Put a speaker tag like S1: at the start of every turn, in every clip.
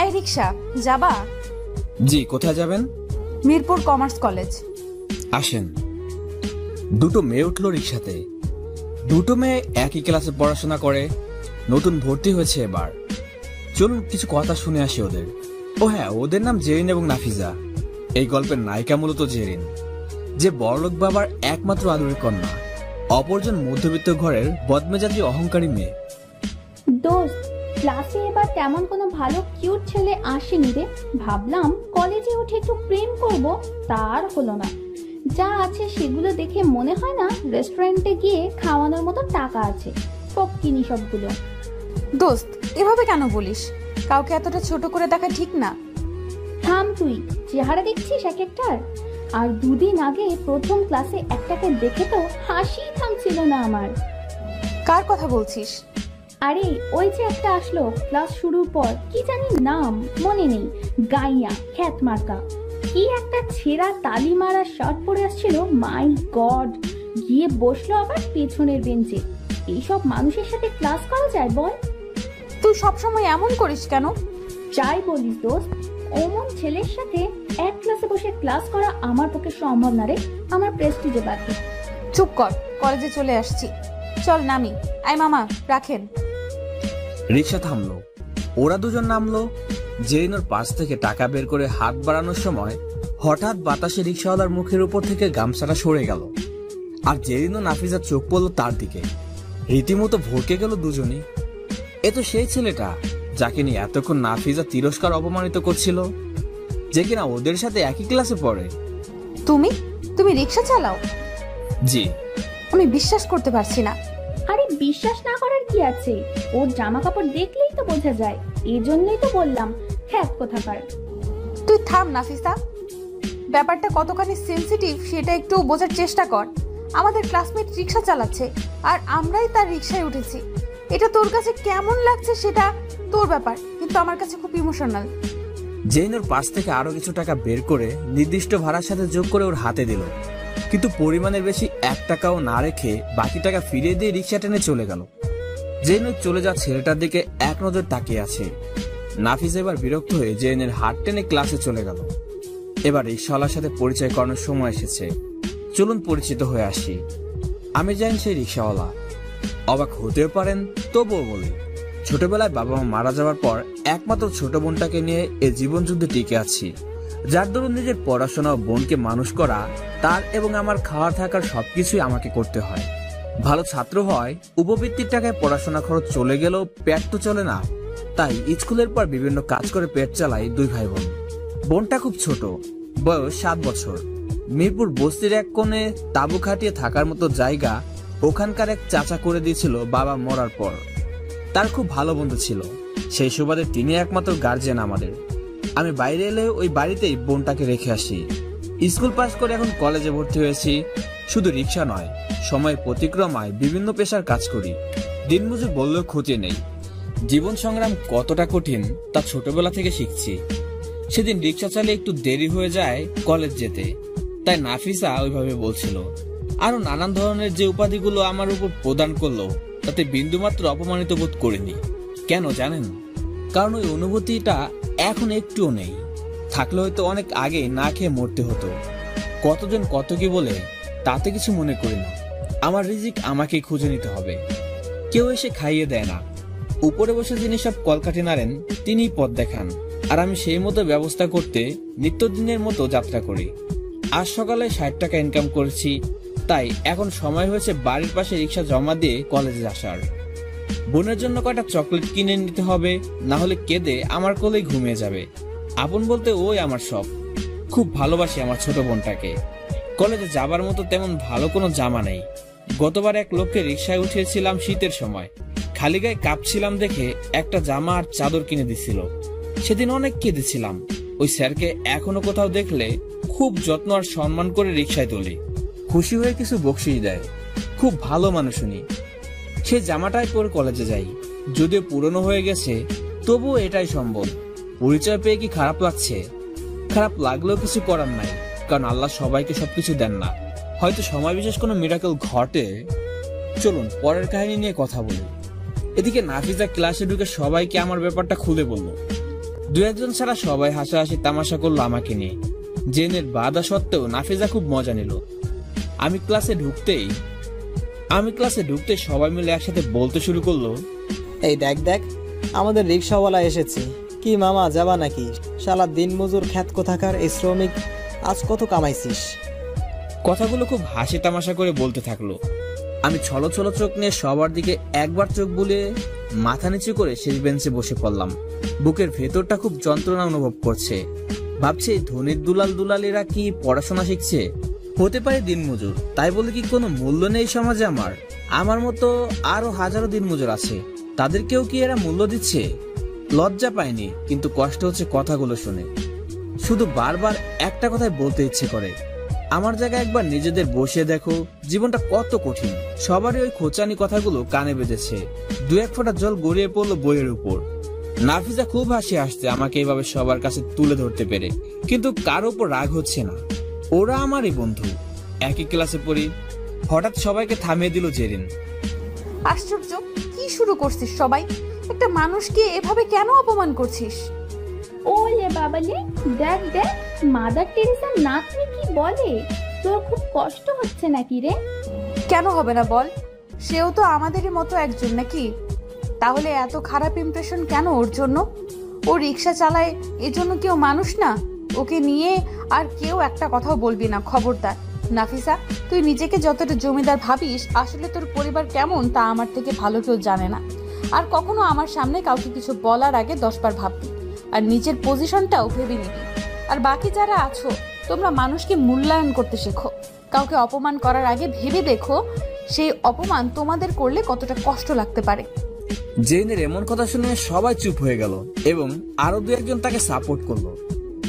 S1: এই রিক্সা যাবা?
S2: জি, কোথায় যাবেন?
S1: Mirpur commerce college.
S2: আসেন। দুটো মেয়ে উঠলো রিক্সাতে। দুটো মেয়ে একই ক্লাসে পড়াশোনা করে, নতুন ভর্তি হয়েছে এবার। চলুন কিছু কথা শুনে আসি ওদের। ও হ্যাঁ, ওদের নাম জেরিন এবং নাফিজা। এই গল্পের নায়িকা মূলত জেরিন, যে বড়লোক বাবার একমাত্র আদরের কন্যা, অপরজন মধ্যবিত্ত ঘরের বদমেজাজি অহংকারী মেয়ে।
S3: দোস্ত, ক্লাসে এবার তেমন কোনো ভালো কিউট ছেলে আসেনি রে। ভাবলাম কলেজে উঠে একটু প্রেম করব, তার হলো না। যা আছে সেগুলো দেখে মনে হয় না রেস্টুরেন্টে গিয়ে খাওয়ানোর মতো টাকা আছে। ফক্কিনি সবগুলো।
S1: দোস্ত, এভাবে কেন বলিস? কাউকে এতটা ছোট করে দেখা ঠিক না।
S3: থাম তুই, চেহারা দেখছিস এক একটার। আর দুদিন আগে প্রথম ক্লাসে একটাকে দেখে তো হাসি থামছিল না আমার।
S1: কার কথা বলছিস?
S3: আরে ওই যে একটা আসলো ক্লাস শুরুর পর, কি জানি নাম মনে নেই, গাইয়া খ্যাত মার্কা। কি একটা ছেঁড়া তালি মারা শার্ট পরে আসছিল। মাই গড, গিয়ে বসলো আবার পেছনের বেঞ্চে। এইসব মানুষের সাথে ক্লাস করা যায় বল?
S1: তুই সবসময় এমন করিস কেন?
S3: যাই বলিস দোস্ত, অমন ছেলের সাথে এক ক্লাসে বসে ক্লাস করা আমার পক্ষে সম্ভব না রে। আমার প্রেস্টিজে বাকি।
S1: চুপ কর, কলেজে চলে আসছি। চল নামি। আই মামা, রাখেন।
S2: রিক্সা থামলো, ওরা দুজন নামলো। জেরিন ওর পাশ থেকে টাকা বের করে হাত বাড়ানোর সময় হঠাৎ বাতাসে রিক্সাওয়ালার মুখের উপর থেকে গামছাটা সরে গেল। আর জেরিন ও নাফিজার চোখ পড়লো তার দিকে। রীতিমতো ভরকে গেল দুজনই। এ তো সেই ছেলেটা যাকে নিয়ে এতক্ষণ নাফিজা তিরস্কার অপমানিত করছিল, যে কিনা ওদের সাথে একই ক্লাসে পড়ে।
S1: তুমি তুমি রিক্সা চালাও?
S2: জি।
S1: আমি বিশ্বাস করতে পারছি না।
S3: আরে বিশ্বাস না করার কি আছে? ওর জামা কাপড় দেখলেই তো বোঝা যায়। এজন্যই তো বললাম খ্যাত কোথাকার।
S1: তুই থাম নাফিসা, ব্যাপারটা কতখানি সেনসিটিভ সেটা একটু বোঝার চেষ্টা কর। আমাদের ক্লাসমেট রিক্সা চালাচ্ছে আর আমরাই তার রিক্সায় উঠেছি। এটা তোর কাছে কেমন লাগছে সেটা তোর ব্যাপার, কিন্তু আমার কাছে খুব ইমোশনাল।
S2: জেরিন ওর পাশ থেকে আরো কিছু টাকা বের করে নির্দিষ্ট ভাড়ার সাথে যোগ করে ওর হাতে দিল, কিন্তু পরিমাণের বেশি 1 টাকাও না রেখে বাকি টাকা ফিরিয়ে দিয়ে রিক্সা টেনে চলে গেল। জেরিন চলে যাওয়া ছেলেটার দিকে এক নজর তাকিয়ে আছে। নাফিজ এবার বিরক্ত হয়ে জেরিনের হাত টেনে ক্লাসে চলে গেল। এবার রিক্সাওয়ালার সাথে পরিচয় করানোর সময় এসেছে। চলুন পরিচিত হয়ে আসি। আমি জানি সেই রিক্সাওয়ালা। অবাক হতেও পারেন, তবুও বলি, ছোটবেলায় বাবা মা মারা যাওয়ার পর একমাত্র ছোট বোনটাকে নিয়ে এ জীবন যুদ্ধে টিকে আছি। যার দরুন নিজের পড়াশোনা ও বোনকে মানুষ করা, তার এবং আমার খাওয়া থাকার সবকিছুই আমাকে করতে হয়। ভালো ছাত্র হয়, উপবৃত্তির টাকায় পড়াশোনা খরচ চলে গেলেও পেট তো চলে না। তাই স্কুলের পর বিভিন্ন কাজ করে পেট চালাই 2 ভাই বোন। বোনটা খুব ছোট, বয়স 7 বছর। মিরপুর বস্তির এক কোণে তাঁবু খাটিয়ে থাকার মতো জায়গা ওখানকার এক চাচা করে দিয়েছিল বাবা মরার পর। তার খুব ভালো বন্ধু ছিল, সেই সুবাদে তিনি একমাত্র গার্জিয়ান আমাদের। আমি বাইরে এলে ওই বাড়িতেই বোনটাকে রেখে আসি। স্কুল পাস করে এখন কলেজে ভর্তি হয়েছি। শুধু রিক্সা নয়, সময়ের প্রতিক্রমায় বিভিন্ন পেশার কাজ করি। দিনমজুর বললেও ক্ষতি নেই। জীবন সংগ্রাম কতটা কঠিন তা ছোটবেলা থেকে শিখছি। সেদিন রিক্সা চালিয়ে একটু দেরি হয়ে যায় কলেজ যেতে, তাই নাফিসা ওইভাবে বলছিল। আরো নানান ধরনের যে উপাধিগুলো আমার উপর প্রদান করলো, তাতে বিন্দুমাত্র অপমানিত বোধ করিনি। কেন জানেন? কারণ ওই অনুভূতিটা এখন একটুও নেই। থাকলে হয়তো অনেক আগে না খেয়ে মরতে হতো। কতজন কত কি বলে তাতে কিছু মনে করি না। আমার রিজিক আমাকেই খুঁজে নিতে হবে। কেউ এসে খাইয়ে দেয় না। উপরে বসে যিনি সব কলকাঠি নাড়েন তিনিই পথ দেখান, আর আমি সেই মতো ব্যবস্থা করতে নিত্যদিনের মতো যাত্রা করি। আজ সকালে 60 টাকা ইনকাম করেছি, তাই এখন সময় হয়েছে বাড়ির পাশে রিক্সা জমা দিয়ে কলেজে আসার। বোনের জন্য কয়টা চকলেট কিনে নিতে হবে, না হলে কেঁদে আমার কোলেই ঘুমিয়ে যাবে। আপন বলতে ওই আমার সব। খুব ভালোবাসি আমার ছোট বোনটাকে। কলেজে যাবার মতো তেমন ভালো কোনো জামা নেই। গতবার এক লোককে রিক্সায় উঠিয়েছিলাম শীতের সময়। খালি গায়ে কাঁপছিলাম দেখে একটা জামা আর চাদর কিনে দিছিল। সেদিন অনেক কেঁদেছিলাম। ওই স্যারকে এখনো কোথাও দেখলে খুব যত্ন আর সম্মান করে রিক্সায় তুলি। খুশি হয়ে কিছু বকশিশ দেয়। খুব ভালো মানুষ উনি। সে জামাটাই পরে কলেজে যাই। যদিও পুরনো হয়ে গেছে, তবুও এটাই সম্ভব। পরিচয় পেয়ে কি খারাপ লাগছে? খারাপ লাগলেও কিছু করার নাই, কারণ আল্লাহ সবাইকে সবকিছু দেন না। হয়তো সময় বিশেষ কোনো মিরাকেল ঘটে। চলুন পরের কাহিনী নিয়ে কথা বলি। এদিকে নাফিজা ক্লাসে ঢুকে সবাইকে আমার ব্যাপারটা খুলে বলল। দু একজন ছাড়া সবাই হাসাহাসি তামাশা করলো আমাকে নিয়ে। জেনের বাধা সত্ত্বেও নাফিজা খুব মজা নিল। আমি ক্লাসে ঢুকতে সবাই মিলে একসাথে বলতে শুরু করলো,
S4: এই দেখ দেখ, আমাদের রিক্সাওয়ালা এসেছে। কি মামা, যাবা নাকি? শালা দিন মজুর খ্যাত কোথাকার এই শ্রমিক, আজ কত কামাইছিস?
S2: কথাগুলো খুব হাসি তামাশা করে বলতে থাকলো। আমি ছলো ছলো চোখ নিয়ে সবার দিকে একবার চোখ বুলিয়ে মাথা নিচু করে শেষ বেঞ্চে বসে পড়লাম। বুকের ভেতরটা খুব যন্ত্রণা অনুভব করছে। ভাবছি এই ধনীর দুলালেরা কি পড়াশোনা শিখছে? হতে পারে দিনমজুর, তাই বলে কি কোনো মূল্য নেই সমাজে? আমার মতো আরো হাজারো দিনমজুর আছে, তাদেরকেও কি এরা মূল্য দিচ্ছে? লজ্জা পায়নি, কিন্তু কষ্ট হচ্ছে কথাগুলো শুনে। শুধু বারবার একটা কথাই বলতে ইচ্ছে করে, আমার জায়গায় একবার নিজেদের বসিয়ে দেখো, জীবনটা কত কঠিন। সবারই ওই খোঁচানি কথাগুলো কানে বেজেছে। দু এক ফোঁটা জল গড়িয়ে পড়লো বইয়ের উপর। নাফিজা খুব হাসি আসছে আমাকে এইভাবে সবার কাছে তুলে ধরতে পেরে, কিন্তু কারো উপর রাগ হচ্ছে না। ওরা আমারই বন্ধু, একই ক্লাসে পড়ি। হঠাৎ সবাইকে থামিয়ে দিল জেরিন।
S1: আশ্চর্য, কি শুরু করছিস সবাই? একটা মানুষকে এভাবে কেন অপমান করছিস?
S3: ওলে বাবালে, দেখ দেখ মাদার টেরেসার নাতনি কি বলে। তোর খুব কষ্ট হচ্ছে নাকি রে?
S1: কেন হবে না বল, সেও তো আমাদেরই মতো একজন নাকি? তাহলে এত খারাপ ইমপ্রেশন কেন ওর জন্য? ও রিক্সা চালায়, এজন্য কেউ মানুষ না? ওকে নিয়ে আর কেউ একটা কথাও বলবি না, খবরদার। নাফিসা, তুই নিজেকে যতটা জমিদার ভাবিস, আসলে তোর পরিবার কেমন তা আমার থেকে ভালো কেউ জানে না। আর কখনো আমার সামনে কাউকে কিছু বলার আগে 10 বার ভাববি, আর নিজের পজিশনটাও ভেবে নিবি। আর বাকি যারা আছো, তোমরা মানুষকে মূল্যায়ন করতে শেখো। কাউকে অপমান করার আগে ভেবে দেখো সেই অপমান তোমাদের করলে কতটা কষ্ট লাগতে পারে।
S2: জেনের এমন কথা শুনে সবাই চুপ হয়ে গেল এবং আরো দু একজন তাকে সাপোর্ট করলো,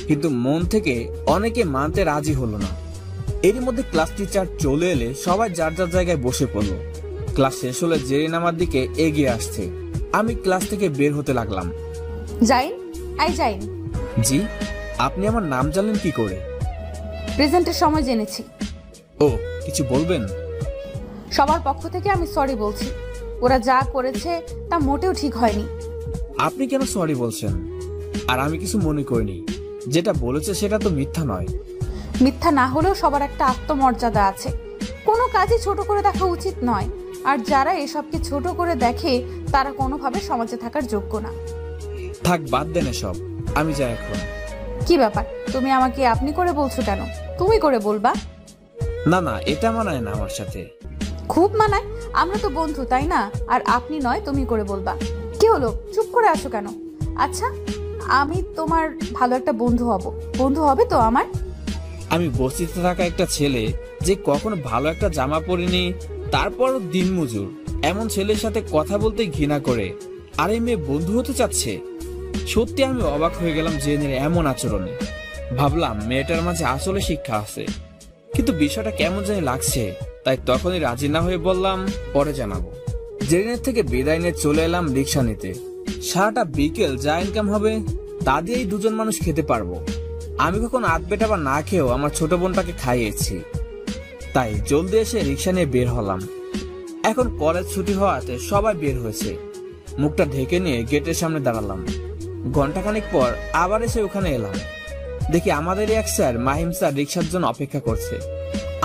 S2: কিন্তু মন থেকে অনেকে মানতে রাজি হলো না। এরই মধ্যে ক্লাস টিচার চলে এলে সবাই যার যার জায়গায় বসে পড়লো। ক্লাস শেষ হলে জেরিন আমার দিকে এগিয়ে আসছে। আমি ক্লাস থেকে বের হতে লাগলাম।
S1: জাইন, জাইন।
S2: জি, আপনি আমার নাম জানলেন কি করে?
S1: প্রেজেন্টের সময় জেনেছি।
S2: ও, কিছু বলবেন?
S1: সবার পক্ষ থেকে আমি সরি বলছি। ওরা যা করেছে তা মোটেও ঠিক হয়নি।
S2: আপনি কেন সরি বলছেন? আর আমি কিছু মনে করিনি। যেটা বলেছে সেটা তো মিথ্যা নয়।
S1: মিথ্যা না হলেও সবার একটা আত্মমর্যাদা আছে। কোনো কাজই ছোট করে দেখা উচিত নয়। আর যারা এসবকে ছোট করে দেখে তারা কোনোভাবে সমাজে থাকার যোগ্য না।
S2: থাক, বাদ দেন এসব, আমি যাই এখন।
S1: কি ব্যাপার, তুমি আমাকে আপনি করে বলছো কেন? তুমি করে বলবা।
S2: না না, এটা মানায় না আমার সাথে।
S1: খুব মানায়, আমরা তো বন্ধু, তাই না? আর আপনি নয়, তুমি করে বলবা। কি হলো, চুপ করে আসো কেন? আচ্ছা, আমি তোমার ভালো একটা বন্ধু হব। বন্ধু হবে তো আমার?
S2: আমি বস্তিতে থাকা একটা ছেলে যে কখনো ভালো একটা জামা পরিনি, তারপরও দিনমজুর, এমন ছেলের সাথে কথা বলতে ঘৃণা করে, আর এই মেয়ে বন্ধু হতে চাচ্ছে। সত্যি আমি অবাক হয়ে গেলাম জেনের এমন আচরণে। ভাবলাম মেয়েটার মাঝে আসলে শিক্ষা আছে, কিন্তু বিষয়টা কেমন জানি লাগছে। তাই তখনই রাজি না হয়ে বললাম পরে জানাবো। জেরিনের থেকে বিদায় নিয়ে চলে এলাম রিক্সা নিতে। সারাটা বিকেল যা ইনকাম হবে তা দিয়েই দুজন মানুষ খেতে পারবো। আমি কখন আধ পেটা বা না খেয়েও আমার ছোট বোনটাকে খাইয়েছি। তাই জলদি এসে রিক্সা নিয়ে বের হলাম। এখন কলেজ ছুটি হওয়াতে সবাই বের হয়েছে। মুখটা ঢেকে নিয়ে গেটের সামনে দাঁড়ালাম। ঘন্টাখানিক পর আবার এসে ওখানে এলাম। দেখি আমাদের এক স্যার মাহিম স্যার রিক্সার জন্য অপেক্ষা করছে।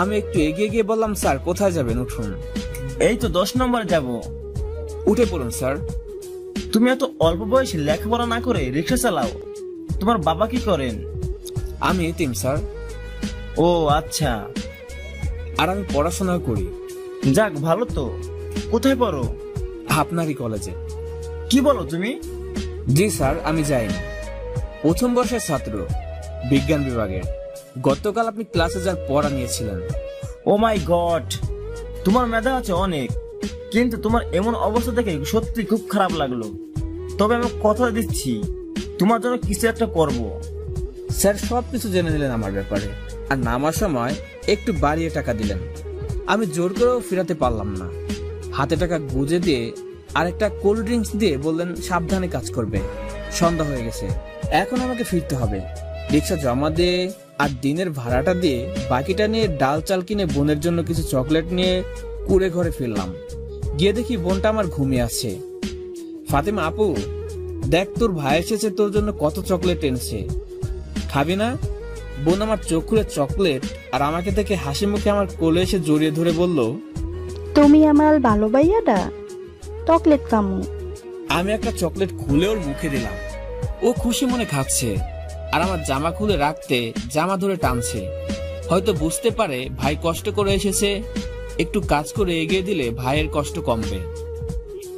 S2: আমি একটু এগিয়ে গিয়ে বললাম, স্যার কোথায় যাবেন, উঠুন।
S5: এই তো 10 নম্বরে যাব।
S2: উঠে পড়ুন স্যার।
S5: তুমি এত অল্প বয়সে লেখাপড়া না করে রিক্সা চালাও? তোমার বাবা কি করেন?
S2: আমি এতিম স্যার।
S5: ও আচ্ছা।
S2: আর আমি পড়াশোনা করি।
S5: যাক, ভালো তো। কোথায় পড়ো?
S2: আপনারই কলেজে।
S5: কি বলো তুমি?
S2: জি স্যার, আমি যাইনি। প্রথম বর্ষের ছাত্র, বিজ্ঞান বিভাগের। গতকাল আপনি ক্লাসে যার পড়া নিয়েছিলেন।
S5: ও মাই গড, তোমার মেধা আছে অনেক, কিন্তু তোমার এমন অবস্থা দেখে সত্যি খুব খারাপ লাগলো। তবে আমি কথা দিচ্ছি, তোমার জন্য কিছু একটা করব।
S2: স্যার সবকিছু জেনে নিলেন আমার ব্যাপারে, আর নামার সময় একটু বাড়িয়ে টাকা দিলেন। আমি জোর করেও ফেরাতে পারলাম না। হাতে টাকা গুজে দিয়ে আর একটা কোল্ড ড্রিঙ্কস দিয়ে বললেন সাবধানে কাজ করবে, সন্ধ্যা হয়ে গেছে, এখন আমাকে ফিরতে হবে। রিক্সা জমা দিয়ে আর দিনের ভাড়াটা দিয়ে বাকিটা নিয়ে ডাল চাল কিনে বোনের জন্য কিছু চকলেট নিয়ে কুড়ে ঘরে ফিরলাম। গিয়ে দেখি বোনটা আমার ঘুমিয়ে আছে। ফাতেমা আপু, দেখ তোর ভাই এসেছে, তোর জন্য কত চকলেট এনেছে, খাবি না? বোন আমার চোখ খুলে চকলেট আর আমাকে দেখে হাসি মুখে আমার কোলে এসে জড়িয়ে ধরে বলল,
S6: তুমি আমার ভালো ভাইয়াটা, চকলেট কামু।
S2: আমি একটা চকলেট খুলে ওর মুখে দিলাম। ও খুশি মনে খাচ্ছে আর আমার জামা খুলে রাখতে জামা ধরে টানছে। হয়তো বুঝতে পারে ভাই কষ্ট করে এসেছে, একটু কাজ করে এগিয়ে দিলে ভাইয়ের কষ্ট কমবে।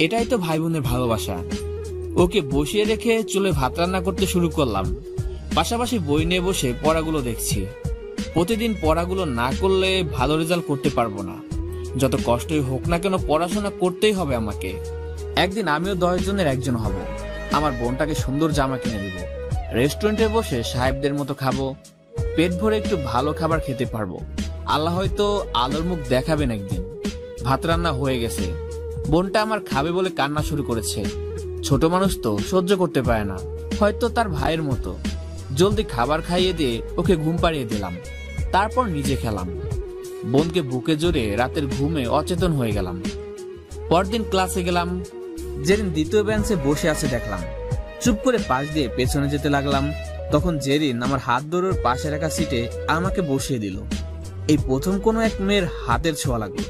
S2: এটাই তো ভাই বোনের ভালোবাসা। ওকে বসিয়ে রেখে চুলে ভাত রান্না করতে শুরু করলাম। পাশাপাশি বই নিয়ে বসে পড়াগুলো দেখছি। প্রতিদিন পড়াগুলো না করলে ভালো রেজাল্ট করতে পারবো না। যত কষ্টই হোক না কেন পড়াশোনা করতেই হবে আমাকে। একদিন আমিও 10 জনের একজন হব। আমার বোনটাকে সুন্দর জামা কিনে দিব, রেস্টুরেন্টে বসে সাহেবদের মতো খাবো, পেট ভরে একটু ভালো খাবার খেতে পারবো। আল্লাহ হয়তো আলোর মুখ দেখাবেন একদিন। ভাত রান্না হয়ে গেছে। বোনটা আমার খাবে বলে কান্না শুরু করেছে। ছোট মানুষ তো সহ্য করতে পারে না, হয়তো তার ভাইয়ের মতো। জলদি খাবার খাইয়ে দিয়ে ওকে ঘুম পাড়িয়ে দিলাম, তারপর নিজে খেলাম। বোনকে বুকে জড়িয়ে রাতের ঘুমে অচেতন হয়ে গেলাম। পরদিন ক্লাসে গেলাম। যেদিন দ্বিতীয় বেঞ্চে বসে আছে দেখলাম, চুপ করে পাশ দিয়ে পেছনে যেতে লাগলাম। তখন জেরিন আমার হাত ধরে ওর পাশে রাখা সিটে আমাকে বসিয়ে দিল। এই প্রথম কোনো এক মেয়ের হাতের ছোঁয়া লাগলো।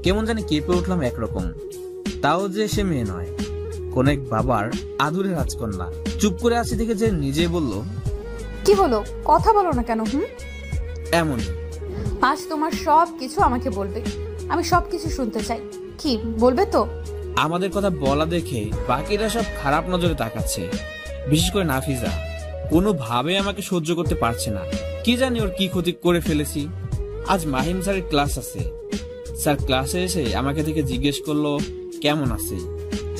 S2: কেমন জানি কেঁপে উঠলাম একরকম। তাও যে সে মেয়ে নয়, কোন এক বাবার আদুরে রাজকন্যা। চুপ করে আছি দেখে যে নিজেই বলল,
S1: কি হলো, কথা বলো না কেন?
S2: এমন
S1: আজ তোমার সব কিছু আমাকে বলবে, আমি সব কিছু শুনতে চাই। কি বলবে তো?
S2: আমাদের কথা বলা দেখে বাকিরা সব খারাপ নজরে তাকাচ্ছে, বিশেষ করে নাফিজা। কোনোভাবে আমাকে সহ্য করতে পারছে না। কি জানি ওর কি ক্ষতি করে ফেলেছি। আজ মাহিম স্যারের ক্লাস আছে। স্যার ক্লাসে এসে আমাকে দেখে জিজ্ঞেস করলো কেমন আছে।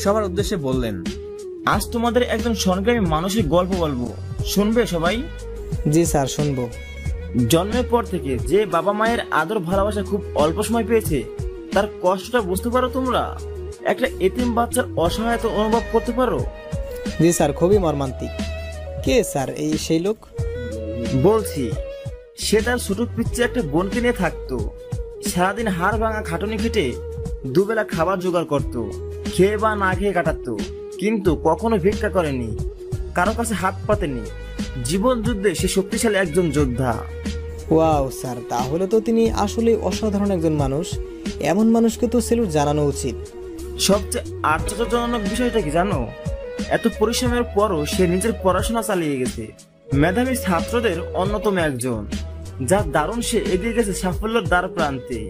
S2: সবার উদ্দেশ্যে বললেন,
S5: আজ তোমাদের একজন সংগ্রামী মানুষের গল্প বলবো, শুনবে সবাই?
S4: জি স্যার, শুনবো।
S5: জন্মের পর থেকে যে বাবা মায়ের আদর ভালোবাসা খুব অল্প সময় পেয়েছে, তার কষ্টটা বুঝতে পারো তোমরা? একটা এতিম বাচ্চার অসহায়তা অনুভব করতে পারো?
S4: জি স্যার, খুবই মর্মান্তিক। কে স্যার এই সেই লোক?
S5: বলছি, সে তার ছোট পিচ্ছে একটা বোনকে নিয়ে থাকতো। সারাদিন হাড় ভাঙা খাটুনি খেটে দুবেলা খাবার জোগাড় করত, খেয়ে বা না খেয়ে কাটাতো। কিন্তু কখনো ভিক্ষা করেনি, কারো কাছে হাত পাতেনি। জীবন যুদ্ধে সে শক্তিশালী একজন যোদ্ধা।
S4: ওয়াও স্যার, তাহলে তো তিনি আসলে অসাধারণ একজন মানুষ। এমন মানুষকে তো সেলুট জানানো উচিত।
S5: সবচেয়ে আশ্চর্যজনক বিষয়টা কি জানো? এত পরিশ্রমের পরও সে নিজের পড়াশোনা চালিয়ে গেছে। মেধাবী ছাত্রদের অন্যতম একজন, যার দারুণ সে এগিয়ে গেছে সাফল্যের দ্বার প্রান্তে।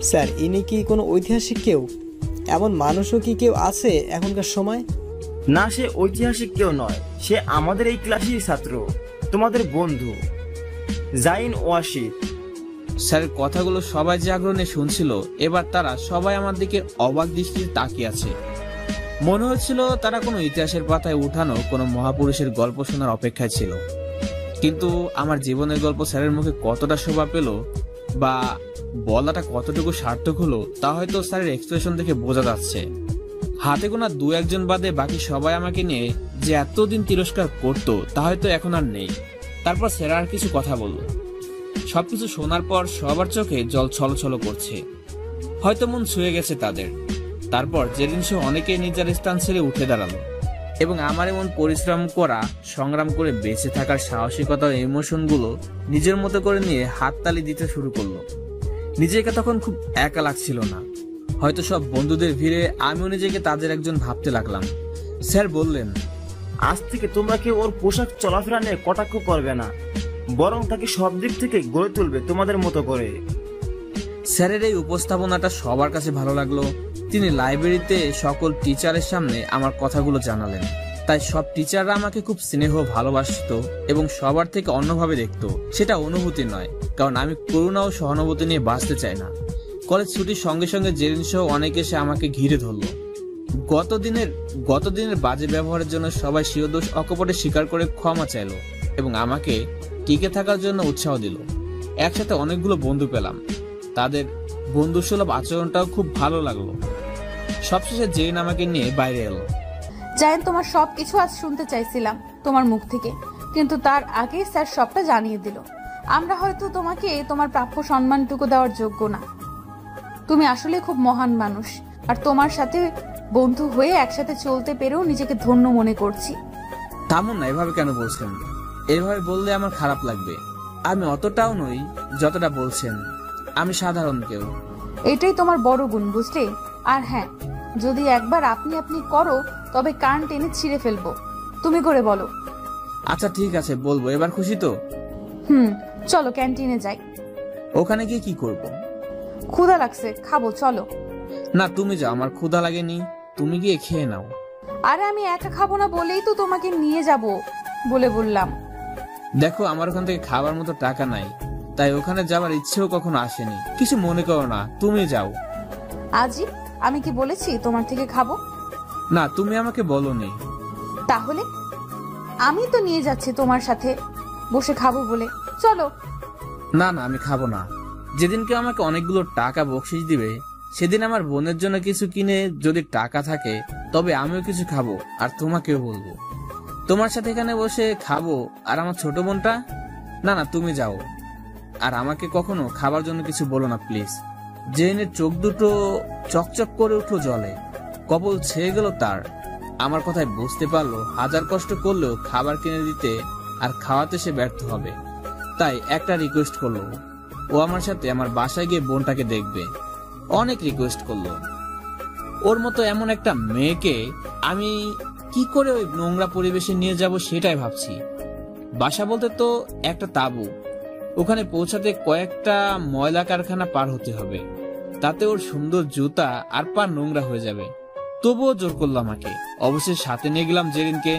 S4: স্যার, ইনি কি কোনো ঐতিহাসিক কেউ? এমন মানুষও কি কেউ আছে এখনকার সময়?
S5: না, সে ঐতিহাসিক কেউ নয়। সে আমাদের এই ক্লাসেরই ছাত্র, তোমাদের বন্ধু জাইন ওয়াশিদ।
S2: স্যারের কথাগুলো সবাই যে আগ্রহ নিয়ে শুনছিল, এবার তারা সবাই আমার দিকে অবাক দৃষ্টিতে তাকিয়ে আছে। মনে হচ্ছিল তারা কোনো ইতিহাসের পাতায় উঠানো কোনো মহাপুরুষের গল্প শোনার অপেক্ষায় ছিল। কিন্তু আমার জীবনের গল্প স্যারের মুখে কতটা শোভা পেল বা বলাটা কতটুকু সার্থক হলো, তা হয়তো স্যারের এক্সপ্রেশন দেখে বোঝা যাচ্ছে। হাতে গোনা 2-1 বাদে বাকি সবাই আমাকে নিয়ে যে এতদিন তিরস্কার করতো, তা হয়তো এখন আর নেই। তারপর স্যার আর কিছু কথা বলল। সবকিছু শোনার পর সবার চোখে জল ছলছল করছে, হয়তো মন ছুঁয়ে গেছে তাদের। তারপর যেদিন সে অনেকেই নিজের স্থান ছেড়ে উঠে দাঁড়ালো এবং আমার এমন পরিশ্রম করা, সংগ্রাম করে বেঁচে থাকার সাহসিকতা ও ইমোশন গুলো নিজের মতো করে নিয়ে হাততালি দিতে শুরু করলো। নিজেকে তখন খুব একা লাগছিল না। হয়তো সব বন্ধুদের ভিড়ে আমিও নিজেকে তাদের একজন ভাবতে লাগলাম। স্যার বললেন,
S5: আজ থেকে তোমরা কেউ ওর পোশাক চলাফেরা নিয়ে কটাক্ষ করবে না, বরং তাকে সব দিক থেকে গড়ে তুলবে তোমাদের মতো করে।
S2: স্যারের এই উপস্থাপনাটা সবার কাছে ভালো লাগলো। তিনি লাইব্রেরিতে সকল টিচারের সামনে আমার কথাগুলো জানালেন। তাই সব টিচাররা আমাকে খুব স্নেহ ভালোবাসত এবং সবার থেকে অন্যভাবে দেখতো। সেটা অনুভূতি নয়, কারণ আমি করুণা ও সহানুভূতি নিয়ে বাঁচতে চাই না। কলেজ ছুটির সঙ্গে সঙ্গে জেরিন সহ অনেকে এসে আমাকে ঘিরে ধরলো। গতদিনের বাজে ব্যবহারের জন্য সবাই স্বীয় দোষ অকপটে স্বীকার করে ক্ষমা চাইলো এবং আমাকে টিকে থাকার জন্য উৎসাহ দিল। একসাথে অনেকগুলো বন্ধু পেলাম, তাদের বন্ধুসুলভ আচরণটাও খুব ভালো লাগলো। সবশেষে জেরিন আমাকে নিয়ে বাইরে এলো।
S1: জায়েন, তোমার সবকিছু আজ শুনতে চাইছিলাম তোমার মুখ থেকে, কিন্তু তার আগে স্যার সবটা জানিয়ে দিল। আমরা হয়তো তোমাকে তোমার প্রাপ্য সম্মানটুকু দেওয়ার যোগ্য না। তুমি আসলে খুব মহান মানুষ, আর তোমার সাথে বন্ধু হয়ে একসাথে চলতে পেরেও নিজেকে ধন্য মনে করছি।
S2: থামুন না, এভাবে কেন বলছেন? এভাবে বললে আমার খারাপ লাগবে। আমি অতটাও নই যতটা বলছেন। আমি সাধারণ কেউ।
S1: এটাই তোমার বড় গুণ, বুঝলে? আর হ্যাঁ, যদি একবার আপনি আপনি করো তবে কান টেনে ছিঁড়ে ফেলবো। তুমি করে বলো।
S2: আচ্ছা ঠিক আছে, বলবো। এবার খুশি তো?
S1: চলো ক্যান্টিনে যাই।
S2: ওখানে গিয়ে কি করব?
S1: ক্ষুধা লাগছে, খাবো, চলো।
S2: না, তুমি যাও, আমার ক্ষুধা লাগেনি। তুমি গিয়ে খেয়ে নাও।
S1: আরে আমি একা খাবো না বলেই তো তোমাকে নিয়ে যাব বলে বললাম।
S2: দেখো, আমার ওখান থেকে খাবার মতো টাকা নাই, তাই ওখানে যাওয়ার ইচ্ছেও কখনো আসেনি। কিছু মনে করো না, তুমি যাও।
S1: আজই আমি কি বলেছি তোমার থেকে খাবো?
S2: না, তুমি আমাকে বলোনি।
S1: তাহলে আমি তো নিয়ে যাচ্ছি তোমার সাথে বসে খাবো বলে। চলো।
S2: না না, আমি খাবো না। যেদিনকে আমাকে অনেকগুলো টাকা বকশিশ দিবে, সেদিন আমার বোনের জন্য কিছু কিনে যদি টাকা থাকে তবে আমিও কিছু খাবো আর তোমাকেও বলবো। তোমার সাথে এখানে বসে খাবো। আর আমার ছোট বোনটা? না না, তুমি যাও। আর আমাকে কখনো খাবার জন্য কিছু বলো না প্লিজ। জেনের চোখ দুটো চকচক করে উঠলো জলে। কপাল ছেয়ে গেল তার। আমার কথায় বুঝতে পারলো হাজার কষ্ট করলেও খাবার কিনে দিতে আর খাওয়াতে সে ব্যর্থ হবে। তাই একটা রিকোয়েস্ট করলো, ও আমার সাথে আমার বাসায় গিয়ে বোনটাকে দেখবে। অনেক রিকোয়েস্ট করলো। ওর মতো এমন একটা মেয়েকে আমি কি করে ওই নোংরা পরিবেশে নিয়ে যাব সেটাই ভাবছি। বাসা বলতে তো একটা তাঁবু, ওখানে পৌঁছাতে কয়েকটা ময়লা কারখানা পার হতে হবে। তাতে ওর সুন্দর জুতা আর পা নোংরা হয়ে যাবে। তবুও জোর করলো আমাকে। অবশ্যই সাথে নিয়ে গেলাম জেরিনকে।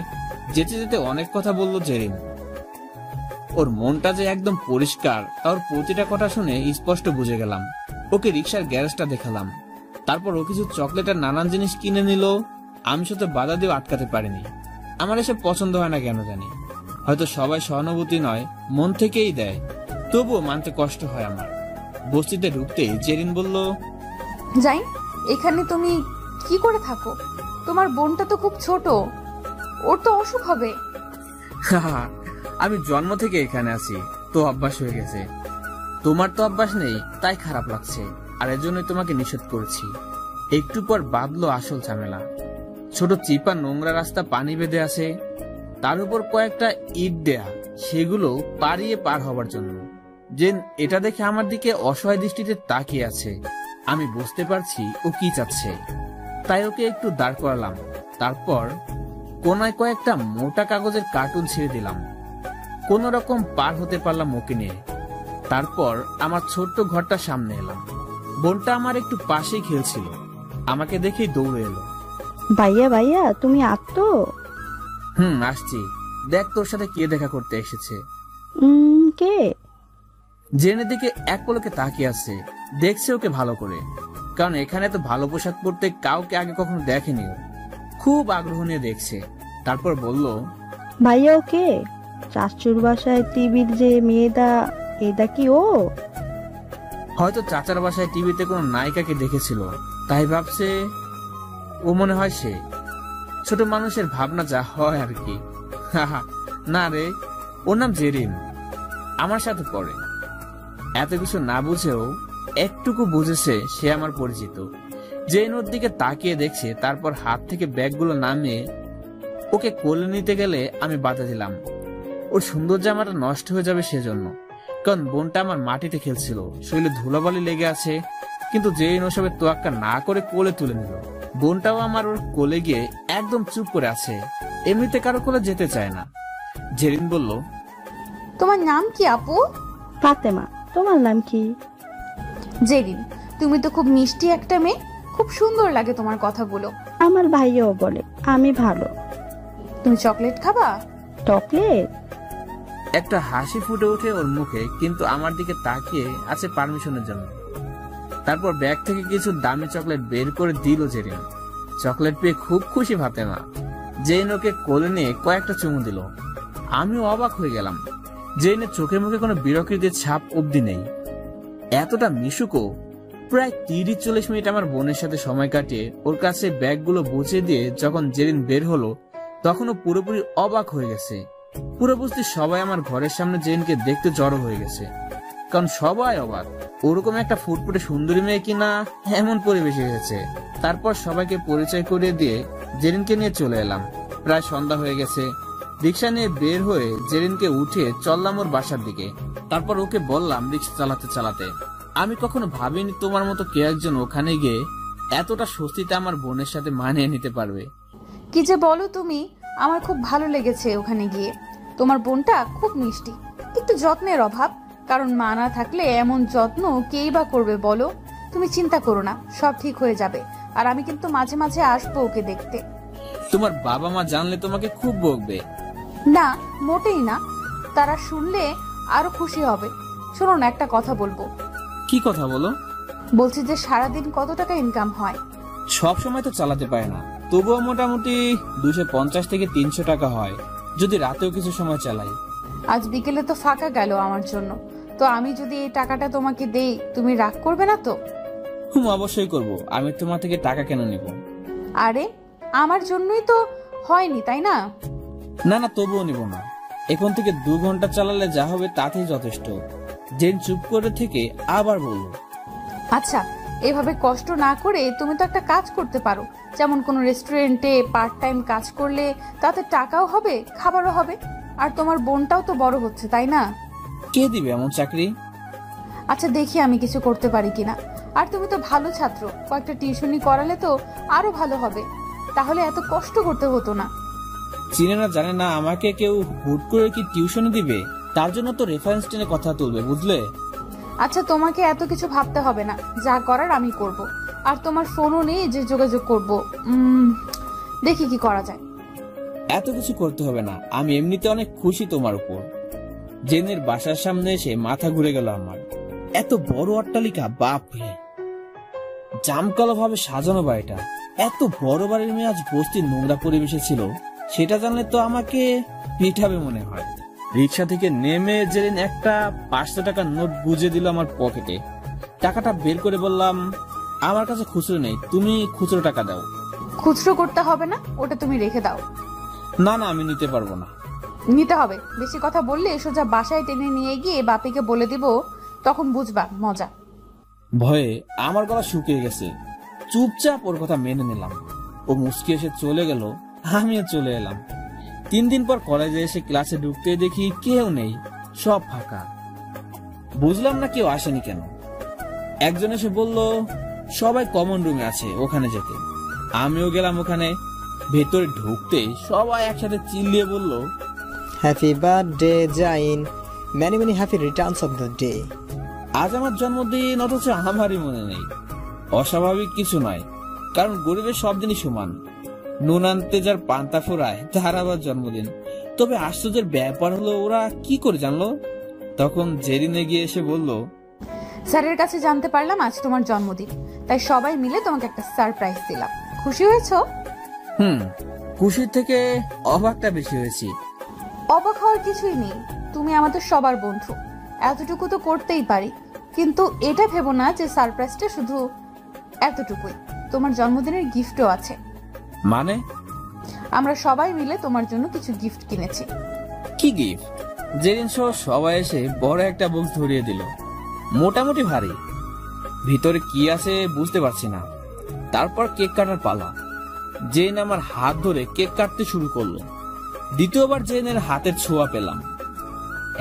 S2: যেতে যেতে অনেক কথা বললো জেরিন। ওর মনটা যে একদম পরিষ্কার তার প্রতিটা কথা শুনে স্পষ্ট বুঝে গেলাম। ওকে রিক্সার গ্যারেজটা দেখালাম। তারপর ও কিছু চকলেট আর নানান জিনিস কিনে নিল। আমি শুধু বাধা দিয়ে আটকাতে পারিনি। আমার এসব পছন্দ হয় না কেন জানি। হয়তো সবাই সহানুভূতি নয়, মন থেকেই দেয়, তবুও মানতে কষ্ট হয় আমার। বস্তিতে ঢুকতেই জেরিন বলল,
S1: যাই, এখানে তুমি কি করে থাকো? তোমার বোনটা তো খুব ছোট, ওর তো অসুখ হবে।
S2: আমি জন্ম থেকে এখানে আছি, তো অভ্যাস হয়ে গেছে। তোমার তো অভ্যাস নেই, তাই খারাপ লাগছে। আর এজন্যই তোমাকে নিষেধ করেছি। একটু পর বাঁধলো আসল ঝামেলা। ছোট চিপা নোংরা রাস্তা পানি বেঁধে আছে, তার উপর কয়েকটা ইট দেয়া, সেগুলো পাড়িয়ে পার হবার জন্য। জেন এটা দেখে আমার দিকে অসহায় দৃষ্টিতে তাকিয়ে আছে। আমি বুঝতে পারছি ও কি চাচ্ছে, তাই ওকে একটু দাঁড় করালাম। তারপর কোনায় কয়েকটা মোটা কাগজের কার্টুন ছেড়ে দিলাম। কোন রকম পার হতে পারলাম ওকে নিয়ে। তারপর আমার ছোট্ট ঘরটা সামনে এলাম। বোনটা আমার একটু পাশেই খেলছিল। আমাকে দেখেই দৌড়ে এলো।
S6: ভাইয়া ভাইয়া, তুমি আত্তো?
S2: আসছি। দেখ, তোর সাথে কে দেখা করতে এসেছে।
S6: কে?
S2: জেনের দিকে এক পলকে তাকিয়ে আছে। দেখছে ওকে ভালো করে, কারণ এখানে তো ভালো পোশাক পরতে কাউকে আগে কখনো দেখেনি। ও খুব আগ্রহ নিয়ে দেখছে। তারপর বলল,
S6: ভাইয়া ও কে? চাচুর বাসায় টিভির যে মেয়েটা, এটা কি ও?
S2: হয়তো চাচার বাসায় টিভিতে কোনো নায়িকাকে দেখেছিল, তাই ভাবছে ও মনে হয় সে। ছোট মানুষের ভাবনা যা হয় আর কি। না রে, ওর নাম জেরিন, আমার সাথে পড়ে। এত কিছু না বুঝেও একটুকু বুঝেছে সে আমার পরিচিত। জেন ওর দিকে তাকিয়ে দেখছে, তারপর হাত থেকে ব্যাগগুলো নামিয়ে ওকে কোলে নিতে গেলে আমি বাধা দিলাম। ওর সুন্দর জামাটা নষ্ট হয়ে যাবে সেজন্য, কারণ বোনটা আমার মাটিতে খেলছিল, শরীরে ধুলাবালি লেগে আছে। কিন্তু জেন ওসবের তোয়াক্কা না করে কোলে তুলে নিল। বোনটাও আমার ওর কোলে গিয়ে একদম চুপ করে আছে, এমনিতে কারো কোলে যেতে চায় না। জেরিন বলল,
S1: তোমার নাম কি আপু?
S6: ফাতেমা। তোমার নাম কি?
S1: জেরিন। তুমি তো খুব মিষ্টি একটা মেয়ে, খুব সুন্দর লাগে তোমার কথাগুলো।
S6: আমার ভাইয়াও বলে আমি ভালো।
S1: তুমি চকলেট খাবা?
S6: চকলেট?
S2: একটা হাসি ফুটে ওঠে ওর মুখে, কিন্তু আমার দিকে তাকিয়ে আছে পারমিশনের জন্য। তারপর ব্যাগ থেকে কিছু দামি চকলেট বের করে দিল জেরিন। চকলেট পেয়ে খুব খুশি ফাতেমা। জেন ওকে কোলে নিয়ে কয়েকটা চুমু দিল। আমিও অবাক হয়ে গেলাম। জেনের চোখে মুখে কোনো বিরক্তির ছাপ অব্দি নেই। এতটা মিশুকো। প্রায় 30-40 মিনিট আমার বোনের সাথে সময় কাটিয়ে ওর কাছে ব্যাগগুলো বুঝিয়ে দিয়ে যখন জেরিন বের হলো, তখনও পুরোপুরি অবাক হয়ে গেছে। পুরো বুঝতে সবাই আমার ঘরের সামনে জেনকে দেখতে জড়ো হয়ে গেছে। কারণ সবাই অবাক, ওরকম একটা ফুটফুটে সুন্দরী মেয়ে কিনা এমন পরিবেশ এসেছে। তারপর সবাইকে পরিচয় করিয়ে দিয়ে জেরিনকে নিয়ে চলে এলাম। প্রায় সন্ধ্যা হয়ে গেছে। রিক্সা নিয়ে বের হয়ে জেরিনকে উঠে চললাম ওর বাসার দিকে। তারপর ওকে বললাম রিক্সা চালাতে চালাতে, আমি কখনো ভাবিনি তোমার মতো কে একজন ওখানে গিয়ে এতটা স্বস্তিতে আমার বোনের সাথে মানিয়ে নিতে পারবে।
S1: কি যে বলো তুমি, আমার খুব ভালো লেগেছে ওখানে গিয়ে। তোমার বোনটা খুব মিষ্টি, একটু যত্নের অভাব, কারণ মা না থাকলে এমন যত্ন কেই বা করবে বলো। তুমি চিন্তা করো না, সব ঠিক হয়ে যাবে। আর আমি কিন্তু মাঝে মাঝে আসবো ওকে দেখতে।
S2: তোমার বাবা মা জানলে তোমাকে খুব বকবে।
S1: না, মোটেই না, তারা শুনলে আরো খুশি হবে। শোনো না, একটা কথা বলবো।
S2: কি কথা বলো?
S1: বলছি যে সারাদিন কত টাকা ইনকাম হয়?
S2: সব সময় তো চালাতে পারে না, তবুও মোটামুটি 250 থেকে 300 টাকা হয়, যদি রাতেও কিছু সময় চালাই।
S1: আজ বিকেলে তো ফাঁকা গেল আমার জন্য, তো আমি যদি এই টাকাটা তোমাকে দেই, তুমি রাগ করবে না তো?
S2: অবশ্যই করব, আমি তোমার থেকে টাকা কেন নেব?
S1: আরে আমার জন্যই তো হয়নি, তাই না?
S2: না না, তবুও নিব না। এখন থেকে 2 ঘন্টা চালালে যা হবে তাতেই যথেষ্ট। জেন চুপ করে থেকে আবার বলল,
S1: আচ্ছা, এভাবে কষ্ট না করে তুমি তো একটা কাজ করতে পারো। যেমন কোনো রেস্টুরেন্টে পার্ট টাইম কাজ করলে তাতে টাকাও হবে, খাবারও হবে, আর তোমার বোনটাও তো বড় হচ্ছে, তাই না?
S2: কে দিবে এমন চাকরি?
S1: আচ্ছা, দেখি আমি কিছু করতে পারি কিনা। আর তুমি তো ভালো ছাত্র, কয়েকটা টিউশনি করালে তো আরো ভালো হবে, তাহলে এত কষ্ট করতে হতো না।
S2: চিনে না জানে না আমাকে কেউ হুট করে কি টিউশন দিবে? তার জন্য তো রেফারেন্স টেনে কথা তুলবে, বুঝলে?
S1: আচ্ছা, তোমাকে এত কিছু ভাবতে হবে না, যা করার আমি করব। আর তোমার ফোনও নেই যে যোগাযোগ করব। দেখি কি করা যায়।
S2: এত কিছু করতে হবে না, আমি এমনিতে অনেক খুশি তোমার উপর। জেনের বাসার সামনে এসে মাথা ঘুরে গেল আমার। এত বড় অট্টালিকা, বাপরে! জামকালো ভাবে সাজানো বাড়িটা। এত বড় বাড়ির মেয়ে আজ বস্তির নোংরা পরিবেশে ছিল, সেটা জানলে তো আমাকে পিঠাবে মনে হয়। রিক্সা থেকে নেমে জেরিন একটা 500 টাকার নোট গুজে দিল আমার পকেটে। টাকাটা বের করে বললাম, আমার কাছে খুচরো নেই, তুমি খুচরো টাকা দাও।
S1: খুচরো করতে হবে না, ওটা তুমি রেখে দাও।
S2: না না, আমি নিতে পারবো না।
S1: নিতে হবে। বেশি কথা বললে সোজা বাসায় টেনে নিয়ে গিয়ে বাপিকে বলে দিব, তখন বুঝবা মজা।
S2: ভয়ে আমার গলা শুকিয়ে গেছে। চুপচাপ ওর কথা মেনে নিলাম। ও মুচকি এসে চলে গেল, আমিও চলে এলাম। 3 দিন পর কলেজে এসে ক্লাসে ঢুকতে দেখি কেউ নেই, সব ফাঁকা। বুঝলাম না কেউ আসেনি কেন। একজন এসে বলল সবাই কমন রুমে আছে, ওখানে যেতে। আমিও গেলাম ওখানে। ভেতরে ঢুকতে সবাই একসাথে চিল্লিয়ে বলল,
S4: happy birthday Zain, many many happy returns of the day.
S2: আজ আমার জন্মদিন, অথচ আমারই মনে নেই। অস্বাভাবিক কিছু নয়, কারণ গরিবের সব দিনই সমান। নুন আনতে যার পান্তা ফোরায় তার আবার জন্মদিন। তবে আশ্চর্যের ব্যাপার হলো ওরা কি করে জানলো? তখন জেরিনে গিয়ে এসে বলল,
S1: স্যারের কাছে জানতে পারলাম আজ তোমার জন্মদিন, তাই সবাই মিলে তোমাকে একটা সারপ্রাইজ দিলাম। খুশি হয়েছো?
S2: খুশির থেকে অবাকটা বেশি হয়েছি।
S1: অবাক হওয়ার কিছুই নেই, তুমি আমাদের সবার বন্ধু, এতটুকু তো করতেই পারি। কিন্তু এটা ভেবো না যে সারপ্রাইজটা শুধু এতটুকুই, তোমার জন্মদিনের গিফটও আছে।
S2: মানে?
S1: আমরা সবাই মিলে তোমার জন্য কিছু গিফট কিনেছি।
S2: কি গিফট? জেরিন সহ সবাই এসে বড় একটা বক্স ধরিয়ে দিল, মোটামুটি ভারী। ভিতরে কি আছে বুঝতে পারছি না। তারপর কেক কাটার পালা। জেন আমার হাত ধরে কেক কাটতে শুরু করলো। দ্বিতীয়বার জেনের হাতের ছোঁয়া পেলাম।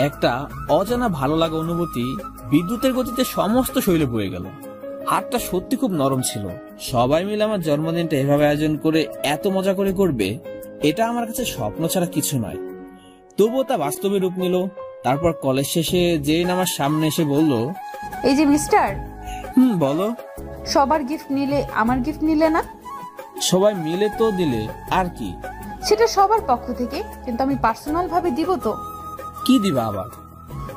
S2: একটা অজানা ভালো লাগা অনুভূতি বিদ্যুতের গতিতে সমস্ত শরীরে বয়ে গেল। হাতটা সত্যি খুব নরম ছিল। সবাই মিলে আমার জন্মদিনটা এভাবে আয়োজন করে এত মজা করে করবে, এটা আমার কাছে স্বপ্ন ছাড়া কিছু নয়। তবুও তা বাস্তবে রূপ নিল। তারপর কলেজ শেষে জেন আমার সামনে এসে বলল,
S1: এই যে মিস্টার।
S2: বলো।
S1: সবার গিফট নিলে আমার গিফট নিলে না?
S2: সবাই মিলে তো দিলে, আর কি?
S1: সেটা সবার পক্ষ থেকে, কিন্তু আমি পার্সোনাল ভাবে দিব তো।
S2: কি দিবা আবার?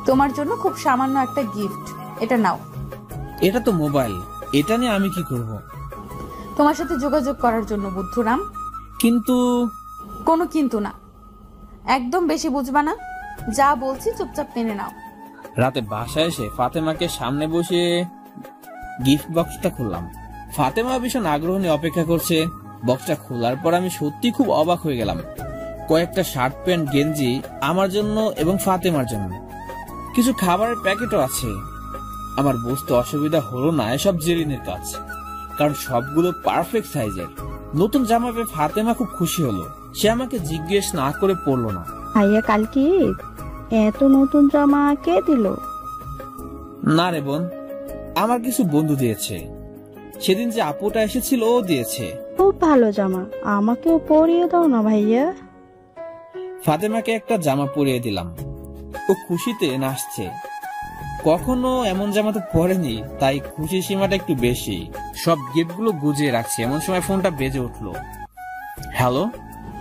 S1: তোমার জন্য খুব সামান্য একটা গিফট, এটা নাও।
S2: এটা তো মোবাইল, এটা নিয়ে আমি কি করব?
S1: তোমার সাথে যোগাযোগ করার জন্য বুদ্ধুরাম।
S2: কিন্তু?
S1: কোনো কিন্তু না, একদম বেশি বুঝবা না। যা বলছি চুপচাপ মেনে নাও।
S2: রাতে বাসায় এসে ফাতেমাকে সামনে বসে গিফট বক্সটা খুললাম। ফাতেমা ভীষণ আগ্রহ নিয়ে অপেক্ষা করছে। বক্সটা খোলার পর আমি সত্যি খুব অবাক হয়ে গেলাম। কয়েকটা শার্ট প্যান্ট গেঞ্জি আমার জন্য এবং ফাতেমার জন্য। কিছু খাবারের প্যাকেটও আছে। আমার বুঝতে অসুবিধা হলো না এসব জেরিনের কাজ, কারণ সবগুলো পারফেক্ট সাইজের। নতুন জামা পেয়ে ফাতেমা খুব খুশি হলো। সে আমাকে জিজ্ঞেস না করে পড়লো না।
S6: ভাইয়া কালকে ঈদ, এত নতুন জামা কে দিল?
S2: না রে বোন, আমার কিছু বন্ধু দিয়েছে। সেদিন যে আপুটা এসেছিল ও দিয়েছে।
S6: খুব ভালো জামা, আমাকেও পরিয়ে দাও না ভাইয়া।
S2: ফাতেমাকে একটা জামা পরিয়ে দিলাম। ও খুশিতে নাচছে। কখনো এমন জামা তো পরেনি, তাই খুশির সীমাটা একটু বেশি। সব গিফটগুলো গুজিয়ে রাখছি, এমন সময় ফোনটা বেজে উঠলো। হ্যালো।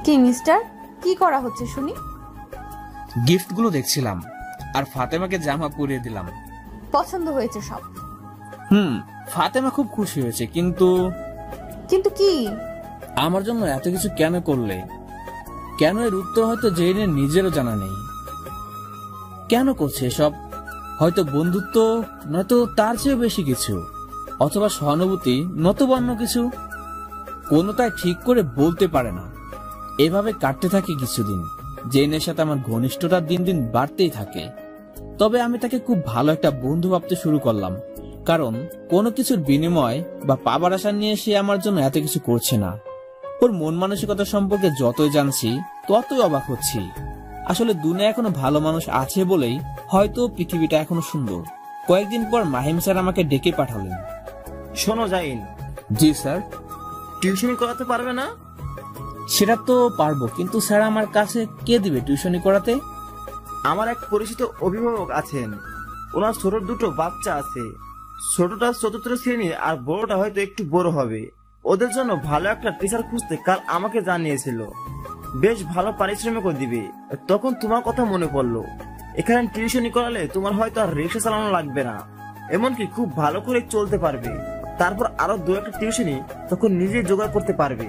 S1: কি মিস্টার, কি করা হচ্ছে শুনি?
S2: গিফটগুলো দেখছিলাম আর ফাতেমাকে জামা পরিয়ে দিলাম।
S1: পছন্দ হয়েছে সব?
S2: ফাতেমা খুব খুশি হয়েছে, কিন্তু
S1: কিন্তু কি?
S2: আমার জন্য এত কিছু কেন করলে? কেন এর উত্তর হয়তো জেনে নিজেরও জানা নেই। কেন করছে এসব? হয়তো বন্ধুত্ব, নয়তো তার চেয়েও বেশি কিছু, অথবা সহানুভূতি, নতুবা অন্য কিছু। কোনোটাই ঠিক করে বলতে পারে না। এভাবে কাটতে থাকে কিছুদিন। জেনের সাথে আমার ঘনিষ্ঠতা দিন দিন বাড়তেই থাকে। তবে আমি তাকে খুব ভালো একটা বন্ধু ভাবতে শুরু করলাম, কারণ কোনো কিছুর বিনিময় বা পাবার আশা নিয়ে সে আমার জন্য এত কিছু করছে না। ওর মন মানসিকতা সম্পর্কে যতই জানছি ততই অবাক হচ্ছি। আসলে দুনিয়া এখনো ভালো মানুষ আছে বলেই হয়তো পৃথিবীটা এখনো সুন্দর। কয়েকদিন পর মাহিম স্যার আমাকে ডেকে পাঠালেন।
S5: শোনো জাইন।
S2: জি স্যার।
S5: টিউশনি করাতে পারবে না?
S2: সেটা তো পারবো, কিন্তু স্যার আমার কাছে কে দিবে টিউশনি করাতে?
S5: আমার এক পরিচিত অভিভাবক আছেন, ওনার ছোট দুটো বাচ্চা আছে। ছোটটা 4th শ্রেণী আর বড়টা হয়তো একটু বড় হবে। ওদের জন্য ভালো একটা টিচার খুঁজতে কাল আমাকে জানিয়েছিল। বেশ ভালো পারিশ্রমিকও দিবে। তখন তোমার কথা মনে পড়লো। এখানে টিউশনি করালে তোমার হয়তো আর রিক্সা চালানো লাগবে না, এমনকি খুব ভালো করে চলতে পারবে। তারপর আরো 2-1টা টিউশনি তখন নিজে জোগাড় করতে পারবে।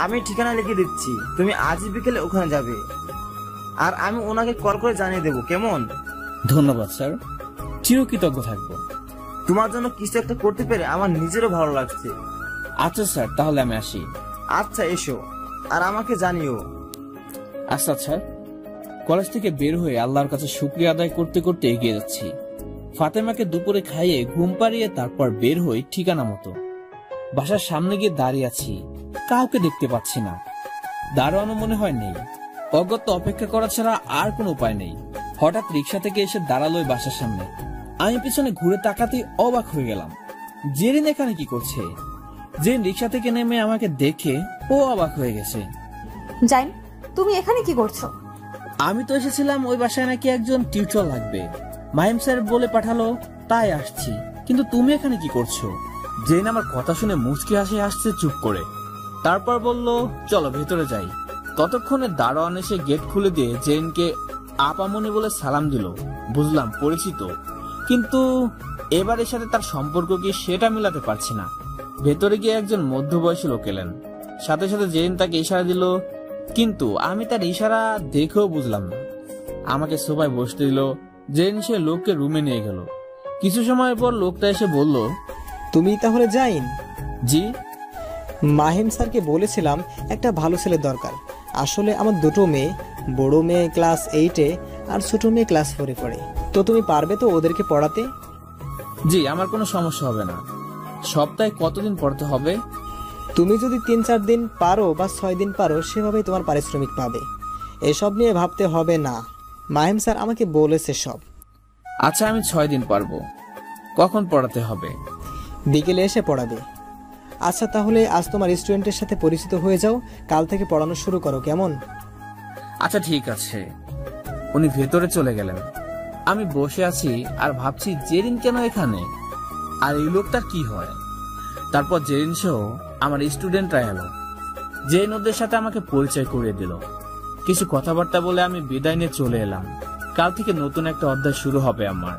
S5: আমি ঠিকানা লিখে দিচ্ছি, তুমি আজই বিকেলে ওখানে যাবে। আর আমি ওনাকে কল করে জানিয়ে দেবো, কেমন?
S2: ধন্যবাদ স্যার, চিরকৃতজ্ঞ থাকবো।
S5: তোমার জন্য কিছু একটা করতে পেরে আমার নিজেরও ভালো লাগছে।
S2: আচ্ছা স্যার, তাহলে আমি আসি।
S5: আচ্ছা এসো, আর আমাকে জানিও।
S2: আচ্ছা স্যার। কলেজ থেকে বের হয়ে আল্লাহর কাছে শুকরিয়া আদায় করতে করতে এগিয়ে যাচ্ছি। ফাতেমাকে দুপুরে খাইয়ে ঘুম পাড়িয়ে তারপর বের হই ঠিকানা মতো। বাসার সামনে গিয়ে দাঁড়িয়ে আছি, কাউকে দেখতে পাচ্ছি না। দারোয়ানও মনে হয় নেই। অগত্য অপেক্ষা করা ছাড়া আর কোনো উপায় নেই। হঠাৎ রিক্সা থেকে এসে দাঁড়ালো বাসার সামনে। আমি পিছনে ঘুরে তাকাতেই অবাক হয়ে গেলাম। জেরিন এখানে কি করছে? জেরিন রিক্সা থেকে নেমে আমাকে দেখে ও অবাক হয়ে গেছে।
S1: জাইন, তুমি এখানে কি করছো?
S2: আমি তো এসেছিলাম ওই বাসায় নাকি একজন টিউটর লাগবে, মাহিম স্যার বলে পাঠালো, তাই আসছি। কিন্তু তুমি এখানে কি করছো? জেন আমার কথা শুনে মুচকি হাসি হাসছে চুপ করে। তারপর বলল, চলো ভেতরে যাই। ততক্ষণে দারোয়ান এসে গেট খুলে দিয়ে জেনকে আপামনি বলে সালাম দিল। বুঝলাম পরিচিত, কিন্তু এবারের সাথে তার সম্পর্ক কি সেটা মিলাতে পারছি না। ভেতরে গিয়ে একজন মধ্যবয়সী লোক এলেন। সাথে সাথে জেন তাকে ইশারা দিল, কিন্তু আমি তার ইশারা দেখেও বুঝলাম না। আমাকে সোফায় বসতে দিল। জেন সে লোককে রুমে নিয়ে গেল। কিছু সময় পর লোকটা এসে বলল,
S4: তুমি তাহলে জাইন?
S2: জি।
S4: মাহিম স্যারকে বলেছিলাম একটা ভালো ছেলে দরকার। আসলে আমার দুটো মেয়ে, বড় মেয়ে ক্লাস 8-এ আর ছোট মেয়ে ক্লাস 4-এ পড়ে। তো তুমি পারবে তো ওদেরকে পড়াতে?
S2: জি, আমার কোনো সমস্যা হবে না। সপ্তাহে কতদিন পড়তে হবে?
S4: তুমি যদি 3-4 দিন পারো বা 6 দিন পারো, সেভাবেই তোমার পারিশ্রমিক পাবে। এসব নিয়ে ভাবতে হবে না, মাহিম স্যার আমাকে বলেছে সব।
S2: আচ্ছা, আমি 6 দিন পারবো। কখন পড়াতে হবে?
S4: বিকেলে এসে পড়াবে। আচ্ছা তাহলে আজ তোমার স্টুডেন্টের সাথে পরিচিত হয়ে যাও, কাল থেকে পড়ানো শুরু করো, কেমন?
S2: আচ্ছা ঠিক আছে। উনি ভেতরে চলে গেলেন। আমি বসে আছি আর ভাবছি জেরিন কেন এখানে, আর এই লোকটার কি হয়। তারপর জেরিন সহ আমার স্টুডেন্টরা এলো। জেরিন ওদের সাথে আমাকে পরিচয় করিয়ে দিল। কিছু কথাবার্তা বলে আমি বিদায় নিয়ে চলে এলাম। কাল থেকে নতুন একটা অধ্যায় শুরু হবে আমার।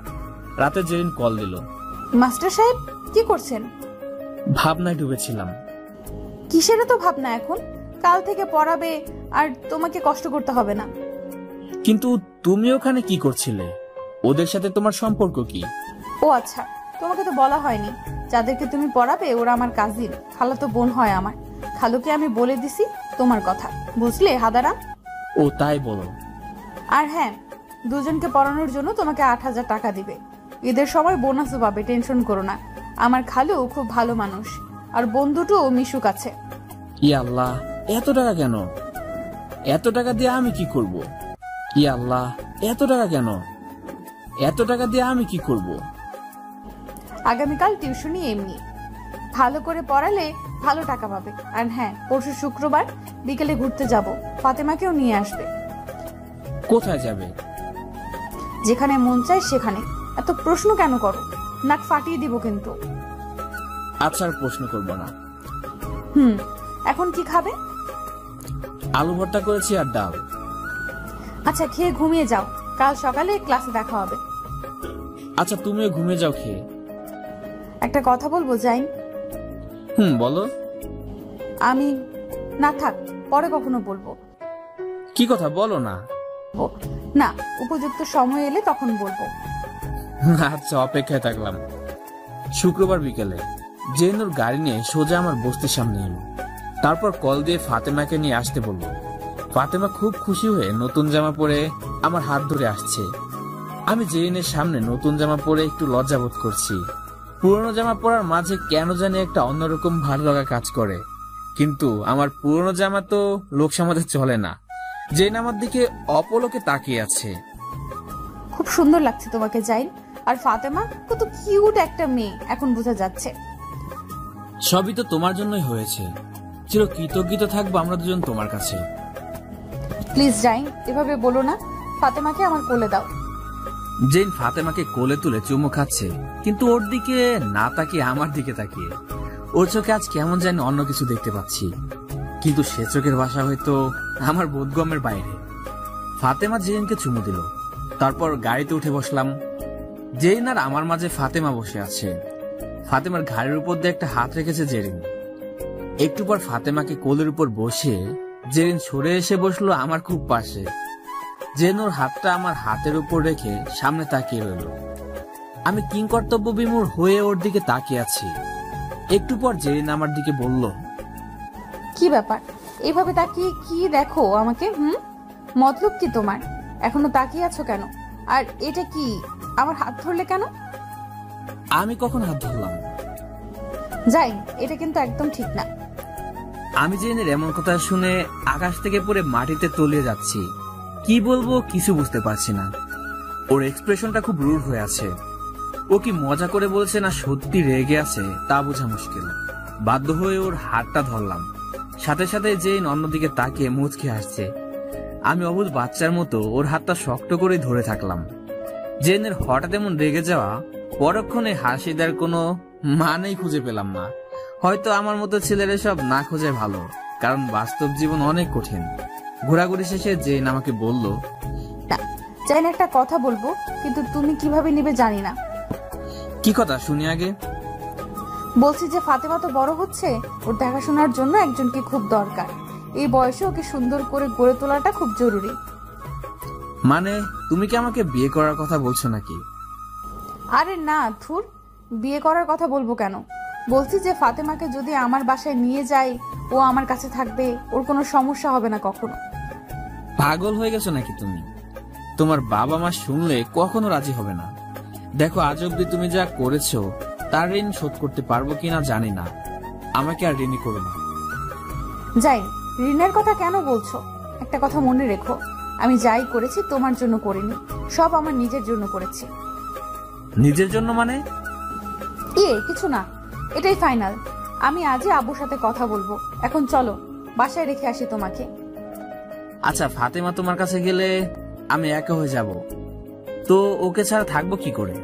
S2: রাতে জেরিন কল দিল।
S1: মাস্টার সাহেব, কি করছেন?
S2: ভাবনায় ডুবেছিলাম।
S1: কিসের তো ভাবনা এখন? কাল থেকে পড়াবে আর তোমাকে কষ্ট করতে হবে না।
S2: কিন্তু তুমি ওখানে কি করছিলে? ওদের সাথে তোমার সম্পর্ক কি?
S1: ও আচ্ছা, তোমাকে তো বলা হয়নি। যাদেরকে তুমি পড়াবে ওরা আমার কাজিন, খালাতো বোন হয় আমার। খালুকে আমি বলে দিছি তোমার কথা, বুঝলে হাদারাম?
S2: ও তাই বলো।
S1: আর হ্যাঁ, দুজনকে পড়ানোর জন্য তোমাকে 8,000 টাকা দিবে। ঈদের সময় বোনাসও পাবে, টেনশন করো না। আমার খালু খুব ভালো মানুষ, আর বন্ধুটাও মিশুক আছে।
S2: ইয়া আল্লাহ, এত টাকা কেন? এত টাকা দিয়ে আমি কি করব? ইয়া আল্লাহ, এত টাকা কেন? এত টাকা দিয়ে আমি কি করব?
S1: আগামীকাল টিউশনি এমনি ভালো করে পড়ালে ভালো টাকা পাবে। আর হ্যাঁ, পরশু শুক্রবার বিকেলে ঘুরতে যাব, ফাতেমাকেও নিয়ে আসবে।
S2: কোথায় যাবে?
S1: যেখানে মন চায় সেখানে। এত প্রশ্ন কেন করো? নাক ফাটিয়ে দিব কিন্তু।
S2: আচ্ছা, আর প্রশ্ন করবো না।
S1: এখন কি খাবে?
S2: আলু ভর্তা করেছি আর ডাল।
S1: আচ্ছা, খেয়ে ঘুমিয়ে যাও, কাল সকালে ক্লাসে দেখা হবে।
S2: আচ্ছা, তুমিও ঘুমিয়ে যাও খেয়ে।
S1: একটা কথা বলবো জাইন?
S2: বলো।
S1: আমি না, থাক, পরে কখনো বলবো।
S2: কি কথা? বলো না।
S1: না, উপযুক্ত সময় এলে তখন বলবো।
S2: আচ্ছা, অপেক্ষায় থাকলাম। শুক্রবার বিকেলে জেনুর গাড়ি নিয়ে সোজা আমার বস্তির সামনে এলো। তারপর কল দিয়ে ফাতেমাকে নিয়ে আসতে বলল। ফাতেমা খুব খুশি হয়ে নতুন জামা পরে আমার হাত ধরে আসছে। আমি জেনের সামনে নতুন জামা পরে একটু লজ্জা বোধ করছি। পুরনো জামা পরার মাঝে কেন জানি একটা অন্যরকম ভালো লাগা কাজ করে। কিন্তু আমার পুরনো জামা তো লোক সমাজে চলে না। জেন আমার দিকে অপলকে তাকিয়ে আছে।
S1: খুব সুন্দর লাগছে তোমাকে জাইন। আর ফাতেমা কত কিউট একটা মেয়ে, এখন বোঝা যাচ্ছে।
S2: সবই তো তোমার জন্যই হয়েছে। চির কৃতজ্ঞ থাকবো আমরা দুজন তোমার কাছে।
S1: প্লিজ জাইন, এভাবে বলো না। ফাতেমাকে আমার কোলে দাও।
S2: জেন ফাতেমাকে কোলে তুলে চুমু খাচ্ছে, কিন্তু ওর দিকে না তাকিয়ে আমার দিকে তাকিয়ে। ওর চোখে আজ কেমন জানি অন্য কিছু দেখতে পাচ্ছি, কিন্তু সে চোখের ভাষা হয়তো আমার বোধগম্যের বাইরে। ফাতেমা জেনকে চুমু দিল, তারপর গাড়িতে উঠে বসলাম। জেন আর আমার মাঝে ফাতেমা বসে আছে। ফাতেমার ঘাড়ের উপর দিয়ে একটা হাত রেখেছে জেরিন। একটু পর ফাতেমাকে কোলের উপর বসে জেরিন সরে এসে বসলো আমার খুব পাশে। জেন ওর হাতটা আমার হাতের উপর রেখে সামনে তাকিয়ে রইল। আমি কিংকর্তব্য বিমূঢ় হয়ে ওর দিকে তাকিয়ে আছি। একটু পর জেরিন আমার দিকে বলল,
S1: কি ব্যাপার, এইভাবে তাকিয়ে কি দেখো আমাকে? মতলব কি তোমার? এখনো তাকিয়ে আছো কেন? আর এটা কি, আমার হাত ধরলে কেন?
S2: আমি কখন হাত ধরলাম?
S1: যাই, এটা কিন্তু একদম ঠিক না।
S2: আমি জেনের এমন কথা শুনে আকাশ থেকে পড়ে মাটিতে তলিয়ে যাচ্ছি। কি বলবো কিছু বুঝতে পারছি না। ওর এক্সপ্রেশনটা খুব রুড হয়ে আছে। ও কি মজা করে বলছে না সত্যি রেগে আছে তা বোঝা মুশকিল। বাধ্য হয়ে ওর হাতটা ধরলাম। সাথে সাথে জেন অন্যদিকে তাকিয়ে মুচকি হাসছে। আমি অবুঝ বাচ্চার মতো ওর হাতটা শক্ত করে ধরে থাকলাম। জেনের হঠাৎ এমন রেগে যাওয়া, পরক্ষণে হাসি দেওয়ার কোনো মানেই খুঁজে পেলাম না। হয়তো আমার মতো ছেলেরা সব না খোঁজে ভালো, কারণ বাস্তব জীবন অনেক কঠিন। ঘোরাঘুরি শেষে জেন আমাকে বলল,
S1: জানি একটা কথা বলবো, কিন্তু তুমি কিভাবে নিবে জানি না।
S2: কি কথা শুনি আগে?
S1: বলছি যে ফাতেমা তো বড় হচ্ছে, ওর দেখাশোনার জন্য একজনকে খুব দরকার। এই বয়সে ওকে সুন্দর করে গড়ে তোলাটা খুব জরুরি।
S2: মানে তুমি কি আমাকে বিয়ে করার কথা বলছো নাকি?
S1: আরে না ধুর, বিয়ে করার কথা বলবো কেন? বলছি যে ফাতেমাকে যদি আমার বাসায় নিয়ে যাই, ও আমার কাছে থাকবে, ওর কোনো সমস্যা হবে না কখনো।
S2: পাগল হয়ে গেছো নাকি তুমি? তোমার বাবা মা শুনলে কখনো রাজি হবে না। দেখো, আজ অব্দি তুমি যা করেছো তার ঋণ শোধ করতে পারবো কিনা জানি না। আমাকে আর ঋণী করো না।
S1: যাই, ঋণের কথা কেন বলছো? একটা কথা মনে রেখো, আমি যাই করেছি তোমার জন্য করিনি, সব আমার নিজের জন্য করেছি।
S2: নিজের জন্য মানে?
S1: কিছু না, এটাই ফাইনাল। আমি আজই আব্বুর সাথে কথা বলবো। এখন চলো, বাসায় রেখে আসি তোমাকে।
S2: আচ্ছা, ফাতেমা তোমার কাছে গেলে আমি একা হয়ে যাব, তো ওকে ছাড়া থাকবো কি করে?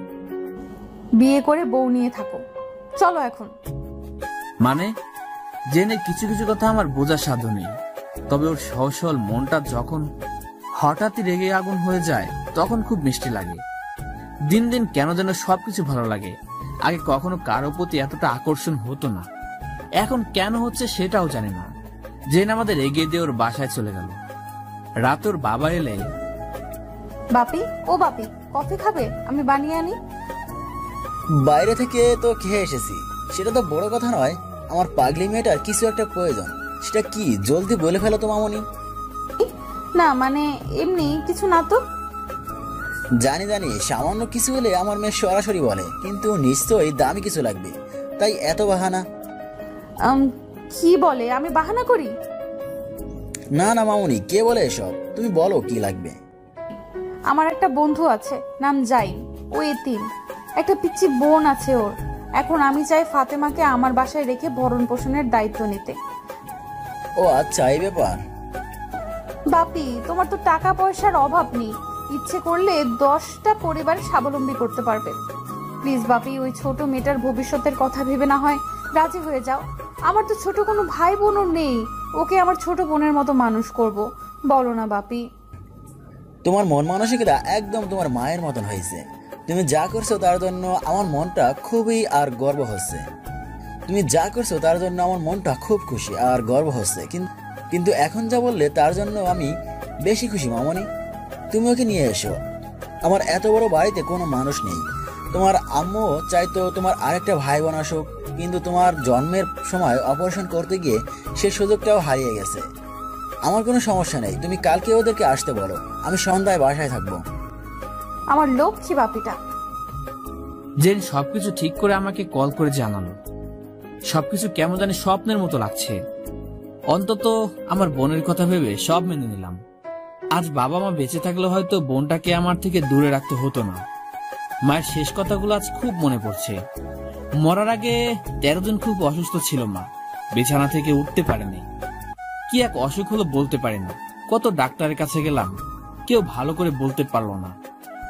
S1: বিয়ে করে বউ নিয়ে থাকো। চলো এখন।
S2: মানে? জেনে কিছু কিছু কথা আমার বোঝার সাধ্য নেই, তবে ওর সহজ সরল মনটা যখন হঠাৎই রেগে আগুন হয়ে যায় তখন খুব মিষ্টি লাগে। দিন দিন কেন যেন সবকিছু ভালো লাগে। আগে কখনো কারো প্রতি এতটা আকর্ষণ হতো না, এখন কেন হচ্ছে সেটাও জানি না। জেন আমাদের এগিয়ে দিয়ে ওর বাসায় চলে গেল। রাত ওর বাবা এলে,
S1: বাপি, ও বাপি, কফি খাবে? আমি বানিয়ে আনি।
S7: বাইরে থেকে তো খেয়ে এসেছি, সেটা তো বড় কথা নয়। আমার পাগলি মেয়েটার কিছু একটা প্রয়োজন, সেটা কি জলদি বলে ফেলো তো মামনি।
S1: না মানে এমনি কিছু না তো।
S7: জানি জানি, সামান্য কিছু হলে আমার মেয়ে সরাসরি বলে, কিন্তু নিশ্চয়ই দামি কিছু লাগবে, তাই এত বাহানা।
S1: কি বলে, আমি বাহানা করি?
S7: না না মামুনি, কে বলে এসব? তুমি বলো কি লাগবে।
S1: আমার একটা বন্ধু আছে, নাম জাইন। ও এতিম, একটা পিচ্চি বোন আছে ওর। এখন আমি চাই ফাতেমাকে আমার বাসায় রেখে ভরণ পোষণের দায়িত্ব নিতে।
S7: ও আচ্ছা, এই ব্যাপার।
S1: বাপি, তোমার তো টাকা পয়সার অভাব নেই, ইচ্ছে করলে 10টা পরিবার স্বাবলম্বী করতে পারবে। প্লিজ বাপি, ওই ছোট মেয়েটার ভবিষ্যতের কথা ভেবে না হয় রাজি হয়ে যাও। আমার তো ছোট কোনো ভাই বোনও নেই, ওকে আমার ছোট বোনের মতো মানুষ করব। বলো না বাপি।
S7: তোমার মন মানসিকতা একদম তোমার মায়ের মতন হয়েছে। তুমি যা করছো তার জন্য আমার মনটা খুবই আর গর্ব হচ্ছে। তুমি যা করছো তার জন্য আমার মনটা খুব খুশি আর গর্ব হচ্ছে, কিন্তু এখন যা বললে তার জন্য আমি বেশি খুশি মামনি। তুমি ওকে নিয়ে এসো। আমার এত বড় বাড়িতে কোনো মানুষ নেই। তোমার আম্মু চাইতো তোমার আরেকটা ভাই বোন আসুক, কিন্তু তোমার জন্মের সময় অপারেশন করতে গিয়ে সে সুযোগটাও হারিয়ে গেছে। আমার কোনো সমস্যা নেই, তুমি কালকে ওদেরকে আসতে বলো, আমি সন্ধ্যায় বাসায় থাকবো।
S1: আমার লক্ষ্মী বাপিটা।
S2: জেন সবকিছু ঠিক করে আমাকে কল করে জানালো। সবকিছু কেমন জানি স্বপ্নের মতো লাগছে। অন্তত আমার বোনের কথা ভেবে সব মেনে নিলাম। আজ বাবা মা বেঁচে থাকলে হয়তো বোনটাকে আমার থেকে দূরে রাখতে হতো না। মায়ের শেষ কথাগুলো আজ খুব মনে পড়ছে। মরার আগে 13 দিন খুব অসুস্থ ছিল মা, বিছানা থেকে উঠতে পারেনি। কি এক অসুখ হলো বলতে পারিনি। কত ডাক্তারের কাছে গেলাম, কেউ ভালো করে বলতে পারলো না।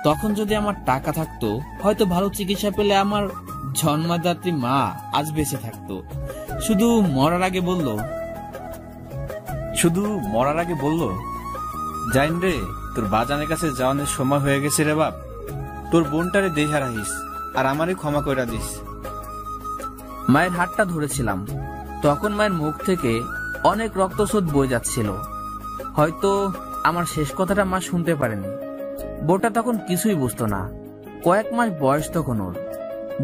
S2: তখন যদি আমার টাকা থাকতো, হয়তো ভালো চিকিৎসা পেলে আমার জন্মদাত্রী মা আজ বেঁচে থাকতো। শুধু মরার আগে বলল, জাইন রে, তোর বাজানের কাছে যাওয়ানোর সময় হয়ে গেছে রে বাপ। তোর বোনটারে দেহা রাখিস আর আমারই ক্ষমা কইরা দিস। মায়ের হাতটা ধরেছিলাম। তখন মায়ের মুখ থেকে অনেক রক্তস্রোত বয়ে যাচ্ছিল। হয়তো আমার শেষ কথাটা মা শুনতে পারেনি। বোটা তখন কিছুই বুঝতো না। কয়েক মাস বয়স তখন ওর।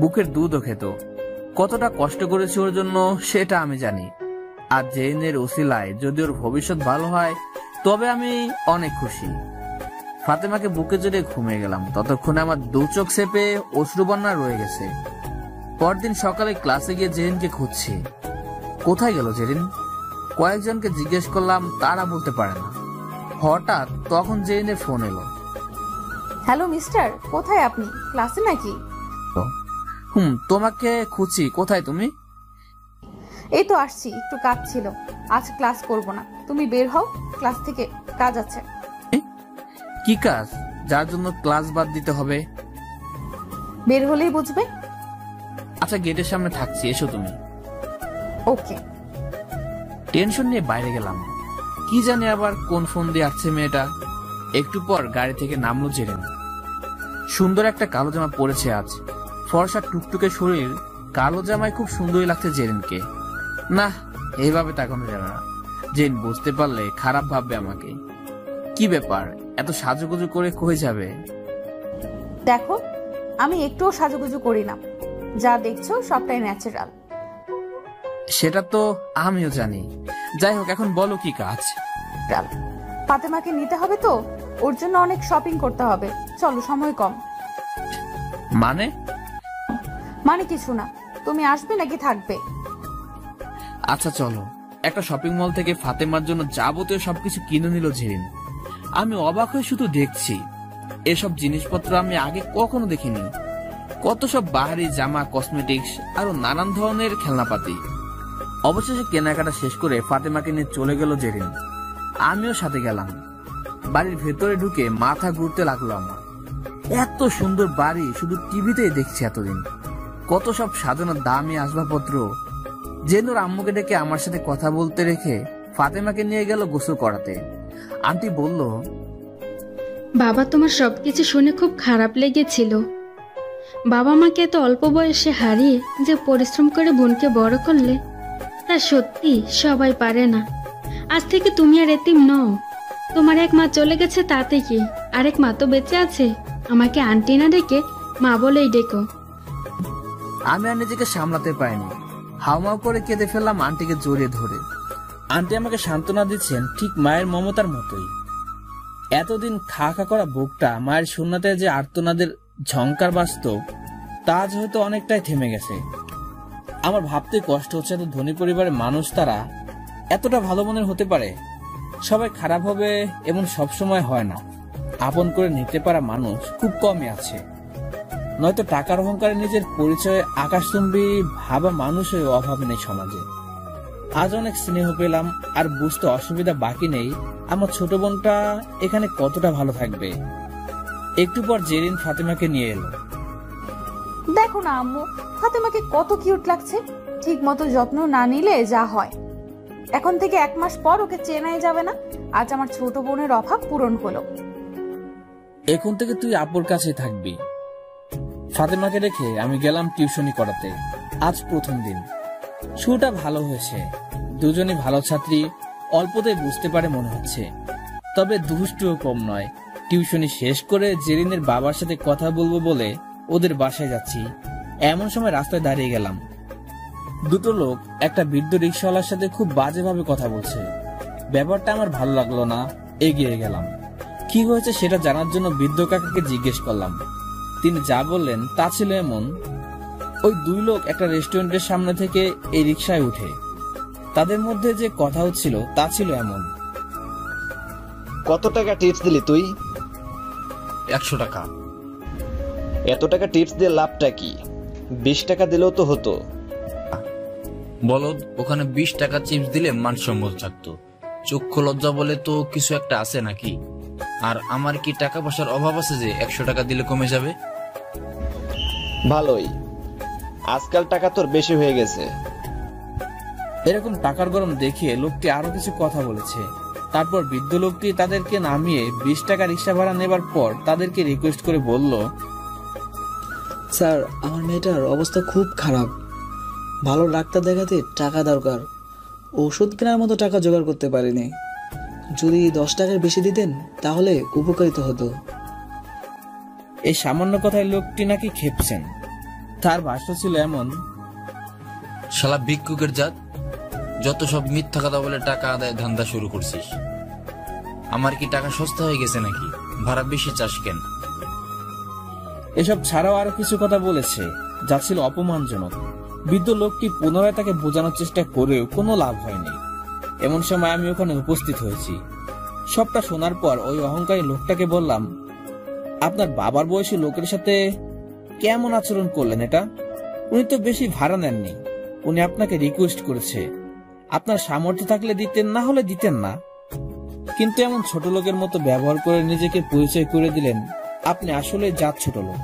S2: বুকের দুধও খেত। কতটা কষ্ট করেছে ওর জন্য সেটা আমি জানি। আর জেনের ওসিলায় যদি ওর ভবিষ্যৎ ভালো হয় তবে আমি অনেক খুশি। ফাতেমাকে বুকে জড়িয়ে ঘুমিয়ে গেলাম। ততক্ষণে আমার দু চোখ চেপে অশ্রুবন্যা রয়ে গেছে। পরদিন সকালে ক্লাসে গিয়ে জেরিনকে খুঁজছি। কোথায় গেল জেরিন? কয়েকজনকে জিজ্ঞেস করলাম, তারা বলতে পারে না। হঠাৎ তখন জেরিনের ফোন এলো।
S1: হ্যালো মিস্টার, কোথায় আপনি? ক্লাসে নাকি?
S2: তোমাকে খুঁজছি। কোথায় তুমি?
S1: এই তো আসছি, একটু কাজ ছিল। আজ ক্লাস করব না, তুমি বের হও ক্লাস থেকে, কাজ আছে।
S2: কি কাজ যার জন্য ক্লাস বাদ দিতে হবে?
S1: বের হলেই বুঝবে।
S2: আচ্ছা, গেটের সামনে থাকছি, এসো তুমি।
S1: ওকে।
S2: টেনশন নিয়ে বাইরে গেলাম। কি জানি আবার কোন ফোন দিয়ে আসছে মেয়েটা। একটু পর গাড়ি থেকে নামলো জেরিন। সুন্দর একটা কালো জামা পরেছে আজ। ফর্সা টুকটুকে শরীর, কালো জামায় খুব সুন্দরই লাগছে জেরিনকে। না, এইভাবে তাকানো যাবে না। জেন বুঝতে পারলে খারাপ ভাববে আমাকে। কি ব্যাপার, এত সাজুগুজু করে কই যাবে?
S1: দেখো, আমি একটুও সাজুগুজু করি না। যা দেখছো সবটাই ন্যাচারাল।
S2: সেটা তো আমিও জানি। যাই হোক, এখন বলো কি কাজ?
S1: ফাতেমাকে নিতে হবে তো, ওর জন্য অনেক শপিং করতে হবে। চলো, সময় কম। মানে কিছু না। তুমি আসবে নাকি থাকবে?
S2: আচ্ছা চলো। একটা শপিং মল থেকে ফাতেমার জন্য যাবতীয় সবকিছু কিনে নিল জেরিন। আমি অবাক হয়ে শুধু দেখছি। এসব জিনিসপত্র আমি আগে কখনো দেখিনি। কত সব বাহারি জামা, কসমেটিক্স আরো নানান ধরনের খেলনাপাতি। অবশেষে কেনাকাটা শেষ করে ফাতেমাকে নিয়ে চলে গেল জেরিন। আমিও সাথে গেলাম। বাড়ির ভেতরে ঢুকে মাথা ঘুরতে লাগলো আমার। এত সুন্দর বাড়ি শুধু টিভিতেই দেখছি এতদিন। কত সব সাজানো দামি আসবাবপত্র। জেনুর আম্মুকে ডেকে আমার সাথে কথা বলতে রেখে ফাতেমাকে নিয়ে গেল গোসল করাতে। আন্টি বলল,
S8: বাবা, তোমার সবকিছু শুনে খুব খারাপ লেগেছিল। বাবা মাকে এত অল্প বয়সে হারিয়ে যে পরিশ্রম করে বোনকে বড় করলে, তা সত্যি সবাই পারে না। আজ থেকে তুমি আর এতিম নও। তোমার এক মা চলে গেছে, তাতে কি, আরেক মা তো বেঁচে আছে। আমাকে আন্টি না ডেকে মা বলেই ডেকো।
S2: আমি আর নিজেকে সামলাতে পারিনি। হাউমাউ করে কেঁদে ফেললাম আন্টিকে জড়িয়ে ধরে। আন্টি আমাকে সান্ত্বনা দিচ্ছেন ঠিক মায়ের মমতার মতোই। এতদিন খা খা করা বুকটা মায়ের শূন্যতে যে আর্তনাদের ঝংকার বাস্তব তা আজ হয়তো অনেকটাই থেমে গেছে। আমার ভাবতে কষ্ট হচ্ছে, এত ধনী পরিবারের মানুষ তারা এতটা ভালো মনের হতে পারে। সবাই খারাপ হবে এমন সবসময় হয় না। আপন করে নিতে পারা মানুষ খুব কমই আছে। নয়তো টাকার অহংকারে নিজের পরিচয়ে আকাশচুম্বী ভাবা মানুষের অভাব নেই সমাজে। আজ অনেক স্নেহ পেলাম, আর বুঝতে অসুবিধা বাকি নেই আমার ছোট বোনটা এখানে কতটা ভালো থাকবে। একটু পর জেরিন ফাতেমাকে নিয়ে এলো।
S1: দেখো না আম্মু, ফাতেমাকে কত কিউট লাগছে। ঠিক মতো যত্ন না নিলে যা হয়। এখন থেকে 1 মাস পর ওকে চেনাই যাবে না। আজ আমার ছোট বোনের অভাব পূরণ হলো।
S2: এখন থেকে তুই আপুর কাছে থাকবি। ফাতেমাকে রেখে আমি গেলাম টিউশনি করাতে। আজ প্রথম দিন। শুরুটা ভালো হয়েছে। দুজনই ভালো ছাত্রী, অল্পতেই বুঝতে পারে মনে হচ্ছে। তবে দুষ্টুও কম নয়। টিউশনি শেষ করে জেরিনের বাবার সাথে কথা বলবো বলে ওদের বাসায় যাচ্ছি। এমন সময় রাস্তায় দাঁড়িয়ে গেলাম। দুটো লোক একটা বৃদ্ধ রিক্সাওয়ালার সাথে খুব বাজেভাবে কথা বলছে। ব্যাপারটা আমার ভালো লাগলো না। এগিয়ে গেলাম। কি হয়েছে সেটা জানার জন্য বৃদ্ধ কাকাকে জিজ্ঞেস করলাম। তিনি যা বললেন তা ছিল এমন, ওই 2 লোক একটা রেস্টুরেন্টের সামনে থেকে এই রিক্সায় উঠে। তাদের মধ্যে যে কথা হচ্ছিল তা ছিল এমন।
S9: কত টাকা টিপস দিলি তুই?
S10: 100 টাকা।
S9: এত টাকা টিপস দিয়ে লাভটা কি? 20 টাকা দিলেও তো হতো।
S10: বলদ, ওখানে 20 টাকা চিপস দিলে মানসম্মত থাকতো। চক্ষু লজ্জা বলে তো কিছু একটা আছে নাকি? আর আমার কি টাকা পয়সার অভাব আছে যে 100 টাকা দিলে কমে যাবে?
S9: ভালোই, আজকাল টাকা তোর বেশি হয়ে গেছে।
S2: এরকম টাকার গরম দেখিয়ে লোকটি আরো কিছু কথা বলেছে। তারপর বৃদ্ধ লোকটি তাদেরকে নামিয়ে 20 টাকা রিক্সা ভাড়া নেবার পর তাদেরকে রিকোয়েস্ট করে বলল,
S11: স্যার, আমার মেয়েটার অবস্থা খুব খারাপ। ভালো ডাক্তার দেখাতে টাকা দরকার। ওষুধ কেনার মতো টাকা জোগাড় করতে পারিনি। যদি 10 টাকার বেশি দিতেন তাহলে উপকারিত হতো।
S2: এই সামান্য কথায় লোকটি নাকি খেপছেন। তার ভাষ্য ছিল এমন,
S10: শালা ভিক্ষুকের জাত, যত সব মিথ্যা কথা বলে টাকা আদায় ধান্দা শুরু করছিস। আমার কি টাকা সস্তা হয়ে গেছে নাকি? ভাড়া বেশি চাস কেন?
S2: এসব ছাড়াও আরো কিছু কথা বলেছে যা ছিল অপমানজনক। বৃদ্ধ লোকটি পুনরায় তাকে বোঝানোর চেষ্টা করেও কোনো লাভ হয়নি। এমন সময় আমি ওখানে উপস্থিত হয়েছি। সবটা শোনার পর ওই অহংকারী লোকটাকে বললাম, আপনার বাবার বয়সী লোকের সাথে কেমন আচরণ করলেন এটা? উনি তো বেশি ভাড়া নেননি। উনি আপনাকে রিকোয়েস্ট করেছে। আপনার সামর্থ্য থাকলে দিতেন, না হলে দিতেন না। কিন্তু এমন ছোট লোকের মতো ব্যবহার করে নিজেকে পরিচয় করে দিলেন আপনি আসলে জাত ছোট লোক।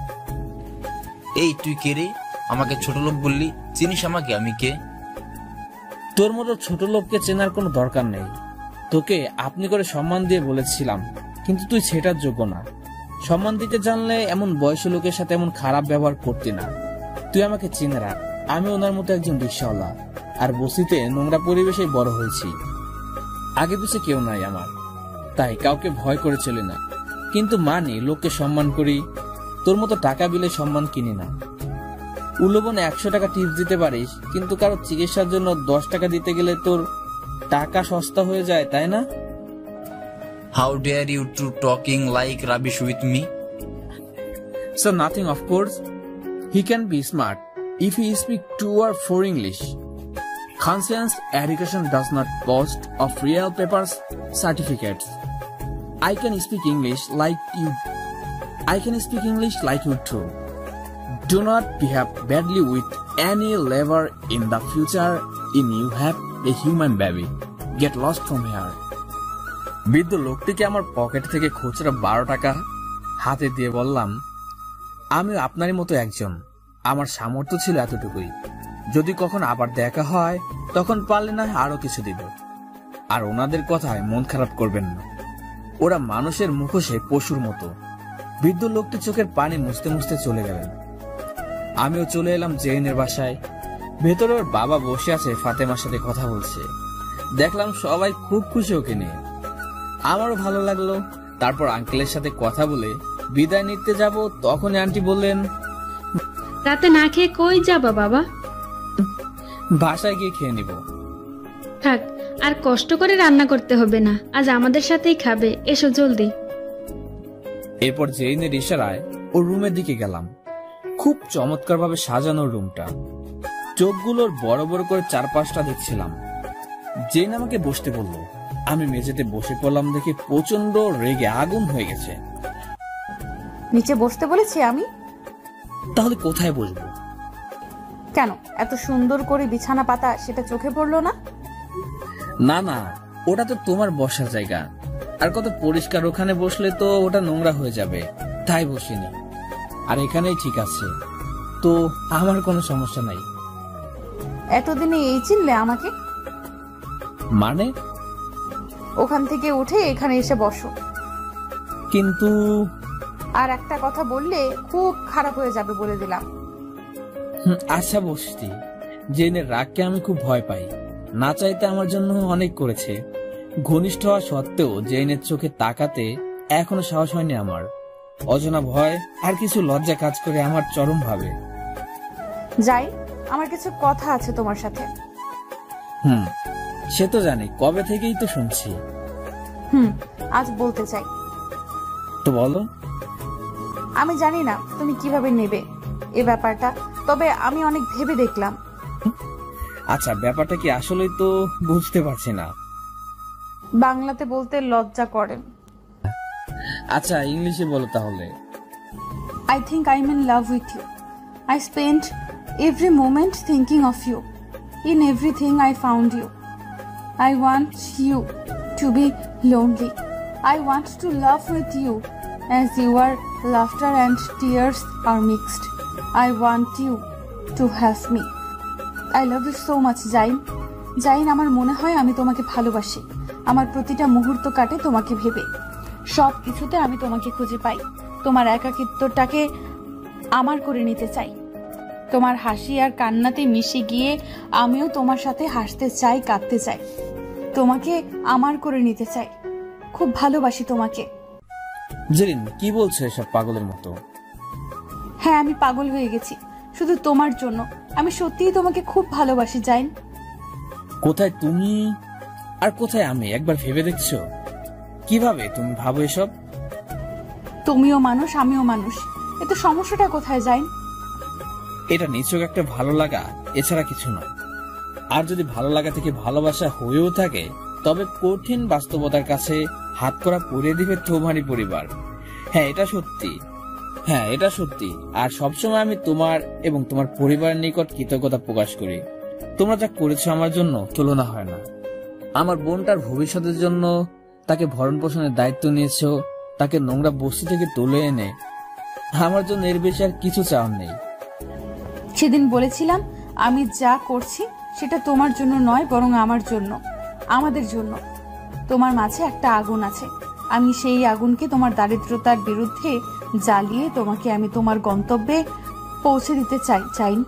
S10: এই তুই কে রে? আমাকে ছোট লোক বললি? চিনিস আমাকে? আমি কে?
S2: তোর মতো ছোট লোককে চেনার কোনো দরকার নেই। তোকে আপনি করে সম্মান দিয়ে বলেছিলাম, কিন্তু তুই সেটার যোগ্য না। সম্মান দিতে জানলে এমন বয়সী লোকের সাথে এমন খারাপ ব্যবহার করতি না। তুই আমাকে চিনে রাখ, আমি ওনার মতো একজন রিক্সাওয়ালা, আর বস্তিতে নোংরা পরিবেশে বড় হয়েছি। আগে পিছে কেউ নাই আমার, তাই কাউকে ভয় করে চলে না। কিন্তু মানি, লোককে সম্মান করি। তোর মতো টাকা বিলে সম্মান কিনি না। উল্লবনে 100 টাকা টিপস দিতে পারিস, কিন্তু কারো চিকিৎসার জন্য 10 টাকা দিতে গেলে তোর টাকা সস্তা হয়ে যায়, তাই না?
S10: How dare you to talking like rubbish with me?
S2: So nothing, of course. He can be smart if he speak 2 or 4 English. Conscience education does not boast of real papers certificates. I can speak English like you. I can speak English like you too. Do not behave badly with any labor in the future. In you have a human baby. Get lost from here. বৃদ্ধ লোকটিকে আমার pocket থেকে খুচরা 12 টাকা হাতে দিয়ে বললাম, আমি আপনারই মতো একজন। আমার সামর্থ্য ছিল এতটুকুই। যদি কখন আবার দেখা হয় তখন পারলে না আরো কিছু দিব। আর ওনাদের কথায় মন খারাপ করবেন না। ওরা মানুষের মুখোশে পশুর মতো। বৃদ্ধ লোকটি চোখের পানি মুছতে মুছতে চলে গেলেন। আমিও চলে এলাম জেরিনের বাসায়। ভেতরে ওর বাবা বসে আছে, ফাতেমার সাথে কথা বলছে। দেখলাম সবাই খুব খুশি ওকে নিয়ে। আমারও ভালো লাগলো। তারপর আঙ্কেলের সাথে কথা বলে বিদায় নিতে যাব, তখনই আন্টি বললেন,
S8: রাতে না খেয়ে কই যাবা বাবা?
S2: বাসায় গিয়ে খেয়ে নিব।
S8: থাক, আর কষ্ট করে রান্না করতে হবে না। আজ আমাদের সাথেই খাবে। এসো জলদি।
S2: এরপর জেইনের ইশারায় ওর রুমের দিকে গেলাম। খুব চমৎকার ভাবে সাজানো রুমটা, চোখগুলোর বড় বড় করে চারপাশটা দেখছিলাম। জেইন আমাকে বসতে বলল, আমি মেঝেতে বসে পড়লাম দেখে প্রচন্ড রেগে আগুন হয়ে গেছে।
S1: নিচে বসতে বলেছি আমি?
S2: তাহলে কোথায় বসবো?
S1: কেন, এত সুন্দর করে বিছানা পাতা, সেটা চোখে পড়লো না?
S2: না না, ওটা তো তোমার বসার জায়গা, আর কত পরিষ্কার, ওখানে বসলে তো ওটা নোংরা হয়ে যাবে, তাই বসিনি। আর এখানেই ঠিক আছে, তো আমার কোনো সমস্যা নাই।
S1: এতদিনে এই চিনলে আমাকে?
S2: মানে?
S1: ওখান থেকে উঠে এখানে এসে বসো।
S2: কিন্তু
S1: আর একটা কথা বললে খুব খারাপ হয়ে যাবে, বলে দিলাম।
S2: আচ্ছা বসতি। জেনের রাগকে আমি খুব ভয় পাই, না চাইতে আমার জন্য অনেক করেছে। ঘনিষ্ঠ হওয়া সত্ত্বেও জেনের চোখে তাকাতে এখনো সাহস হয়নি আমার। অজানা ভয় আর কিছু লজ্জা কাজ করে আমার চরম ভাবে।
S1: যাই, আমার কিছু কথা আছে তোমার সাথে।
S2: সে তো জানি, কবে থেকেই তো শুনছি।
S1: আজ বলতে চাই।
S2: তো বলো।
S1: আমি জানি না তুমি কিভাবে নেবে এ ব্যাপারটা, তবে আমি অনেক ভেবে দেখলাম।
S2: আচ্ছা, ব্যাপারটা কি আসলেই তো বুঝতে পারছি না।
S1: বাংলাতে বলতে লজ্জা করেন।
S2: আচ্ছা, ইংলিশে বলো তাহলে।
S1: I think I'm in love with you. I spent every moment thinking of you. In everything I found you. I want you to be lonely. I want to laugh with you as your laughter and tears are mixed. I want you to have me. I love you so much, Zain. Zain, আমার মনে হয় আমি তোমাকে ভালোবাসি। আমার প্রতিটা মুহূর্ত কাটে তোমাকে ভেবে। সব কিছুতে আমি তোমাকে খুঁজে পাই। তোমার একাকিত্বটাকে আমার করে নিতে চাই। তোমার হাসি আর কান্নাতে মিশে গিয়ে আমিও তোমার সাথে হাসতে চাই, কাঁদতে চাই। তোমাকে আমার করে নিতে চাই। খুব ভালোবাসি তোমাকে।
S2: জেরিন, কি বলছো এসব পাগলের মতো?
S1: হ্যাঁ, আমি পাগল হয়ে গেছি শুধু তোমার জন্য। আমি সত্যিই তোমাকে খুব ভালোবাসি, জাইন।
S2: কোথায় তুমি আর কোথায় আমি, একবার ভেবে দেখছো? কিভাবে তুমি ভাবো এসব?
S1: তুমিও মানুষ, আমিও মানুষ, এতে সমস্যাটা কোথায়, জাইন?
S2: এটা নিছক একটা ভালো লাগা, এছাড়া কিছু নয়। আর যদি ভালো লাগা থেকে ভালোবাসা হয়েও থাকে, তবে কঠিন বাস্তবতার কাছে হাতকড়া পরিয়ে দিবে তোমারই পরিবার। হ্যাঁ, এটা সত্যি। আর সবসময় আমি তোমার এবং তোমার পরিবারের নিকট কৃতজ্ঞতা প্রকাশ করি। তোমরা যা করেছো আমার জন্য তুলনা হয় না। আমার বোনটার ভবিষ্যতের জন্য তাকে ভরণ পোষণের দায়িত্ব নিয়েছো, তাকে নোংরা বস্তি থেকে তুলে এনে আমার জন্য এর বেশি আর কিছু চাওয়ার নেই।
S1: সেদিন বলেছিলাম আমি যা করছি সেটা তোমার জন্য নয়, বরং আমার জন্য, আমাদের জন্য। তোমার মাঝে একটা আগুন আছে, আমি সেই আগুনকে তোমার দারিদ্রতার বিরুদ্ধে জ্বালিয়ে তোমাকে আমি তোমার গন্তব্যে পৌঁছে দিতে চাই, জাইন।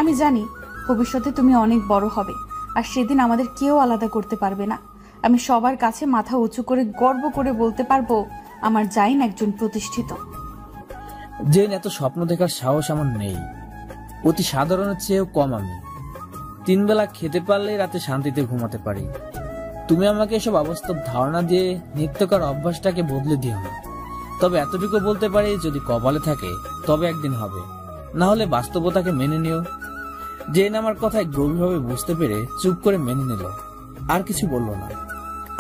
S1: আমি জানি ভবিষ্যতে তুমি অনেক বড় হবে, আর সেদিন আমাদের কেউ আলাদা করতে পারবে না। আমি সবার কাছে মাথা উঁচু করে গর্ব করে বলতে পারবো আমার জাইন একজন প্রতিষ্ঠিত।
S2: জেন, এত স্বপ্ন দেখার সাহস আমার নেই। অতি সাধারণের চেয়েও কম আমি। 3 বেলা খেতে পারলেই রাতে শান্তিতে ঘুমাতে পারি। তুমি আমাকে এসব অবাস্তব ধারণা দিয়ে নিত্যকার অভ্যাসটাকে বদলে দিও না। তবে এতটুকু বলতে পারি, যদি কপালে থাকে তবে একদিন হবে, না হলে বাস্তবতাকে মেনে নিও। জেন আমার কথায় গভীরভাবে বুঝতে পেরে চুপ করে মেনে নিল, আর কিছু বলল না।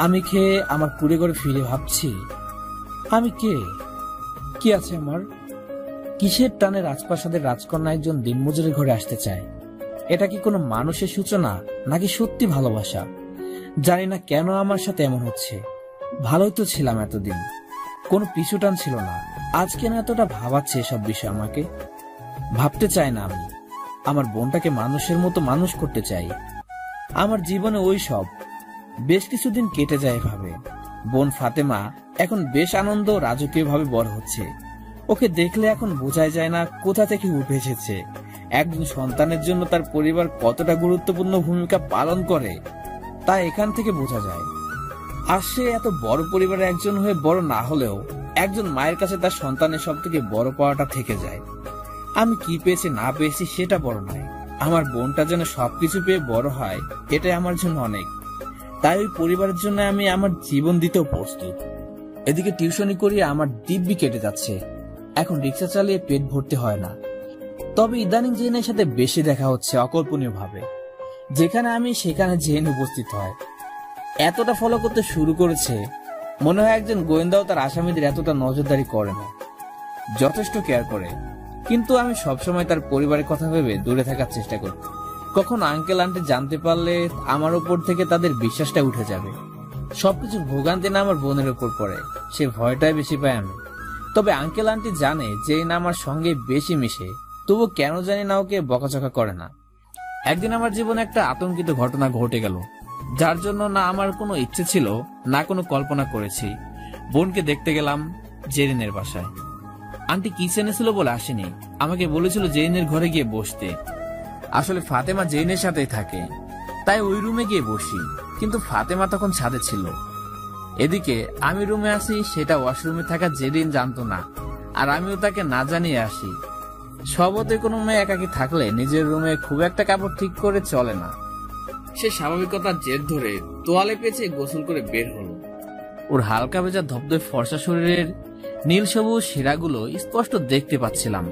S2: আমি খেয়ে আমার কুড়ে করে ফিরে ভাবছি, আমি কে, কি আছে আমার? কিসের টানে রাজপ্রাসাদের রাজকন্যা একজন দিনমজুরের ঘরে আসতে চায়? এটা কি কোনো মানুষের সূচনা, নাকি সত্যি ভালোবাসা? জানি না কেন আমার সাথে এমন হচ্ছে। ভালোই তো ছিলাম এতদিন, কোনো পিছুটান ছিল না। আজ কেন এতটা ভাবাচ্ছে এসব বিষয় আমাকে? ভাবতে চাই না আমি। আমার বোনটাকে মানুষের মতো মানুষ করতে চাই। আমার জীবনে ওই সব বেশ কিছুদিন কেটে যায় এভাবে। বোন ফাতেমা এখন বেশ আনন্দ রাজকীয় ভাবে বড় হচ্ছে। ওকে দেখলে এখন বোঝাই যায় না কোথা থেকে উঠে এসেছে। একজন সন্তানের জন্য তার পরিবার কতটা গুরুত্বপূর্ণ ভূমিকা পালন করে তা এখান থেকে বোঝা যায়। আর সে এত বড় পরিবারের একজন হয়ে বড় না হলেও একজন মায়ের কাছে তার সন্তানের সব থেকে বড় পাওয়াটা থেকে যায়। আমি কি পেয়েছি না পেয়েছি সেটা বড় নয়, আমার বোনটা যেন সবকিছু পেয়ে বড় হয় এটাই আমার জন্য অনেক। তাই ওই পরিবারের জন্য আমি আমার জীবন দিতেও প্রস্তুত। এদিকে টিউশনি করিয়ে আমার দিব্যি কেটে যাচ্ছে। এখন রিক্সা চালিয়ে পেট ভর্তি হয় না। তবে ইদানিং জেনের সাথে বেশি দেখা হচ্ছে অকল্পনীয় ভাবে। যেখানে আমি সেখানে জেন উপস্থিত হয়। এতটা ফলো করতে শুরু করেছে, মনে হয় একজন গোয়েন্দাও তার আসামিদের এতটা নজরদারি করে না, যথেষ্ট কেয়ার করে। কিন্তু আমি সবসময় তার পরিবারের কথা ভেবে দূরে থাকার চেষ্টা করি। কখন আঙ্কেল আন্টি জানতে পারলে আমার উপর থেকে তাদের বিশ্বাসটা উঠে যাবে। সবকিছু ভোগান্তি না আমার বোনের উপর পড়ে, সে ভয়টাই বেশি পায় আমি। তবে আঙ্কেল আন্টি জানে যে না আমার সঙ্গে বেশি মিশে, তবু কেন জানি না ওকে বকাচকা করে না। একদিন আমার জীবনে একটা আতঙ্কিত ঘটনা ঘটে গেল, যার জন্য না আমার কোনো ইচ্ছে ছিল না কোনো কল্পনা করেছি। বোনকে দেখতে গেলাম জেরিনের বাসায়। আন্টি কিচেনে ছিল বলে আসেনি, আমাকে বলেছিল জেরিনের ঘরে গিয়ে বসতে। আসলে ফাতেমা জেরিনের সাথেই থাকে, তাই ওই রুমে গিয়ে বসি। কিন্তু ফাতেমা তখন ছাদে ছিল। এদিকে আমি রুমে আসি, সেটা ওয়াশরুমে থাকা জেরিন জানতো না, আর আমিও তাকে না জানিয়ে আসি। সবতে কোনো মেয়ে একাকি থাকলে নিজের রুমে খুব একটা কাপড় ঠিক করে চলে না। সে স্বাভাবিকতার জের ধরে তোয়ালে পেঁচে গোসল করে বের হলো। ওর হালকা ভেজা ধবধবে ফর্সা শরীরের নীল সবুজ শিরাগুলো স্পষ্ট দেখতে পাচ্ছিলাম।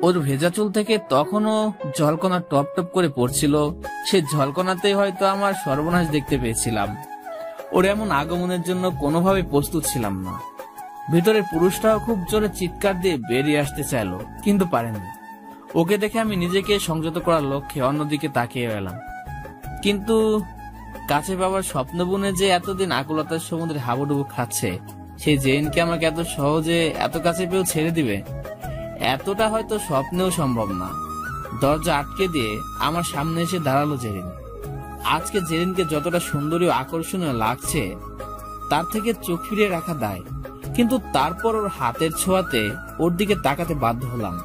S2: ওর ভেজা চুল থেকে তখনও ঝলকনা টপ টপ করে পড়ছিল। সে ঝলকনাতেই হয়তো আমার সর্বনাশ দেখতে পেয়েছিলাম। ওর এমন আগমনের জন্য কোনোভাবে প্রস্তুত ছিলাম না। ভিতরের পুরুষটাও খুব জোরে চিৎকার দিয়ে বেরিয়ে আসতে চাইলো, কিন্তু পারেনি। ওকে দেখে আমি নিজেকে সংযত করার লক্ষ্যে অন্যদিকে তাকিয়ে এলাম। কিন্তু কাছে বাবার স্বপ্ন বুনে যে এতদিন আকুলতার সমুদ্রে হাবুডুবু খাচ্ছে, সেই জেনকে আমাকে এত সহজে এত কাছে পেয়েও ছেড়ে দিবে, এতটা হয়তো স্বপ্নেও সম্ভব না। দরজা আটকে দিয়ে আমার সামনে এসে দাঁড়ালো জেরিন। আজকে জেরিনকে যতটা সুন্দরী ও আকর্ষণীয় লাগছে, তার থেকে চোখ ফিরিয়ে রাখা দায়। কিন্তু তারপর ওর হাতের ছোঁয়াতে ওর দিকে তাকাতে বাধ্য হলাম।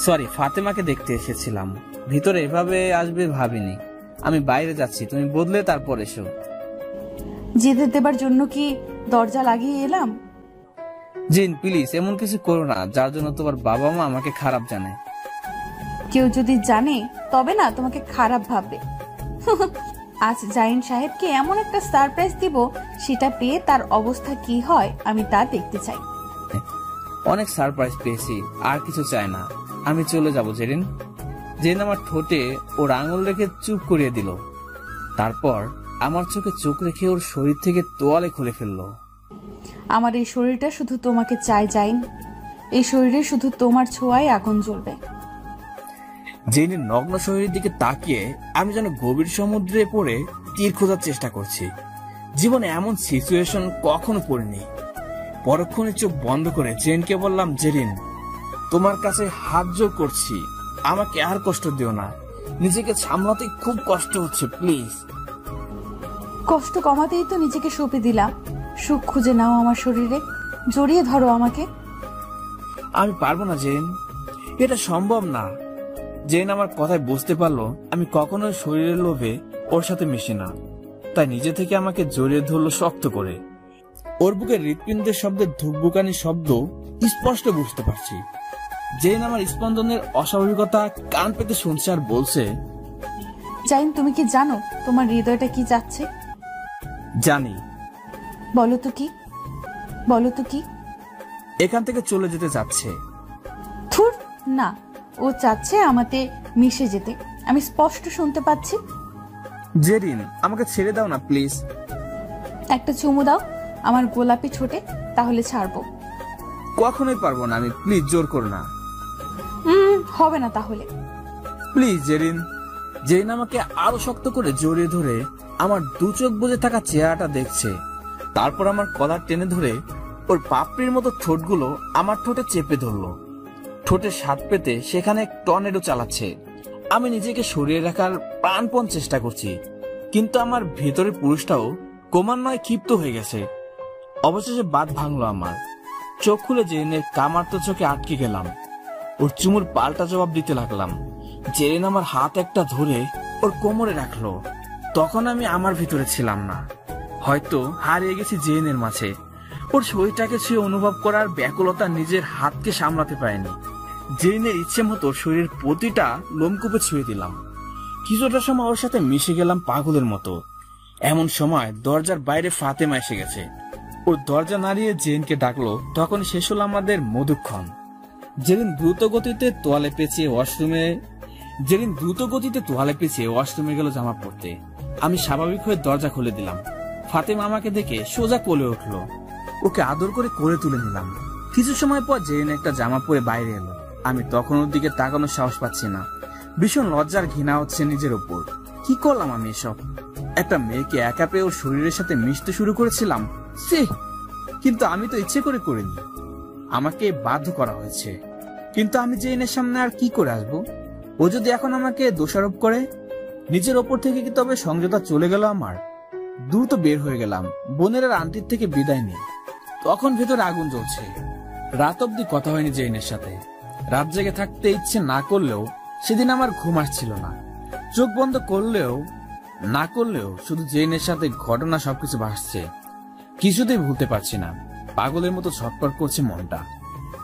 S2: সরি, ফাতেমাকে দেখতে এসেছিলাম, ভিতরে এভাবে আসবে ভাবিনি। আমি বাইরে যাচ্ছি, তুমি বদলে তারপর এসো।
S1: যেতে দেবার জন্য কি দরজা লাগিয়ে এলাম?
S2: জিন প্লিজ এমন কিছু করো না যার জন্য তোমার বাবা মা আমাকে খারাপ জানে।
S1: কেউ যদি জানে তবে না তোমাকে খারাপ ভাববে। আজ জাইন সাহেবকে এমন একটা সারপ্রাইজ দিব, সেটা পেয়ে তার অবস্থা কি হয় আমি তা দেখতে চাই।
S2: অনেক সারপ্রাইজ পেয়েছি, আর কিছু চাই না। আমি চলে যাব জেরিন। জেরিন আমার ঠোঁটে ওর আঙুল রেখে চুপ করিয়ে দিল। তারপর আমার চোখে চোখ রেখে ওর শরীর থেকে তোয়ালে খুলে ফেললো।
S1: আমার এই শরীরটা শুধু তোমাকে চাই জাইন, এই শরীরে শুধু তোমার ছোঁয়ায় আগুন জ্বলবে।
S2: জেরিনের নগ্ন শরীরের দিকে তাকিয়ে আমি যেন গভীর সমুদ্রে পড়ে তীর খোঁজার চেষ্টা করছি। জীবনে এমন সিচুয়েশন কখনো পড়িনি। পরক্ষণে চোখ বন্ধ করে জেনকে বললাম, জেরিন তোমার কাছে হাত জোর করছি, আমাকে আর কষ্ট দিও না। নিজেকে সামলাতে খুব কষ্ট হচ্ছে, প্লিজ।
S1: কষ্ট কমাতেই তো নিজেকে সঁপে দিলাম। সুখ খুঁজে নাও আমার শরীরে, জড়িয়ে ধরো আমাকে।
S2: আমি পারবো না জেন, এটা সম্ভব না। জেন আমার কথায় বুঝতে পারলো আমি কখনোই শরীরের লোভে ওর সাথে মিশি না, তাই নিজে থেকে আমাকে জড়িয়ে ধরলো শক্ত করে। ওর বুকে হৃৎপিণ্ডের শব্দের ধুকবুকানি শব্দ স্পষ্ট বুঝতে পারছি। জেন আমার স্পন্দনের অস্বাভাবিকতা কান পেতে শুনছে আর বলছে,
S1: জাইন তুমি কি জানো তোমার হৃদয়টা কি চাচ্ছে?
S2: জানি।
S1: বলো তো কি, বলো তো কি?
S2: এখান থেকে চলে যেতে চাচ্ছে।
S1: থুর না, ও চাচ্ছে আমাতে মিশে যেতে, আমি স্পষ্ট শুনতে পাচ্ছি।
S2: জেরিন আমাকে ছেড়ে দাও না প্লিজ।
S1: একটা চুমু দাও আমার গোলাপি ঠোঁটে, তাহলে ছাড়বো।
S2: কখনোই পারবো না আমি, প্লিজ জোর করো না।
S1: হবে না তাহলে।
S2: প্লিজ জেরিন। জেরিন আমাকে আরো শক্ত করে জড়িয়ে ধরে আমার দু চোখ বুজে থাকা চেহারাটা দেখছে। তারপর আমার কলার টেনে ধরে ওর পাপড়ির মতো ঠোঁটগুলো আমার ঠোঁটে চেপে ধরলো। ঠোঁটে স্বাদ পেতে সেখানে টর্নেডো চালাচ্ছে। আমি নিজেকে সরিয়ে রাখার প্রাণপণ চেষ্টা করছি, কিন্তু আমার ভেতরের পুরুষটাও ক্রমান্বয়ে ক্ষিপ্ত হয়ে গেছে। অবশেষে বাদ ভাঙলো আমার। চোখ খুলে জেরিনের কামার্ত চোখে আটকে গেলাম। ওর চুমুর পাল্টা জবাব দিতে লাগলাম। জেরিন আমার হাত একটা ধরে ওর কোমরে রাখলো। তখন আমি আমার ভিতরে ছিলাম না, হয়তো হারিয়ে গেছি জেরিনের মাঝে। ওর শরীরটাকে ছুঁয়ে অনুভব করার ব্যাকুলতা নিজের হাতকে সামলাতে পারেনি। জেরিনের ইচ্ছে মতো শরীরের প্রতিটা লোমকূপে ছুঁয়ে দিলাম। কিছুটা সময় ওর সাথে মিশে গেলাম পাগলের মতো। এমন সময় দরজার বাইরে ফাতেমা এসে গেছে। ও ও দরজা নাড়িয়ে জেনকে ডাকলো। তখন শেষ হলো আমাদের মধুক্ষণ। যেদিন দ্রুত গতিতে তোয়ালে পেঁচিয়ে ওয়াশরুমে গেল জামা পরতে, আমি স্বাভাবিক হয়ে দরজা খুলে দিলাম। ফাতেমা আমাকে দেখে সোজা কোলে উঠলো। ওকে আদর করে কোলে তুলে নিলাম। কিছু সময় পর জেন একটা জামা পরে বাইরে এলো। আমি তখন ওর দিকে তাকানোর সাহস পাচ্ছি না। ভীষণ লজ্জার ঘৃণা হচ্ছে নিজের ওপর। কি করলাম আমি এসব? একটা মেয়েকে একা পেয়ে ওর শরীরের সাথে মিশতে শুরু করেছিলাম। কিন্তু আমি তো ইচ্ছে করে করিনি, আমাকে বাধ্য করা হয়েছে। কিন্তু আমি জেনের সামনে আর কি করে আসবো? ও যদি এখন আমাকে দোষারোপ করে, নিজের ওপর থেকে কি তবে সংযতা চলে গেল আমার? দ্রুত বের হয়ে গেলাম। বোনের আর আন্টির থেকে বিদায় নেই। তখন ভেতরে আগুন জ্বলছে। রাত অব্দি কথা হয়নি জেনের সাথে। রাত জেগে থাকতে ইচ্ছে না করলেও সেদিন আমার ঘুম আসছিল না। চোখ বন্ধ করলেও না করলেও শুধু জেনের সাথে ঘটনা সবকিছু ভাসছে। কিছুতেই ভুলতে পারছি না। পাগলের মতো ছটফট করছে মনটা।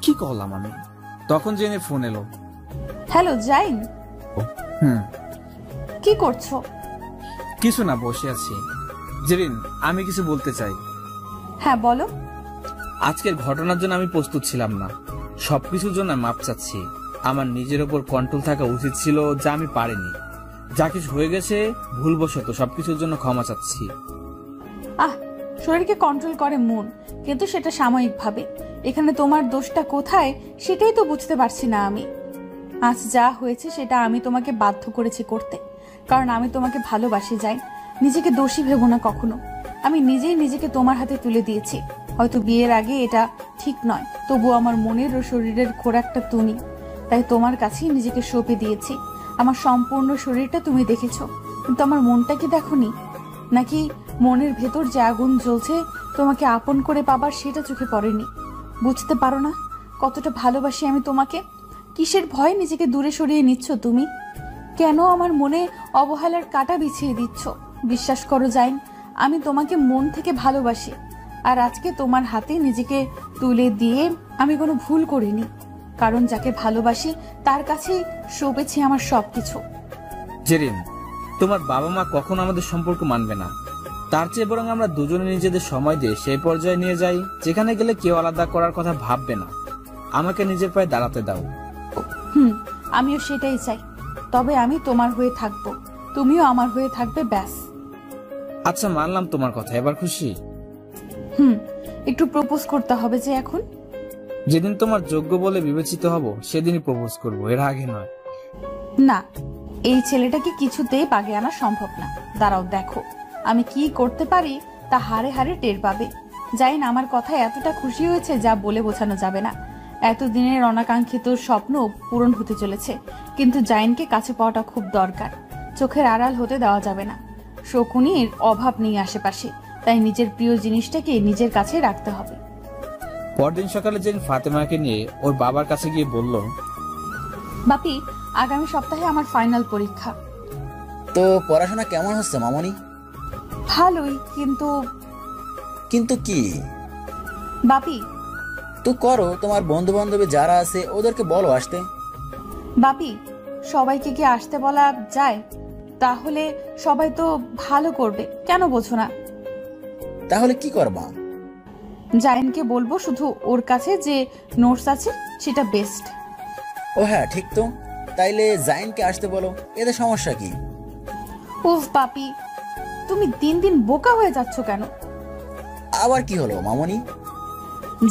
S2: কি করলাম আমি? তখন জেনের ফোন এলো।
S1: হ্যালো জাইন। কি করছো?
S2: কিছু না, বসে আছি। জেরিন, আমি কিছু বলতে চাই।
S1: হ্যাঁ বলো।
S2: আজকের ঘটনার জন্য আমি প্রস্তুত ছিলাম না। সবকিছুর জন্য মাপ চাচ্ছি। আমার নিজের উপর কন্ট্রোল থাকা উচিত ছিল, যা আমি পারিনি। যা কিছু হয়ে গেছে ভুলবশত, সবকিছুর জন্য ক্ষমা চাচ্ছি।
S1: শরীরকে কন্ট্রোল করে মন, কিন্তু সেটা সাময়িকভাবে। এখানে তোমার দোষটা কোথায় সেটাই তো বুঝতে পারছি না আমি। আজ যা হয়েছে সেটা আমি তোমাকে বাধ্য করেছি করতে, কারণ আমি তোমাকে ভালোবাসি যাই। নিজেকে দোষী ভেবো না কখনো। আমি নিজেই নিজেকে তোমার হাতে তুলে দিয়েছি। হয়তো বিয়ের আগে এটা ঠিক নয়, তবু আমার মনের ও শরীরের খোরাকটা তুমি, তাই তোমার কাছেই নিজেকে সঁপে দিয়েছি। আমার সম্পূর্ণ শরীরটা তুমি দেখেছো, কিন্তু আমার মনটা কি দেখোনি? নাকি মনের ভেতর যে আগুন জ্বলছে তোমাকে আপন করে পাবার, সেটা চোখে পড়েনি? বুঝতে পারো না কতটা ভালোবাসি আমি তোমাকে? কিসের ভয় নিজেকে দূরে সরিয়ে নিচ্ছ তুমি? কেন আমার মনে অবহেলার কাঁটা বিছিয়ে দিচ্ছ? বিশ্বাস করো জাইন, আমি তোমাকে মন থেকে ভালোবাসি। আর আজকে তোমার হাতে নিজেকে তুলে দিয়ে আমি কোনো ভুল করিনি, কারণ যাকে ভালোবাসি তার কাছেই সঁপেছি আমার সবকিছু।
S2: জেরিন, তোমার বাবা মা কখনো আমাদের সম্পর্ক মানবে না। তার চেয়ে বরং আমরা দুজনে নিজেদের সময় দিয়ে সেই পর্যায়ে নিয়ে যাই যেখানে গেলে কেউ আলাদা করার কথা ভাববে না। আমাকে নিজের পায়ে দাঁড়াতে দাও।
S1: আমিও সেটাই চাই। তবে আমি তোমার হয়ে থাকবো, তুমিও আমার হয়ে থাকবে, ব্যাস।
S2: আচ্ছা, মানলাম তোমার কথা। এবার খুশি?
S1: একটু প্রপোজ করতে হবে যে এখন।
S2: যেদিন তোমার যোগ্য বলে বিবেচিত হব সেদিনই প্রপোজ করব, এর আগে নয়।
S1: না, এই ছেলেটাকে কিছুতেই পাগে আনা সম্ভব না। দাঁড়াও, দেখো আমি কি করতে পারি তা হারে হারে টের পাবে। জাইন আমার কথায় এতটা খুশি হয়েছে যা বলে বোঝানো যাবে না। এতদিনের অনাকাঙ্ক্ষিত স্বপ্ন পূরণ হতে চলেছে, কিন্তু জাইনকে কাছে পাওয়াটা খুব দরকার। চোখের আড়াল হতে দেওয়া যাবে না। শকুনির অভাব নেই আশেপাশে, তাই নিজের প্রিয় জিনিসটাকে নিজের কাছে রাখতে হবে।
S2: পরদিন সকালে জেন ফাতেমাকে নিয়ে ওর বাবার কাছে গিয়ে বলল,
S1: বাপি, আগামী সপ্তাহে আমার ফাইনাল পরীক্ষা।
S7: তো পড়াশোনা কেমন হচ্ছে মামনি?
S1: ভালোই, কিন্তু
S7: কিন্তু কি?
S1: বাপি,
S7: তো করো, তোমার বন্ধু বান্ধবী যারা আছে ওদেরকে বলো আসতে।
S1: বাপি, সবাইকে কি আসতে বলা যায়? তাহলে সবাই তো ভালো করবে, কেন বোঝো না?
S7: তাহলে কি করবা?
S1: জাইনকে বলবো শুধু ওর কাছে যে নোটস আছে সেটা বেস্ট।
S7: ও হ্যাঁ, ঠিক তো। তাইলে জাইনকে আসতে বলো, এতে সমস্যা কি?
S1: উফ বাপি, তুমি দিন দিন বোকা হয়ে যাচ্ছ কেন?
S7: আবার কি হলো মামনি?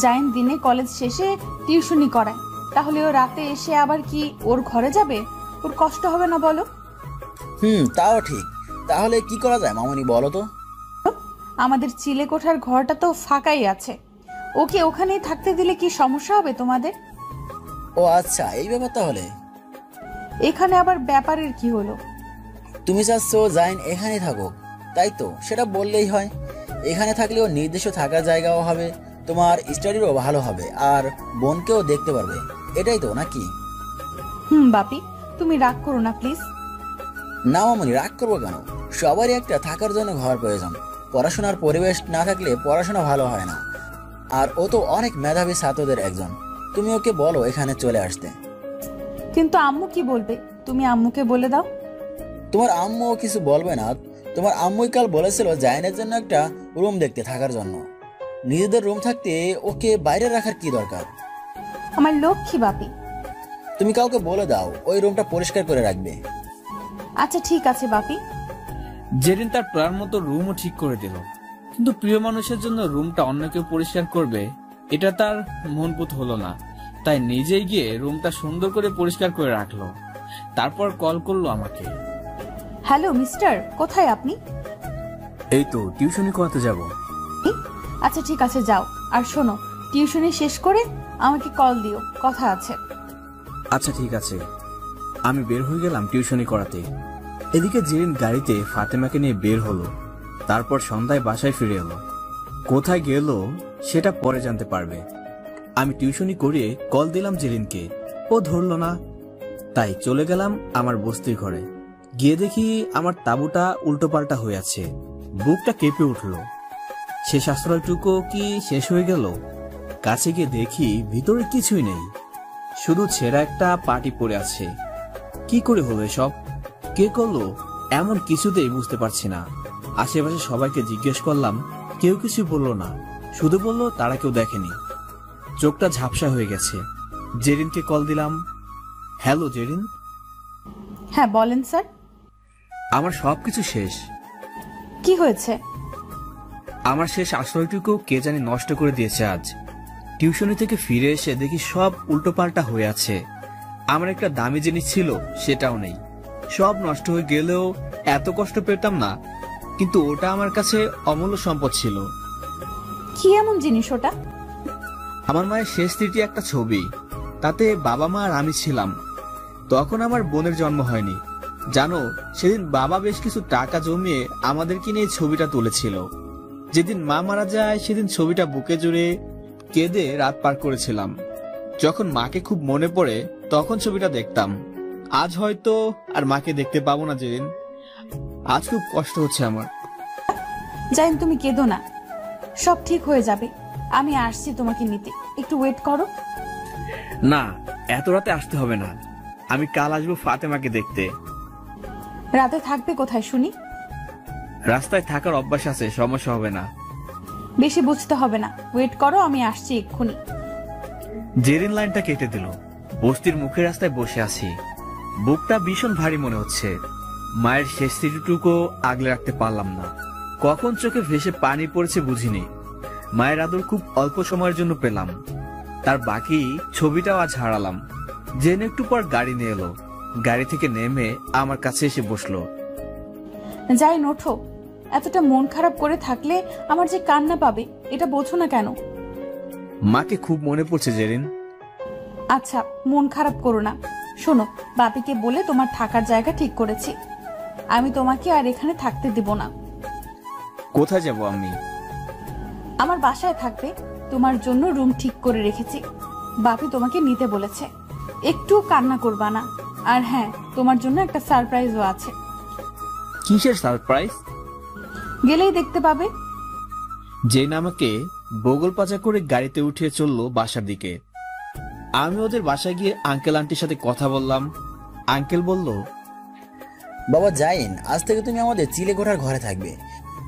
S1: জাইন দিনে কলেজ শেষে টিউশনি করায়, তাহলে ও রাতে এসে আবার কি ওর ঘরে যাবে? ওর কষ্ট হবে না বলো?
S7: তাও ঠিক। তাহলে কি করা যায় মামনি, বলো তো?
S1: আমাদের চিলে কোঠার ঘরটা তো ফাঁকাই আছে, ওকে ওখানেই থাকতে দিলে কি সমস্যা হবে তোমাদের?
S7: ও আচ্ছা, এই ব্যাপার। তাহলে
S1: এখানে আবার ব্যাপারের কি হলো?
S7: তুমি চাচ্ছ জাইন এখানে থাকুক, তাই তো? সেটা বললেই হয়। এখানে থাকলে ও নির্দিষ্ট থাকার জায়গাও হবে, তোমার স্টাডিরও ভালো হবে, আর বোনকেও দেখতে পারবে। এটাই তো নাকি?
S1: বাপি, তুমি রাগ করো না প্লিজ।
S7: না মামনি, রাগ করবো কেন? সবারই একটা থাকার জন্য ঘর প্রয়োজন। পড়াশোনার পরিবেশ না থাকলে পড়াশোনা ভালো হয় না। আর ও তো অনেক মেধাবী ছাত্রদের একজন। তুমি ওকে বলো এখানে চলে আসতে।
S1: কিন্তু আম্মু কি বলবে? তুমি আম্মুকে বলে দাও।
S7: তোমার আম্মু কিছু বলবে না। তোমার আম্মুই কাল বলেছিল জাইনের জন্য একটা রুম দেখতে থাকার জন্য। নিজেদের রুম থাকতে ওকে বাইরে রাখার কি দরকার?
S1: আমার লক্ষ্মী বাপি।
S7: তুমি কাউকে বলে দাও ওই রুমটা পরিষ্কার করে রাখবে।
S1: আচ্ছা ঠিক আছে বাপি।
S2: জেরিন তার প্ল্যান মতো রুমও ঠিক করে দিল, কিন্তু প্রিয় মানুষের জন্য রুমটা অন্য কেউ পরিষ্কার করবে এটা তার মনপুত হলো না। তাই নিজেই গিয়ে রুমটা সুন্দর করে পরিষ্কার করে রাখলো। তারপর কল করলো আমাকে।
S1: হ্যালো মিস্টার, কোথায় আপনি?
S2: এই তো টিউশনি করাতে যাব।
S1: আচ্ছা ঠিক আছে যাও, আর শোনো টিউশনি শেষ করে আমাকে কল দিও, কথা আছে।
S2: আচ্ছা ঠিক আছে। আমি বের হয়ে গেলাম টিউশনি করাতে। এদিকে জেরিন গাড়িতে ফাতেমাকে নিয়ে বের হলো। তারপর সন্ধ্যায় বাসায় ফিরে এলো। কোথায় গেল সেটা পরে জানতে পারবে। আমি টিউশনি করিয়ে কল দিলাম জেরিনকে, ও ধরলো না। তাই চলে গেলাম আমার বস্তির ঘরে। গিয়ে দেখি আমার তাঁবুটা উল্টোপাল্টা হয়ে আছে। বুকটা কেঁপে উঠল। শেষ আশ্রয়টুকু কি শেষ হয়ে গেল? কাছে গিয়ে দেখি ভিতরে কিছুই নেই, শুধু ছেঁড়া একটা পাটি পড়ে আছে। কি করে হলো এসব? কে করলো এমন কিছুতেই বুঝতে পারছি না। আশেপাশে সবাইকে জিজ্ঞেস করলাম, কেউ কিছু বলল না, শুধু বলল তারা কেউ দেখেনি। চোখটা ঝাপসা হয়ে গেছে। জেরিনকে কল দিলাম। হ্যালো জেরিন।
S1: হ্যাঁ বলেন স্যার।
S2: আমার সবকিছু শেষ।
S1: কি হয়েছে?
S2: আমার শেষ আশ্রয়টুকু কে জানি নষ্ট করে দিয়েছে আজ। টিউশনি থেকে ফিরে এসে দেখি সব উল্টোপাল্টা হয়ে আছে। আমার একটা দামি জিনিস ছিল সেটাও নেই। সব নষ্ট হয়ে গেলেও এত কষ্ট পেতাম না, কিন্তু ওটা আমার কাছে অমূল্য সম্পদ ছিল।
S1: কি এমন জিনিস ওটা?
S2: আমার মায়ের শেষ স্মৃতি একটা ছবি। তাতে বাবা মা আর আমি ছিলাম। তখন আমার বোনের জন্ম হয়নি। জানো, সেদিন বাবা বেশ কিছু টাকা জমিয়ে আমাদেরকে নিয়ে ছবিটা তুলেছিল। যেদিন মা মারা যায় সেদিন ছবিটা বুকে জুড়ে কেঁদে রাত পার করেছিলাম। যখন মাকে খুব মনে পড়ে তখন ছবিটা দেখতাম। আজ হয়তো আর মাকে দেখতে পাবো না জেরিন। আজ খুব কষ্ট হচ্ছে আমার।
S1: জাইন তুমি কেঁদো না, সব ঠিক হয়ে যাবে। আমি আসছি তোমাকে নিতে, একটু ওয়েট করো।
S2: না, এত রাতে আসতে হবে না। আমি কাল আসবো ফাতেমাকে দেখতে।
S1: রাতে থাকবে কোথায় শুনি?
S2: রাস্তায় থাকার অভ্যাস আছে, সমস্যা হবে না।
S1: বেশি বুঝতে হবে না, ওয়েট করো, আমি আসছি এক্ষুনি।
S2: জেরিন লাইনটা কেটে দিল। বস্তির মুখের রাস্তায় বসে আছি। বুকটা ভীষণ ভারী মনে হচ্ছে। মায়ের শেষ স্মৃতিটুকু আগলে রাখতে পারলাম না। কখন চোখে ভেসে পানি পড়েছে বুঝিনি। মায়ের আদর খুব অল্প সময়ের জন্য পেলাম, তার বাকি ছবিটাও আজ হারালাম। জেন একটু পর গাড়ি নিয়ে এলো। গাড়ি থেকে নেমে আমার কাছে এসে বসলো।
S1: যাই ওঠো, এতটা মন খারাপ করে থাকলে আমার যে কান্না পাবে এটা বোঝো না কেন?
S2: মাকে খুব মনে পড়ছে জেরিন।
S1: আচ্ছা মন খারাপ করো না। শোনো, বাপিকে বলে তোমার থাকার জায়গা ঠিক করেছি। আমি তোমাকে আর এখানে থাকতে দেব না।
S2: কোথায় যাব আমি?
S1: আমার বাসায় থাকবে। তোমার জন্য রুম ঠিক করে রেখেছি। বাপি তোমাকে নিতে বলেছে। একটু কান্না করবা না। আর হ্যাঁ, তোমার জন্য একটা সারপ্রাইজও আছে।
S2: কিসের সারপ্রাইজ?
S1: গেলেই দেখতে পাবে।
S2: জেন আমাকে বগল পাচা করে গাড়িতে উঠিয়ে চললো বাসার দিকে। আমি ওদের বাসায় গিয়ে আঙ্কেল আন্টির সাথে কথা বললাম। আঙ্কেল বলল,
S7: বাবা জাইন, আজ থেকে তুমি আমাদের চিলেকোঠার ঘরে থাকবে।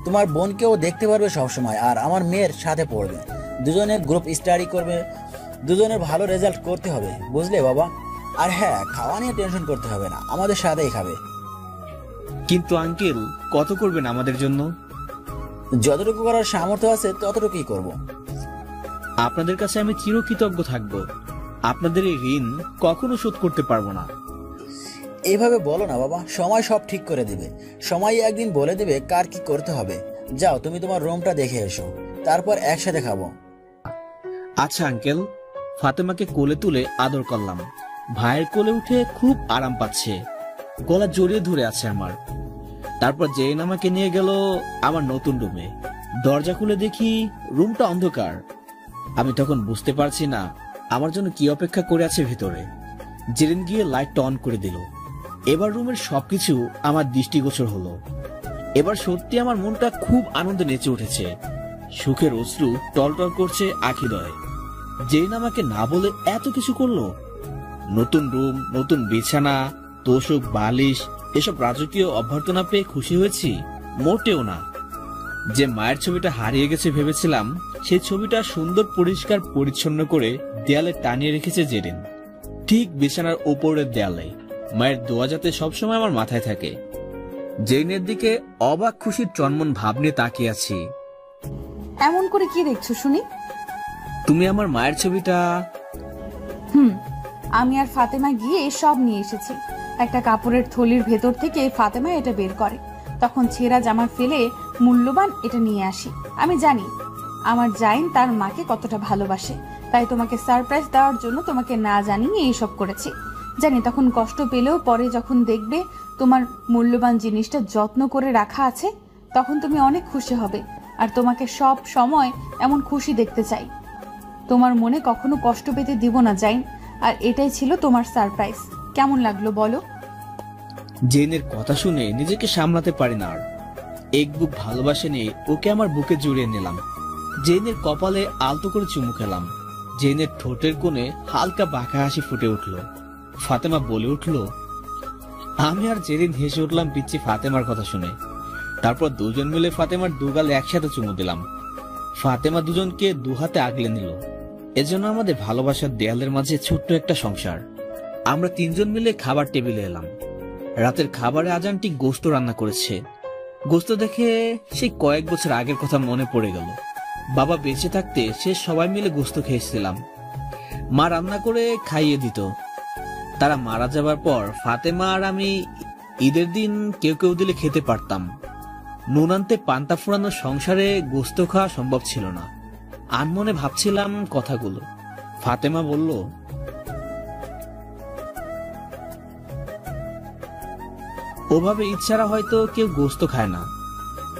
S7: তোমার বোনকেও দেখতে পারবে সবসময়, আর আমার মেয়ের সাথে পড়বে। দুজনে গ্রুপ স্টাডি করবে। দুজনের ভালো রেজাল্ট করতে হবে, বুঝলে বাবা? আর হ্যাঁ, খাওয়া নিয়ে টেনশন করতে হবে না, আমাদের সাথেই খাবে।
S2: কিন্তু আঙ্কেল, কত করবেন আমাদের জন্য?
S7: যতটুকু করার সামর্থ্য আছে ততটুকুই করব।
S2: আপনাদের কাছে আমি চিরকৃতজ্ঞ থাকব। আপনাদের এই ঋণ কখনো শোধ করতে পারবো না।
S7: এভাবে বলো না বাবা, সময় সব ঠিক করে দিবে। সময় একদিন বলে দিবে কার কি করতে হবে। যাও, তুমি তোমার রুমটা দেখে এসো, তারপর একসাথে খাবো।
S2: আচ্ছা আঙ্কেল। ফাতেমাকে কোলে তুলে আদর করলাম। ভাইয়ের কোলে উঠে খুব আরাম পাচ্ছে। গলা জড়িয়ে ধরে আছে আমার। তারপর জেন আমাকে নিয়ে গেল আমার নতুন রুমে। দরজা খুলে দেখি রুমটা অন্ধকার। আমি তখন বুঝতে পারছি না আমার জন্য কি অপেক্ষা করে আছে ভিতরে। জেরিন গিয়ে লাইটটা অন করে দিল। এবার রুমের সবকিছু আমার দৃষ্টিগোচর হলো। এবার সত্যি আমার মনটা খুব আনন্দে নেচে উঠেছে। সুখের অশ্রু টলটল করছে আখিদয়ে। জেরিন আমাকে না বলে এত কিছু করলো। নতুন রুম, নতুন বিছানা, তোষক, বালিশ, এসব রাজকীয় অভ্যর্থনা পেয়ে খুশি হয়েছি? মোটেও না। যে মায়ের ছবিটা হারিয়ে গেছে ভেবেছিলাম, সেই ছবিটা সুন্দর পরিষ্কার পরিচ্ছন্ন করে দেয়ালে টানিয়ে রেখেছে জেরিন, ঠিক বিছানার ওপরের দেয়ালে। মায়ের দোয়া যাতে সবসময় আমার মাথায় থাকে। জেরিনের দিকে অবাক খুশির চনমন ভাব নিয়ে তাকিয়ে আছি।
S1: এমন করে কি দেখছো শুনি?
S2: তুমি আমার মায়ের ছবিটা।
S1: আমি আর ফাতেমা গিয়ে সব নিয়ে এসেছি। একটা কাপড়ের থলির ভেতর থেকে ফাতেমা এটা বের করে। তখন ছেঁড়া জামা ফেলে মূল্যবান এটা নিয়ে আসি। আমি জানি আমার জাইন তার মাকে কতটা ভালোবাসে, তাই তোমাকে সারপ্রাইজ দেওয়ার জন্য তোমাকে না জানিয়ে এইসব করেছি। জানি তখন কষ্ট পেলেও পরে যখন দেখবে তোমার মূল্যবান জিনিসটা যত্ন করে রাখা আছে, তখন তুমি অনেক খুশি হবে। আর তোমাকে সব সময় এমন খুশি দেখতে চাই। তোমার মনে কখনো কষ্ট পেতে দিব না জাইন। আর এটাই ছিল তোমার সারপ্রাইজ। কেমন লাগলো বলো?
S2: জেনের কথা শুনে নিজেকে সামলাতে পারি না আর। এক বুক ভালোবাসা নিয়ে ওকে আমার বুকে জড়িয়ে নিলাম। জেনের কপালে আলতো করে চুমু খেলাম। জেনের ঠোঁটের কোণে হালকা বাঁকা হাসি ফুটে উঠল। ফাতেমা বলে উঠল। আমি আর জেরিন হেসে উঠলাম পিচ্ছি ফাতেমার কথা শুনে। তারপর দুজন মিলে ফাতেমার দুগালে একসাথে চুমু দিলাম। ফাতেমা দুজনকে দুহাতে আগলে নিল। এজন্য আমাদের ভালোবাসার দেয়ালের মাঝে ছোট্ট একটা সংসার। আমরা তিনজন মিলে খাবার টেবিলে এলাম। রাতের খাবারে আজানটি গোস্ত রান্না করেছে। গোস্ত দেখে সেই কয়েক বছর আগের কথা মনে পড়ে গেল। বাবা বেঁচে থাকতে সে সবাই মিলে গোস্ত খেয়েছিলাম। মা রান্না করে খাইয়ে দিত। তারা মারা যাবার পর ফাতেমা আর আমি ঈদের দিন কেউ কেউ দিলে খেতে পারতাম। নুন আনতে পান্তা ফুরানো সংসারে গোস্ত খাওয়া সম্ভব ছিল না। আনমনে ভাবছিলাম কথাগুলো। ফাতেমা বলল, ওভাবে ইচ্ছারা হয়তো কেউ গোস্ত খায় না।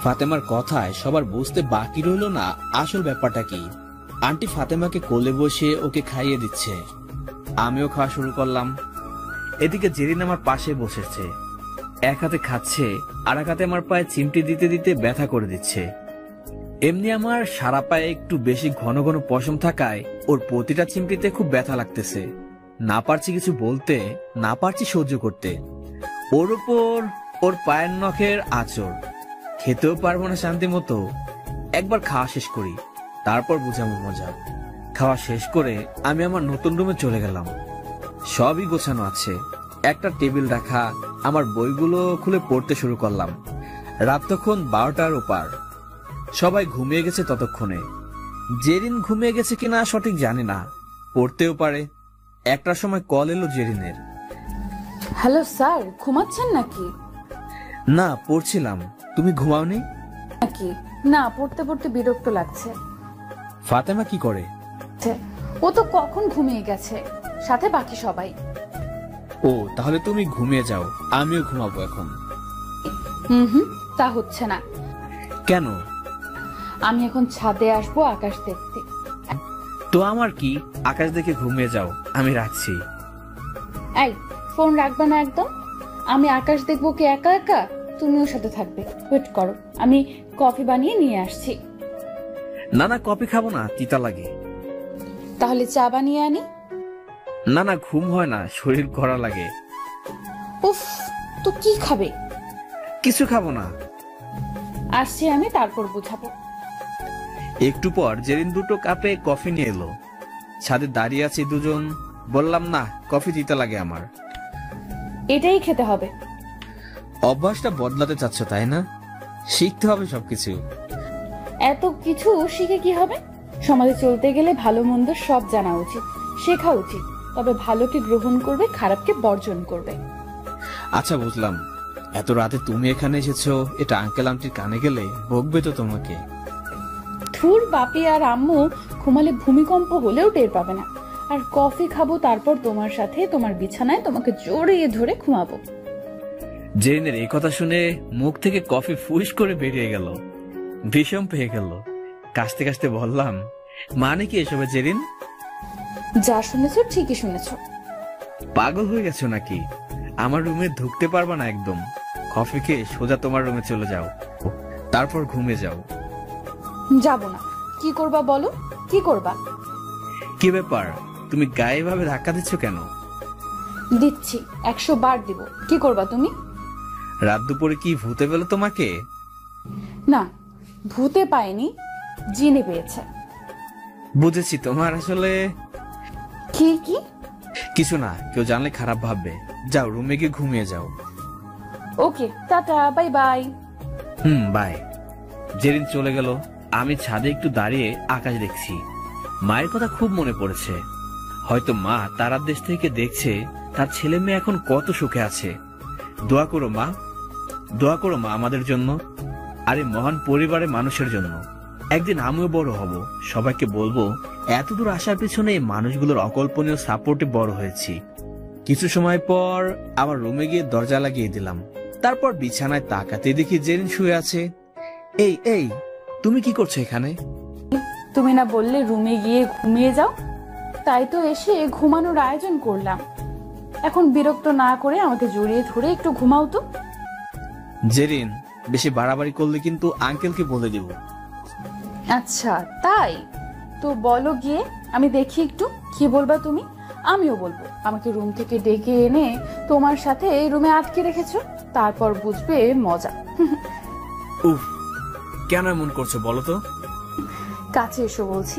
S2: ফাতেমার কথায় সবার বুঝতে বাকি রইল না আসল ব্যাপারটা কি। আন্টি ফাতেমাকে কোলে বসে ওকে খাইয়ে দিচ্ছে। আমিও খাওয়া শুরু করলাম। এদিকে জেরিন আমার পাশে বসেছে। এক হাতে খাচ্ছে, আর এক হাতে আমার পায়ে চিমটি দিতে দিতে ব্যথা করে দিচ্ছে। এমনি আমার সারা পায়ে একটু বেশি ঘন ঘন পশম থাকায় ওর প্রতিটা চিমটিতে খুব ব্যথা লাগতেছে। না পারছি কিছু বলতে, না পারছি সহ্য করতে। ওর উপর ওর পায়ের নখের আঁচড়। খেতেও পারবো না শান্তি মতো। একবার খাওয়া শেষ করি, তারপর বুঝাবো মজা। খাওয়া শেষ করে আমি আমার নতুন রুমে চলে গেলাম। সবই গোছানো আছে, একটা টেবিল রাখা। আমার বইগুলো খুলে পড়তে শুরু করলাম। রাত তখন 12টার ওপার। সবাই ঘুমিয়ে গেছে ততক্ষণে। জেরিন ঘুমিয়ে গেছে কিনা সঠিক জানি না, পড়তেও পারে। একটার সময় কল এলো জেরিনের।
S1: হ্যালো স্যার, ঘুমাচ্ছেন নাকি?
S2: না, পড়ছিলাম। তুমি ঘুমাওনি
S1: নাকি? না, পড়তে পড়তে বিরক্ত লাগছে।
S2: ফাতেমা কি করে?
S1: ও তো কখন ঘুমিয়ে গেছে, সাথে বাকি সবাই।
S2: ও, তাহলে তুমি ঘুমিয়ে যাও, আমিও ঘুমাবো এখন।
S1: তা হচ্ছে না।
S2: কেন?
S1: আমি এখন ছাদে আসবো আকাশ দেখতে।
S2: তো আমার কি, আকাশ দেখে ঘুমিয়ে যাও, আমি রাখছি।
S1: এই, ফোন রাখবে না একদম। আমি আকাশ দেখবো কি একা একা? তুমিও সাথে থাকবে। ওয়েট করো, আমি কফি বানিয়ে নিয়ে আসছি।
S2: না না, কফি খাবো না, তিতা লাগে।
S1: তাহলে চা বানিয়ে আনি?
S2: না না, ঘুম হয় না, শরীর কড়া লাগে।
S1: উফ, তো কি খাবে?
S2: কিছু খাবো না।
S1: আসছি আমি, তারপর বুঝাবো।
S2: একটু পর জেরিন দুটো কাপে কফি নিয়ে এলো। ছাদে দাঁড়িয়ে আছি দুজন। বললাম না, কফি তিতা লাগে আমার।
S1: এটাই খেতে হবে।
S2: অভ্যাসটা বদলাতে চাচ্ছ তাই না? শিখতে হবে সবকিছু।
S1: এত কিছু শিখে কি হবে? সমাজে চলতে গেলে ভালো মন্দ সব জানা উচিত, শেখা উচিত। তবে ভালোকে গ্রহণ করবে, খারাপকে বর্জন করবে।
S2: আচ্ছা, বুঝলাম। এত রাতে তুমি এখানে এসেছো, এটা আঙ্কেল আন্টির কানে গেলে বকবে তো তোমাকে।
S1: থুর বাপি আর আম্মু ঘুমালে ভূমিকম্প হলেও টের পাবে না। আর কফি খাবো, তারপর তোমার সাথে তোমার বিছানায় তোমাকে জড়িয়ে ধরে ঘুমাবো।
S2: জেরিনের এই কথা শুনে মুখ থেকে কফি ফুস করে বেরিয়ে গেল। বিষম পেয়ে গেল। কাশতে কাশতে বললাম, মানে কি এসবে জেরিন?
S1: যা শুনেছো ঠিকই শুনেছো।
S2: পাগল হয়ে গেছো নাকি? আমার রুমে ঢুকতে পারবা না একদম। কফি খেয়ে সোজা তোমার রুমে চলে যাও, তারপর ঘুমিয়ে যাও।
S1: যাব না। কি করবা বলো, কি করবা?
S2: কি ব্যাপার, তুমি গায়ে ভাবে ধাক্কা দিচ্ছ কেন?
S1: দিচ্ছি, 100 বার দিব। কি করবা তুমি?
S2: রাত দুপুরে কি ভূতে পেল তোমাকে?
S1: না, ভূতে পায়নি, জিনে পেয়েছে।
S2: বুঝেছি, তোমার আসলে
S1: কি কি?
S2: কিছু না, কেউ জানলে খারাপ ভাববে। যাও রুমে গিয়ে ঘুমিয়ে যাও।
S1: Okay, tata, bye bye.
S2: Bye. Zerin চলে গেল। আমি ছাদে একটু দাঁড়িয়ে আকাশ দেখছি। মায়ের কথা খুব মনে পড়েছে। হয়তো মা তারার দেশ থেকে দেখছে তার ছেলে মেয়ে এখন কত সুখে আছে। দোয়া করো মা, দোয়া করো মা আমাদের জন্য, আর এই মহান পরিবারের মানুষের জন্য। একদিন আমিও বড় হব, সবাইকে বলবো এতদূর আসার পিছনে এই মানুষগুলোর অকল্পনীয় সাপোর্টে বড় হয়েছি। কিছু সময় পর আমার রুমে গিয়ে দরজা লাগিয়ে দিলাম। তারপর বিছানায় তাকাতে দেখি জেরিন শুয়ে আছে। এই এই, তুমি কি করছো এখানে?
S1: তুমি না বললে রুমে গিয়ে ঘুমিয়ে যাও, তাই তো এসে ঘুমানোর আয়োজন করলাম। এখন বিরক্ত না করে আমাকে জড়িয়ে ধরে একটু ঘুমাও তো।
S2: জেরিন, বেশি বাড়াবাড়ি করলে কিন্তু আঙ্কেলকে বলে দেব।
S1: আচ্ছা তাই তো, বলো গিয়ে, আমি দেখি একটু কি বলবা তুমি। আমিও বলবো। আমাকে রুম থেকে ডেকে এনে তোমার সাথে রুমে আটকে রেখেছো, তারপর বুঝবে মজা।
S2: উফ, কেন এমন করছো বলো তো?
S1: কাছে এসো বলছি।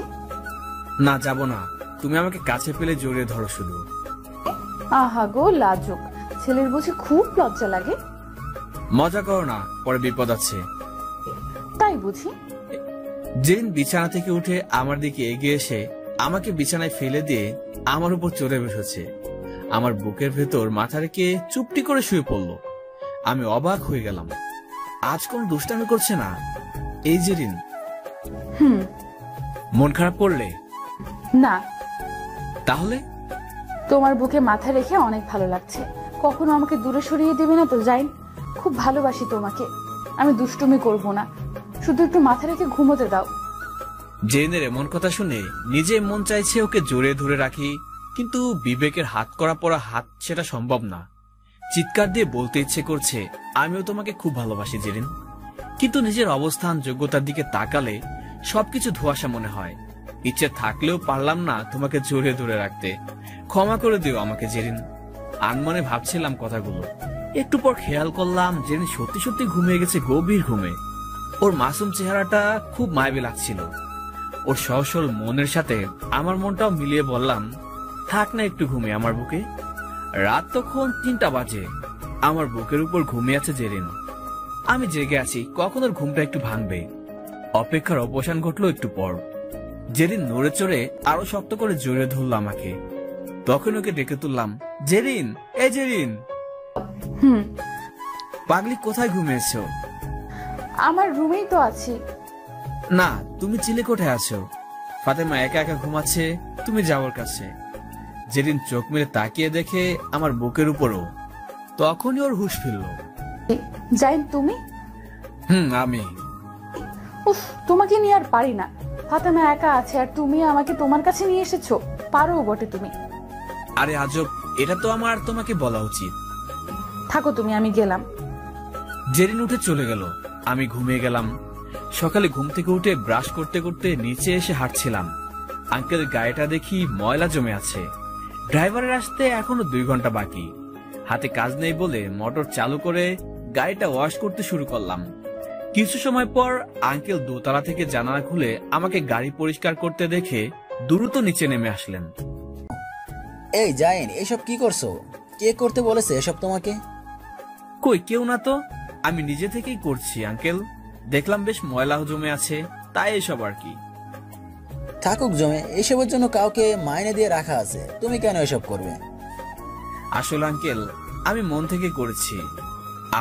S2: না, যাব না। তুমি আমাকে কাছে পেলে জড়িয়ে ধরো শুধু।
S1: আহা গো লাজুক, ছেলের বুঝি খুব লজ্জা লাগে।
S2: মজা করো না, পরে বিপদ আছে।
S1: তাই বুঝি?
S2: জেরিন বিছানা থেকে উঠে আমার দিকে এগিয়ে এসে আমাকে বিছানায় ফেলে দিয়ে আমার উপর চড়ে বসেছে। আমার বুকের ভেতর মাথা রেখে চুপটি করে শুয়ে পড়লো। আমি অবাক হয়ে গেলাম। আজ কোন দুষ্টামি করছে না এই জেরিন। মন খারাপ করলে?
S1: না।
S2: তাহলে?
S1: তোমার বুকে মাথা রেখে অনেক ভালো লাগছে। কখনো আমাকে দূরে সরিয়ে দেবে না তো জাইন? খুব ভালোবাসি তোমাকে, আমি দুষ্টুমি করব না, শুধু একটু মাথা রেখে ঘুমোতে দাও।
S2: জেনের এমন কথা শুনে নিজে মন চাইছে ওকে জোরে ধরে রাখি, কিন্তু বিবেকের হাত করা পড়া হাত সেটা সম্ভব না। চিৎকার দিয়ে বলতে ইচ্ছে করছে আমিও তোমাকে খুব ভালোবাসি জেরিন, কিন্তু নিজের অবস্থান যোগ্যতার দিকে তাকালে সবকিছু ধোঁয়াশা মনে হয়। ইচ্ছে থাকলেও পারলাম না তোমাকে জোরে ধরে রাখতে। ক্ষমা করে দিও আমাকে জেরিন। আনমনে ভাবছিলাম কথাগুলো, একটু পর খেয়াল করলাম জেরিন সত্যি সত্যি ঘুমিয়ে গেছে গভীর ঘুমে। ওর মাসুম চেহারাটা খুব মায়াবী লাগছিল। ওর সহসল মনের সাথে আমার মনটাও মিলিয়ে বললাম, থাক না একটু ঘুমিয়ে আমার বুকে। রাত তখন 3টা বাজে। আমার বুকের উপর ঘুমিয়ে আছে জেরিন। আমি জেগে আছি, কখন ওর ঘুমটা একটু ভাঙবে। অপেক্ষার অবসান ঘটলো একটু পর। জেরিন নড়ে চড়ে আরো শক্ত করে জড়িয়ে ধরল আমাকে। তখন ওকে ডেকে তুললাম, জেরিন, এই জেরিন। পাগলি, কোথায় ঘুমিয়েছো?
S1: আমার রুমেই তো আছি।
S2: না, তুমি চিলে কোঠায় আছো। ফাতেমা একা একা ঘুমাচ্ছে, তুমি যাওয়ার কাছে। জেরিন চোখ মেরে তাকিয়ে দেখে আমার বুকের উপরও। তখনই ওর হুঁশ ফিরল।
S1: জাইন তুমি?
S2: আমি।
S1: উফ, তোমাকে নিয়ে আর পারি না। ফাতেমা একা আছে আর তুমি আমাকে তোমার কাছে নিয়ে এসেছো, পারো বটে তুমি।
S2: আরে আজব, এটা তো আমার তোমাকে বলা উচিত।
S1: থাকো তুমি, আমি গেলাম।
S2: জেরিন উঠে চলে গেল, আমি ঘুমিয়ে গেলাম। সকালে ঘুম থেকে উঠে ব্রাশ করতে করতে নিচে এসে হাঁটছিলাম। আঙ্কেল গাড়িটা দেখি ময়লা জমে আছে। ড্রাইভারের আসতে এখনো 2 ঘন্টা বাকি। হাতে কাজ নেই বলে মোটর চালু করে গাড়িটা ওয়াশ করতে শুরু করলাম। কিছু সময় পর আঙ্কেল দোতলা থেকে জানালা খুলে আমাকে গাড়ি পরিষ্কার করতে দেখে দ্রুত নিচে নেমে আসলেন।
S7: এই জাইন, এসব কি করছো? কে করতে বলেছে এসব তোমাকে?
S2: কই, কেউ না তো, আমি নিজে থেকেই করছি আঙ্কেল। দেখলাম বেশ ময়লা জমে আছে, তাই এসব আর কি।
S7: থাকুক জমে, এসবের জন্য কাউকে মাইনে দিয়ে রাখা আছে, তুমি কেন এসব করবে?
S2: আসলে আঙ্কেল, আমি মন থেকে করেছি।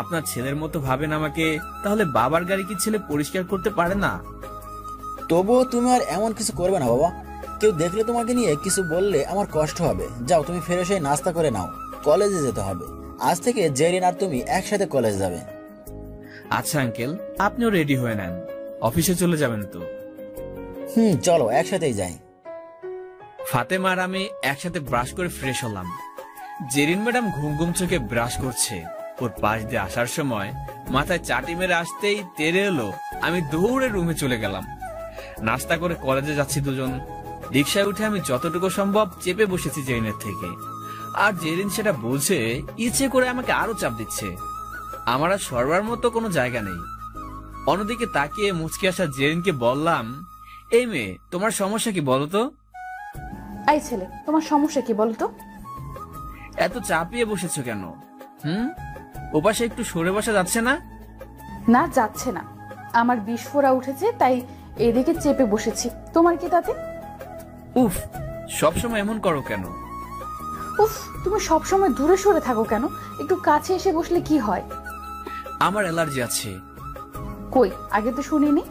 S2: আপনার ছেলের মতো ভাবেন আমাকে, তাহলে বাবার গাড়ি কি ছেলে পরিষ্কার করতে পারে না?
S7: তবুও তুমি আর এমন কিছু করবে না বাবা। কেউ দেখলে তোমাকে নিয়ে কিছু বললে আমার কষ্ট হবে। যাও, তুমি ফেরত এসে নাস্তা করে নাও, কলেজে যেতে হবে। আজ থেকে জেরিন আর তুমি একসাথে কলেজ যাবে।
S2: আচ্ছা আঙ্কেল, আপনিও রেডি হয়ে নেন, অফিসে চলে যাবেন তো?
S7: চলো একসাথেই যাই।
S2: ফাতেমা আর আমি একসাথে ব্রাশ করে ফ্রেশ হলাম। জেরিন ম্যাডাম ঘুম ঘুম চোখে ব্রাশ করছে। ওর পাশ দিয়ে আসার সময় মাথায় চাটি মেরে আসতেই তেরে এলো। আমি দৌড়ে রুমে চলে গেলাম। নাস্তা করে কলেজে যাচ্ছি দুজন। রিক্সায় উঠে আমি যতটুকু সম্ভব চেপে বসেছি জেরিনের থেকে। আর জেরিন সেটা বুঝে ইচ্ছে করে আমাকে আরো চাপ দিচ্ছে। আমার আর সরবার মতো কোনো জায়গা নেই। অন্যদিকে তাকিয়ে মুচকি আসা জেরিনকে বললাম, এই মেয়ে, তোমার সমস্যা কি বলো তো?
S1: এই ছেলে, তোমার সমস্যা কি বলতো?
S2: এত চাপিয়ে বসেছো কেন? ওপাশে একটু সরে বসা যাচ্ছে না?
S1: না, যাচ্ছে না। আমার বিস্ফোরা উঠেছে, তাই এদিকে চেপে বসেছি। তোমার কি তাতে?
S2: উফ, সবসময় এমন করো কেন?
S1: উফ, তুমি সবসময় দূরে সরে থাকো কেন? একটু কাছে এসে বসলে কি হয়?
S2: আমার অ্যালার্জি আছে।
S1: কই, আগে তো শুনিনি।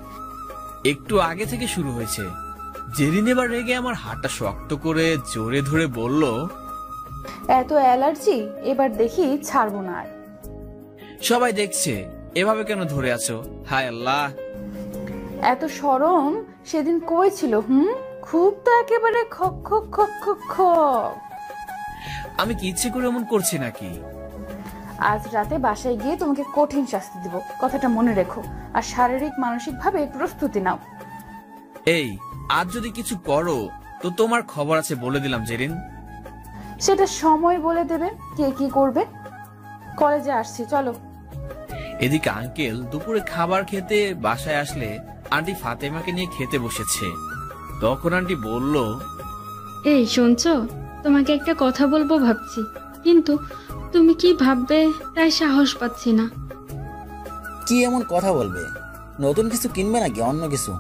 S2: একটু আগে থেকে শুরু হয়েছে। জেরিন এবার রেগে আমার হাতটা শক্ত করে জোরে ধরে বলল,
S1: এত অ্যালার্জি, এবার দেখি ছাড়বো না আর।
S2: সবাই দেখছে, এভাবে কেন ধরে আছো? হায় আল্লাহ,
S1: এত শরম সেদিন কই ছিল? খুব তো একেবারে খক খক খক খক খক।
S2: আমি কি ইচ্ছে করে এমন করছি নাকি?
S1: আজ রাতে বাসায় গিয়ে তোমাকে কঠিন শাস্তি দিব, কথাটা মনে রেখো। আর শারীরিক মানসিক ভাবে প্রস্তুতি নাও।
S2: এই, আজ যদি কিছু করো তো তোমার খবর আছে বলে দিলাম জেরিন।
S1: সেটা সময় বলে দেবে কে কি করবে। কলেজে আসছি, চলো।
S2: এদিকে আঙ্কেল দুপুরে খাবার খেতে বাসায় আসলে আন্টি ফাতেমাকে নিয়ে খেতে বসেছে। তখন আন্টি বলল,
S8: এই শুনছো, তোমাকে একটা কথা বলবো ভাবছি, কিন্তু তুমি কি ভাববে তাই সাহস পাচ্ছি না।
S7: কি এমন কথা বলবে? নতুন কিছু কিনবে নাকি অন্য কিছু?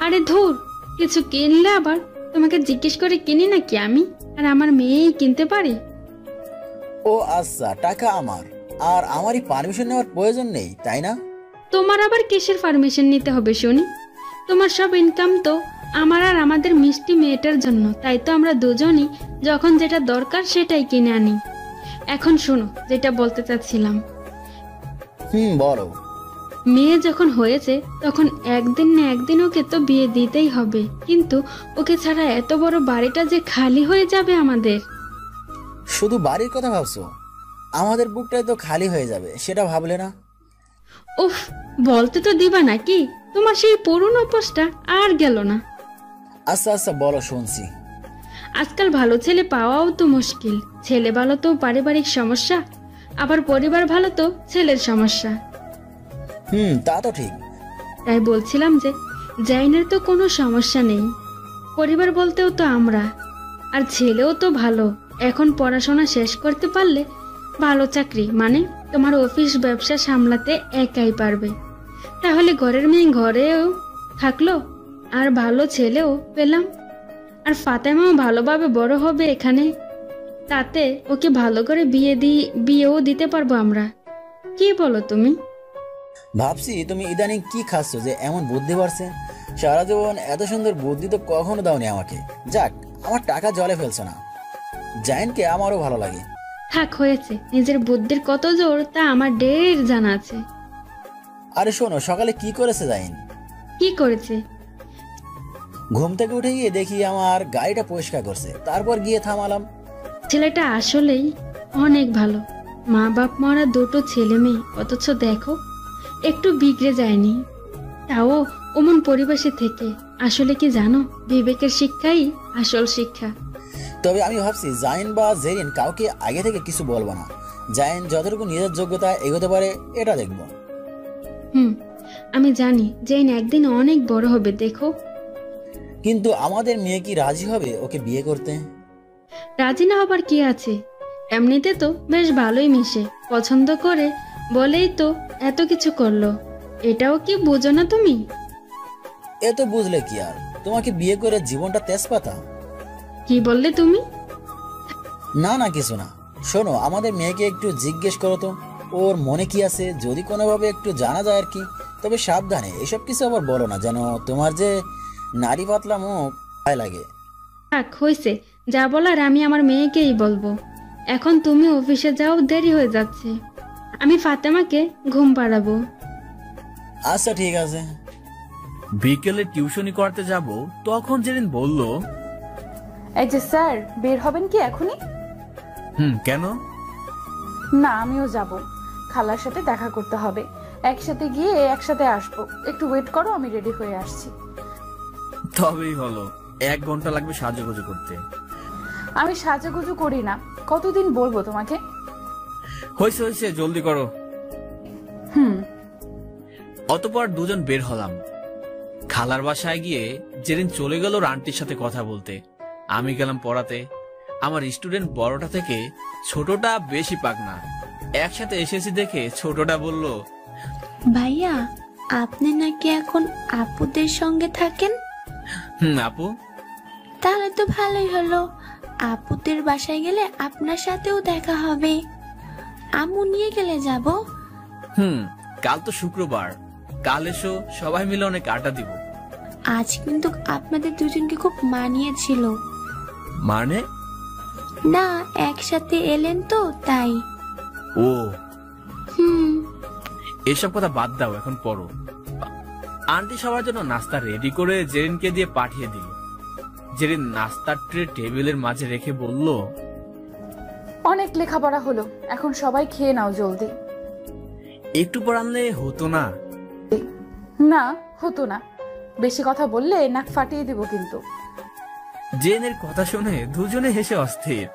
S8: আরে ধুর, কিছু কিনলে আবার তোমাকে জিজ্ঞেস করে কিনি নাকি আমি? আর আমার মেয়েই কিনতে পারে।
S7: ও আচ্ছা, টাকা আমার, আর আমারই পারমিশন নেওয়ার প্রয়োজন নেই, তাই না?
S8: তোমার আবার কিসের পারমিশন নিতে হবে শুনি? তোমার সব ইনকাম তো আমার আর আমাদের মিষ্টি মেয়েটার জন্য, তাই তো আমরা দুজনই যখন যেটা দরকার সেটাই কিনে আনি। এখন শোনো, যেটা বলতে চাচ্ছিলাম।
S7: বলো।
S8: মেয়ে যখন হয়েছে তখন একদিন না একদিন ওকে তো বিয়ে দিতেই হবে, কিন্তু ওকে ছাড়া এত বড় বাড়িটা যে খালি হয়ে যাবে আমাদের।
S7: শুধু বাড়ির কথা ভাবছো? আমাদের বুকটাই তো খালি হয়ে যাবে, সেটা ভাবলে না?
S8: উফ, বলতে তো দিবা নাকি? তোমার সেই পুরনো পোস্টটা আর গেল না।
S7: আচ্ছা আচ্ছা, বলো, শুনছি।
S8: আজকাল ভালো ছেলে পাওয়াও তো মুশকিল। ছেলে ভালো তো পারিবারিক সমস্যা, আবার পরিবার ভালো তো ছেলের সমস্যা।
S7: তা তো ঠিক।
S8: তাই বলছিলাম যে জাইনের তো কোনো সমস্যা নেই, পরিবার বলতেও তো আমরা, আর ছেলেও তো ভালো। এখন পড়াশোনা শেষ করতে পারলে ভালো চাকরি, মানে তোমার অফিস ব্যবসা সামলাতে একাই পারবে। তাহলে ঘরের মেয়ে ঘরেও থাকলো, আর ভালো ছেলেও পেলাম, আর ফাতেমাও ভালোভাবে বড় হবে এখানে। তাতে ওকে ভালো করে বিয়েও দিতে পারবো আমরা। কি বলো তুমি?
S7: ভাবছি তুমি ইদানিং কি খাচ্ছ যে এমন বুদ্ধি বাড়ছে। সারা জীবন এত সুন্দর বুদ্ধি তো কখনো দাওনি আমাকে। যাক, আমার টাকা জলে ফেলছো না। জাইনকে আমারও ভালো লাগে।
S8: থাক, হয়েছে। নিজের বুদ্ধির কত জোর তা আমার ঢের জানা আছে।
S7: আরে শোনো, সকালে কি করেছে জাইন?
S8: কি করেছে?
S7: ঘুম থেকে উঠে গিয়ে দেখি আমার গাড়িটা পরিষ্কার করছে, তারপর গিয়ে থামালাম।
S8: ছেলেটা আসলেই অনেক ভালো। মা বাপ মরা দুটো ছেলে মেয়ে, অথচ দেখো একটু বিগড়ে যায়নি, তাও অমন পরিবেশে থেকে। আসলে কি জানো, বিবেকের শিক্ষাই আসল শিক্ষা।
S7: তবে আমি ভাবছি জাইন বা জেরিন কাউকে আগে থেকে কিছু বলবো না। জাইন যতটুকু নিজের যোগ্যতা এগোতে পারে এটা দেখবো।
S8: আমি জানি জেন একদিন অনেক বড় হবে, দেখো।
S7: কিন্তু আমাদের মেয়ে কি রাজি হবে ওকে বিয়ে করতে?
S8: রাজি না হবার কি আছে? এমনিতে তো বেশ ভালোই মিশে, পছন্দ করে বলেই তো এত কিছু করলো। এটাও কি বুঝো না তুমি?
S7: এ তো বুঝলে কি আর, তোমাকে বিয়ে করে জীবনটা তেজপাতা।
S8: কি বললে তুমি?
S7: না না, কিছু না। শোনো, আমাদের মেয়েকে একটু জিজ্ঞেস করো তো ওর মনে কি আছে, যদি কোনোভাবে একটু জানা যায় আর কি। তবে সাবধানে, এসব কিছু আবার বলো না, যেন তোমার যে নারী পাতলা মুখ ভয় লাগে।
S8: থাক, হয়েছে। যা বলার আমি আমার মেয়েকেই বলবো। এখন তুমি অফিসে যাও, দেরি হয়ে যাচ্ছে। আমি ফাতেমাকে ঘুম পাড়াবো।
S7: আচ্ছা ঠিক আছে।
S2: বিকেলে টিউশনি করতে যাব, তখন জেরিন বলল,
S1: এই যে স্যার, বের হবেন কি এখনই?
S2: কেন?
S1: না, আমিও যাব। খালার সাথে দেখা করতে হবে, একসাথে গিয়ে একসাথে আসবো। একটু ওয়েট করো, আমি রেডি হয়ে আসছি।
S2: তবেই হলো, 1 ঘন্টা লাগবে সাজুগুজু করতে।
S1: আমি সাজুগুজু করি না, কতদিন বলবো তোমাকে?
S2: হয়েছে হয়েছে, জলদি করো। অতঃপর দুজন বের হলাম। খালার বাসায় গিয়ে জেরিন চলে গেল ওর আন্টির সাথে কথা বলতে। আমি গেলাম পড়াতে। আমার স্টুডেন্ট বড়টা থেকে ছোটটা বেশি পাকনা। একসাথে এসেছি দেখে ছোটটা বলল,
S12: ভাইয়া আপনি নাকি এখন আপুদের সঙ্গে থাকেন?
S2: আপু।
S12: তাহলে তো ভালোই হলো, আপুদের বাসায় গেলে আপনার সাথেও দেখা হবে। আম্মু নিয়ে গেলে যাব।
S2: কাল তো শুক্রবার, কাল এসো, সবাই মিলে অনেক আড্ডা দিব।
S12: আজ কিন্তু আপনাদের দুজনকে খুব মানিয়েছিল।
S2: মানে?
S12: না, একসাথে এলেন তো তাই।
S2: ও এসব কথা বাদ দাও, এখন পড়ো। আন্টি সবার জন্য নাস্তা রেডি করে জেরিনকে দিয়ে পাঠিয়ে দিল। জেরিন নাস্তার ট্রে টেবিলের মাঝে রেখে বলল,
S1: অনেক লেখাপড়া হলো, এখন সবাই খেয়ে নাও জলদি।
S2: একটু পর আনলে হতো না?
S1: না, হতো না। বেশি কথা বললে নাক ফাটিয়ে দিব কিন্তু।
S2: জেনের কথা শুনে দুজনে হেসে অস্থির।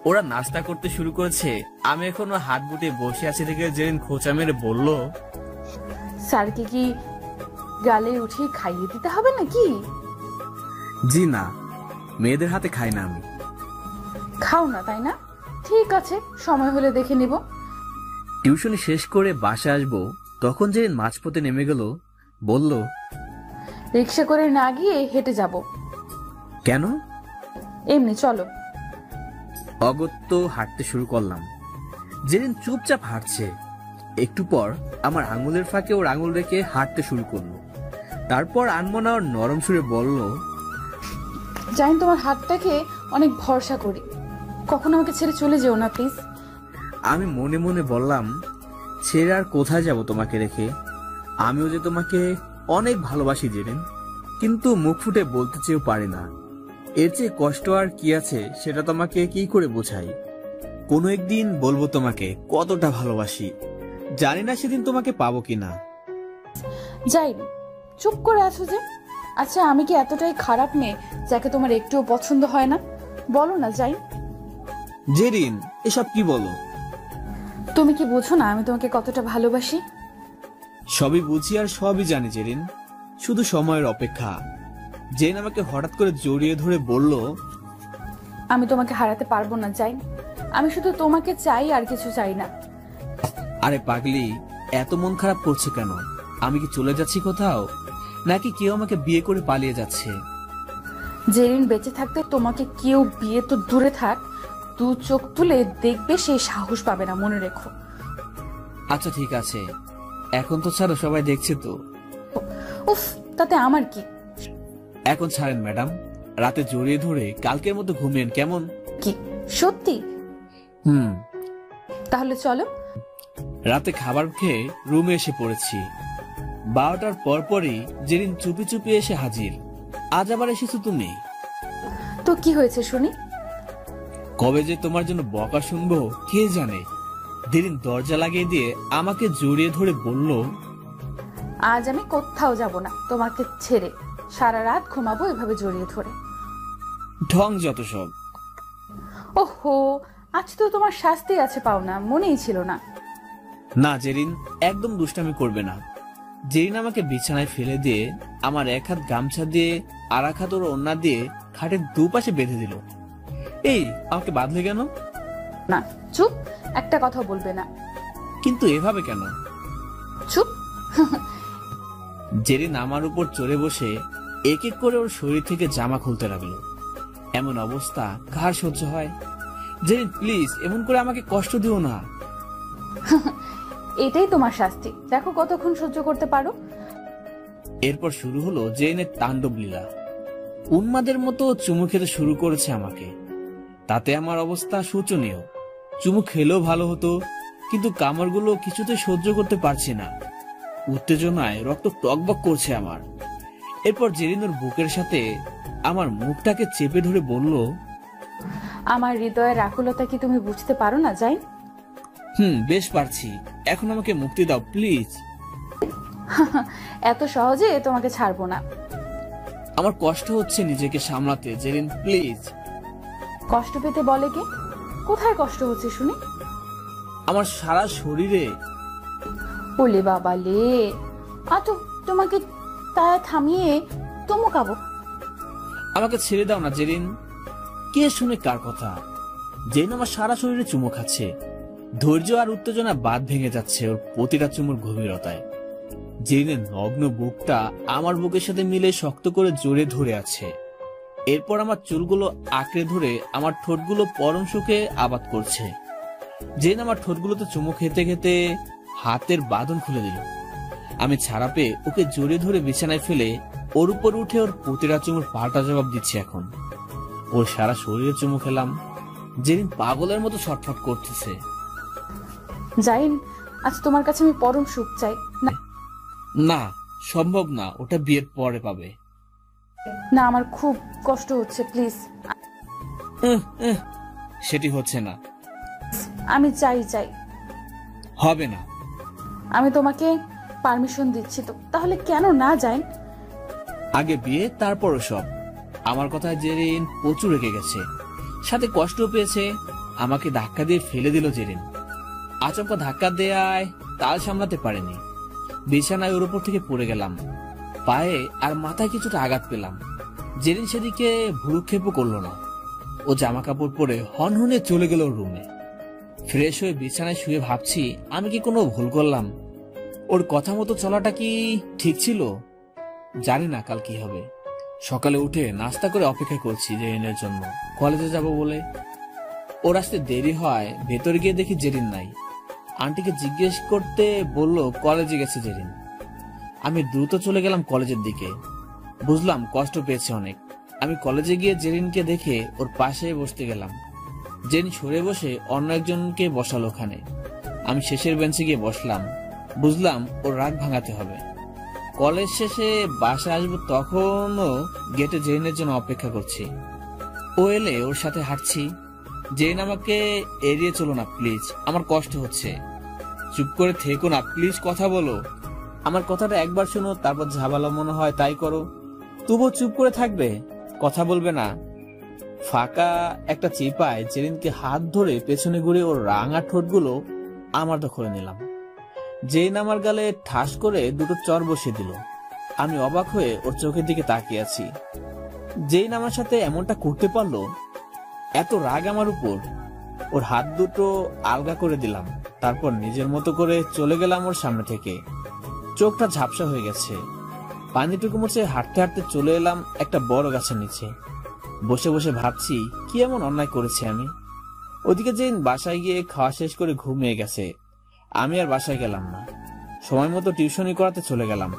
S2: ওরা নাস্তা করতে শুরু করেছে। আমি এখনো হাত গুটিয়ে বসে আছি দেখে জেরিন খোঁচা মেরে বলল,
S1: স্যারকে কি গালে উঠিয়ে খাইয়ে দিতে হবে নাকি?
S2: জি না, মেয়েদের হাতে খাই না আমি।
S1: খাও না তাই না? ঠিক আছে, সময় হলে দেখে নিব।
S2: টিউশনি শেষ করে বাসে আসবো তখন জেরিন মাঝপথে নেমে গেল। বলল,
S1: রিক্সা করে না গিয়ে হেঁটে যাব।
S2: কেন?
S1: এমনি চলো।
S2: অগত্য হাঁটতে শুরু করলাম। জেরিন চুপচাপ হাঁটছে। একটু পর আমার আঙুলের ফাঁকে ওর আঙুল রেখে হাঁটতে শুরু করলো। তারপর আনমনা ওর নরম সুরে বলল,
S1: জানি তোমার হাতটাকে অনেক ভরসা করি, কখনো আমাকে ছেড়ে চলে যেও না প্লিজ।
S2: আমি মনে মনে বললাম, ছেড়ে আর কোথায় যাব তোমাকে রেখে? আমিও যে তোমাকে অনেক ভালোবাসি জেরিন, কিন্তু মুখ ফুটে বলতে চেয়েও পারি না। এর চেয়ে কষ্ট আর কি আছে সেটা তোমাকে কি করে বোঝাই? কোনো একদিন বলবো তোমাকে কতটা ভালোবাসি। জানি না সেদিন তোমাকে পাবো কিনা।
S1: যাই, চুপ করে আছো যে। আচ্ছা, আমি কি এতটাই খারাপ মেয়ে যাকে তোমার একটুও পছন্দ হয় না? বলো না যাই।
S2: জেরিন, এসব কি বলো?
S1: তুমি কি বুঝো না আমি তোমাকে কতটা ভালোবাসি?
S2: সবই বুঝি আর সবই জানি জেরিন, শুধু সময়ের অপেক্ষা। জেন আমাকে হঠাৎ করে জড়িয়ে ধরে বলল,
S1: আমি তোমাকে হারাতে পারবো না যাই। আমি শুধু তোমাকে চাই, আর কিছু চাই না।
S2: আরে পাগলি, এত মন খারাপ করছে কেন? আমি কি চলে যাচ্ছি কোথাও, নাকি কেউ আমাকে বিয়ে করে পালিয়ে যাচ্ছে?
S1: জেরিন বেঁচে থাকতে তোমাকে কেউ বিয়ে তো দূরে থাক, দু চোখ তুলে দেখবে সেই সাহস পাবে না, মনে রেখো।
S2: আচ্ছা ঠিক আছে, এখন তো ছাড়ো, সবাই দেখছে তো।
S1: উফ, তাতে আমার কি?
S2: এখন ছাড়েন ম্যাডাম, রাতে জড়িয়ে ধরে কালকের মতো ঘুমিয়েন কেমন?
S1: কি সত্যি? তাহলে চলো।
S2: রাতে খাবার খেয়ে রুমে এসে পড়েছি। 12টার পরপরই জেরিন চুপি চুপি এসে হাজির। আজ আবার এসেছো তুমি?
S1: তো কি হয়েছে শুনি?
S2: কবে যে তোমার জন্য বকা শুনবো কে জানে। জেরিন দরজা লাগিয়ে দিয়ে আমাকে জড়িয়ে ধরে বলল,
S1: আজ আমি কোথাও যাব না তোমাকে ছেড়ে। সারা রাত ঘুমাবো এভাবে জড়িয়ে ধরে।
S2: ঢং যত সব।
S1: ওহো, আজ তো তোমার শাস্তি আছে, পাও না, মনেই ছিল না।
S2: না জেরিন, একদম দুষ্টামি করবে না। জেরিন আমাকে বিছানায় ফেলে দিয়ে আমার এক হাত গামছা দিয়ে আর এক হাত ওর ওড়না দিয়ে খাটের দুপাশে বেঁধে দিল। এই, আমাকে বাঁধলে কেন?
S1: না, চুপ, একটা কথা বলবে না।
S2: কিন্তু এভাবে কেন?
S1: চুপ।
S2: জেরিন আমার উপর চড়ে বসে এক এক করে ওর শরীর থেকে জামা খুলতে লাগলো। এমন অবস্থা কার সহ্য হয়? জেরিন প্লিজ, এমন করে আমাকে কষ্ট দিও না।
S1: এটাই তোমার শাস্তি, দেখো কতক্ষণ সহ্য করতে পারো।
S2: এরপর শুরু হলো জেরিনের তাণ্ডব লীলা। উন্মাদের মতো চুমু খেতে শুরু করেছে আমাকে। তাতে আমার অবস্থা শোচনীয়। চুমু খেলেও ভালো হতো, কিন্তু কামড়গুলো কিছুতে সহ্য করতে পারছি না। উত্তেজনায় রক্ত টকবক করছে আমার। এরপর জেরিন ওর বুকের সাথে আমার মুখটাকে চেপে ধরে বলল,
S1: আমার হৃদয়ের আকুলতা কি তুমি বুঝতে পারো না যাই?
S2: বেশ পারছি। এখন আমাকে মুক্তি দাও প্লিজ।
S1: এত সহজে তোমাকে ছাড়বো না।
S2: আমার কষ্ট হচ্ছে নিজেকে সামলাতে জেরিন, প্লিজ।
S1: কষ্ট পেতে বলে কে? কোথায় কষ্ট হচ্ছে শুনি?
S2: আমার সারা শরীরে।
S1: ওলে বাবা লে, আতো তোমাকে তা থামিয়ে চুমু খাবো।
S2: আমাকে ছেড়ে দাও না জেরিন। কে শুনে কার কথা? জেরিন আমার সারা শরীরে চুমু খাচ্ছে। ধৈর্য আর উত্তেজনা বাদ ভেঙে যাচ্ছে ওর প্রতিটা চুমুর গভীরতায়। জেরিনের নগ্ন বুকটা আমার বুকের সাথে মিলে শক্ত করে জোরে ধরে আছে। এরপর আমার চুলগুলো আঁকড়ে ধরে আমার ঠোঁটগুলো পরম সুখে আবাদ করছে। জেরিন আমার ঠোঁটগুলোতে চুমু খেতে খেতে হাতের বাঁধন খুলে দিল। আমি ছাড়া পেয়ে ওকে জোরে ধরে বিছানায় ফেলে ওর উপর উঠে ওর প্রতিটা চুমুর পাল্টা জবাব দিচ্ছি। এখন ওর সারা শরীরে চুমু খেলাম। জেরিন পাগলের মতো ছটফট করতেছে।
S1: জাইন, আজ তোমার কাছে আমি পরম সুখ চাই।
S2: না, সম্ভব না, ওটা বিয়ের পরে পাবে।
S1: না, আমার খুব কষ্ট হচ্ছে, প্লিজ।
S2: সেটি হচ্ছে না।
S1: আমি চাই।
S2: হবে না।
S1: আমি তোমাকে পারমিশন দিচ্ছি তো, তাহলে কেন না যাই?
S2: আগে বিয়ে, তারপরও সব। আমার কথায় জেরিন প্রচুর রেগে গেছে, সাথে কষ্ট পেয়েছে। আমাকে ধাক্কা দিয়ে ফেলে দিল জেরিন। আচমকা ধাক্কা দেয়ায় তাল সামলাতে পারেনি। বিছানায় ওর উপর থেকে পড়ে গেলাম। পায়ে আর মাথায় কিছুটা আঘাত পেলাম। জেরিন সেদিকে ভ্রুক্ষেপও করলো না। ও জামা কাপড় পরে হনহনে চলে গেল রুমে। ফ্রেশ হয়ে বিছানায় শুয়ে ভাবছি, আমি কি কোনো ভুল করলাম? ওর কথা মতো চলাটা কি ঠিক ছিল? জানি না কাল কি হবে। সকালে উঠে নাস্তা করে অপেক্ষা করছি জেরিনের জন্য, কলেজে যাব বলে। ওর আসতে দেরি হয়। ভেতরে গিয়ে দেখি জেরিন নাই। আন্টিকে জিজ্ঞেস করতে বলল কলেজে গেছে জেরিন। আমি দ্রুত চলে গেলাম কলেজের দিকে। বুঝলাম কষ্ট পেয়েছে অনেক। আমি কলেজে গিয়ে জেরিনকে দেখে ওর পাশে বসতে গেলাম। জেরিন সরে বসে অন্য একজনকে বসালো ওখানে। আমি শেষের বেঞ্চে গিয়ে বসলাম। বুঝলাম ওর রাগ ভাঙাতে হবে। কলেজ শেষে বাসায় আসবো, তখনও গেটে জেরিনের জন্য অপেক্ষা করছি। ও এলে ওর সাথে হাঁটছি। জেরিন, আমাকে এড়িয়ে চলো না প্লিজ, আমার কষ্ট হচ্ছে। চুপ করে থেকো না প্লিজ, কথা বলো। আমার কথাটা একবার শোনো, তারপর ঝামেলা মনে হয় তাই করো। তবুও চুপ করে থাকবে, কথা বলবে না। ফাঁকা একটা চিপায় জেরিনকে হাত ধরে পেছনে ঘুরে ওর রাঙা ঠোঁটগুলো আমার দখলে নিলাম। জেরিন আমার গালে ঠাস করে দুটো চর বসিয়ে দিল। আমি অবাক হয়ে ওর চোখের দিকে তাকিয়ে আছি। জেরিন আমার সাথে এমনটা করতে পারলো? এত রাগ আমার উপর? ওর হাত দুটো আলগা করে দিলাম। তারপর নিজের মতো করে চলে গেলাম ওর সামনে থেকে। চোখটা ঝাপসা হয়ে গেছে। পানিটুকু মুছে হাঁটতে হাঁটতে চলে এলাম একটা বড় গাছের নিচে। বসে বসে ভাবছি, কি এমন অন্যায় করেছি আমি। ওদিকে জেরিন বাসায় গিয়ে খাওয়া শেষ করে ঘুমিয়ে গেছে। আমি আর বাসায় গেলাম না। সময় মতো টিউশনি করাতে চলে গেলাম।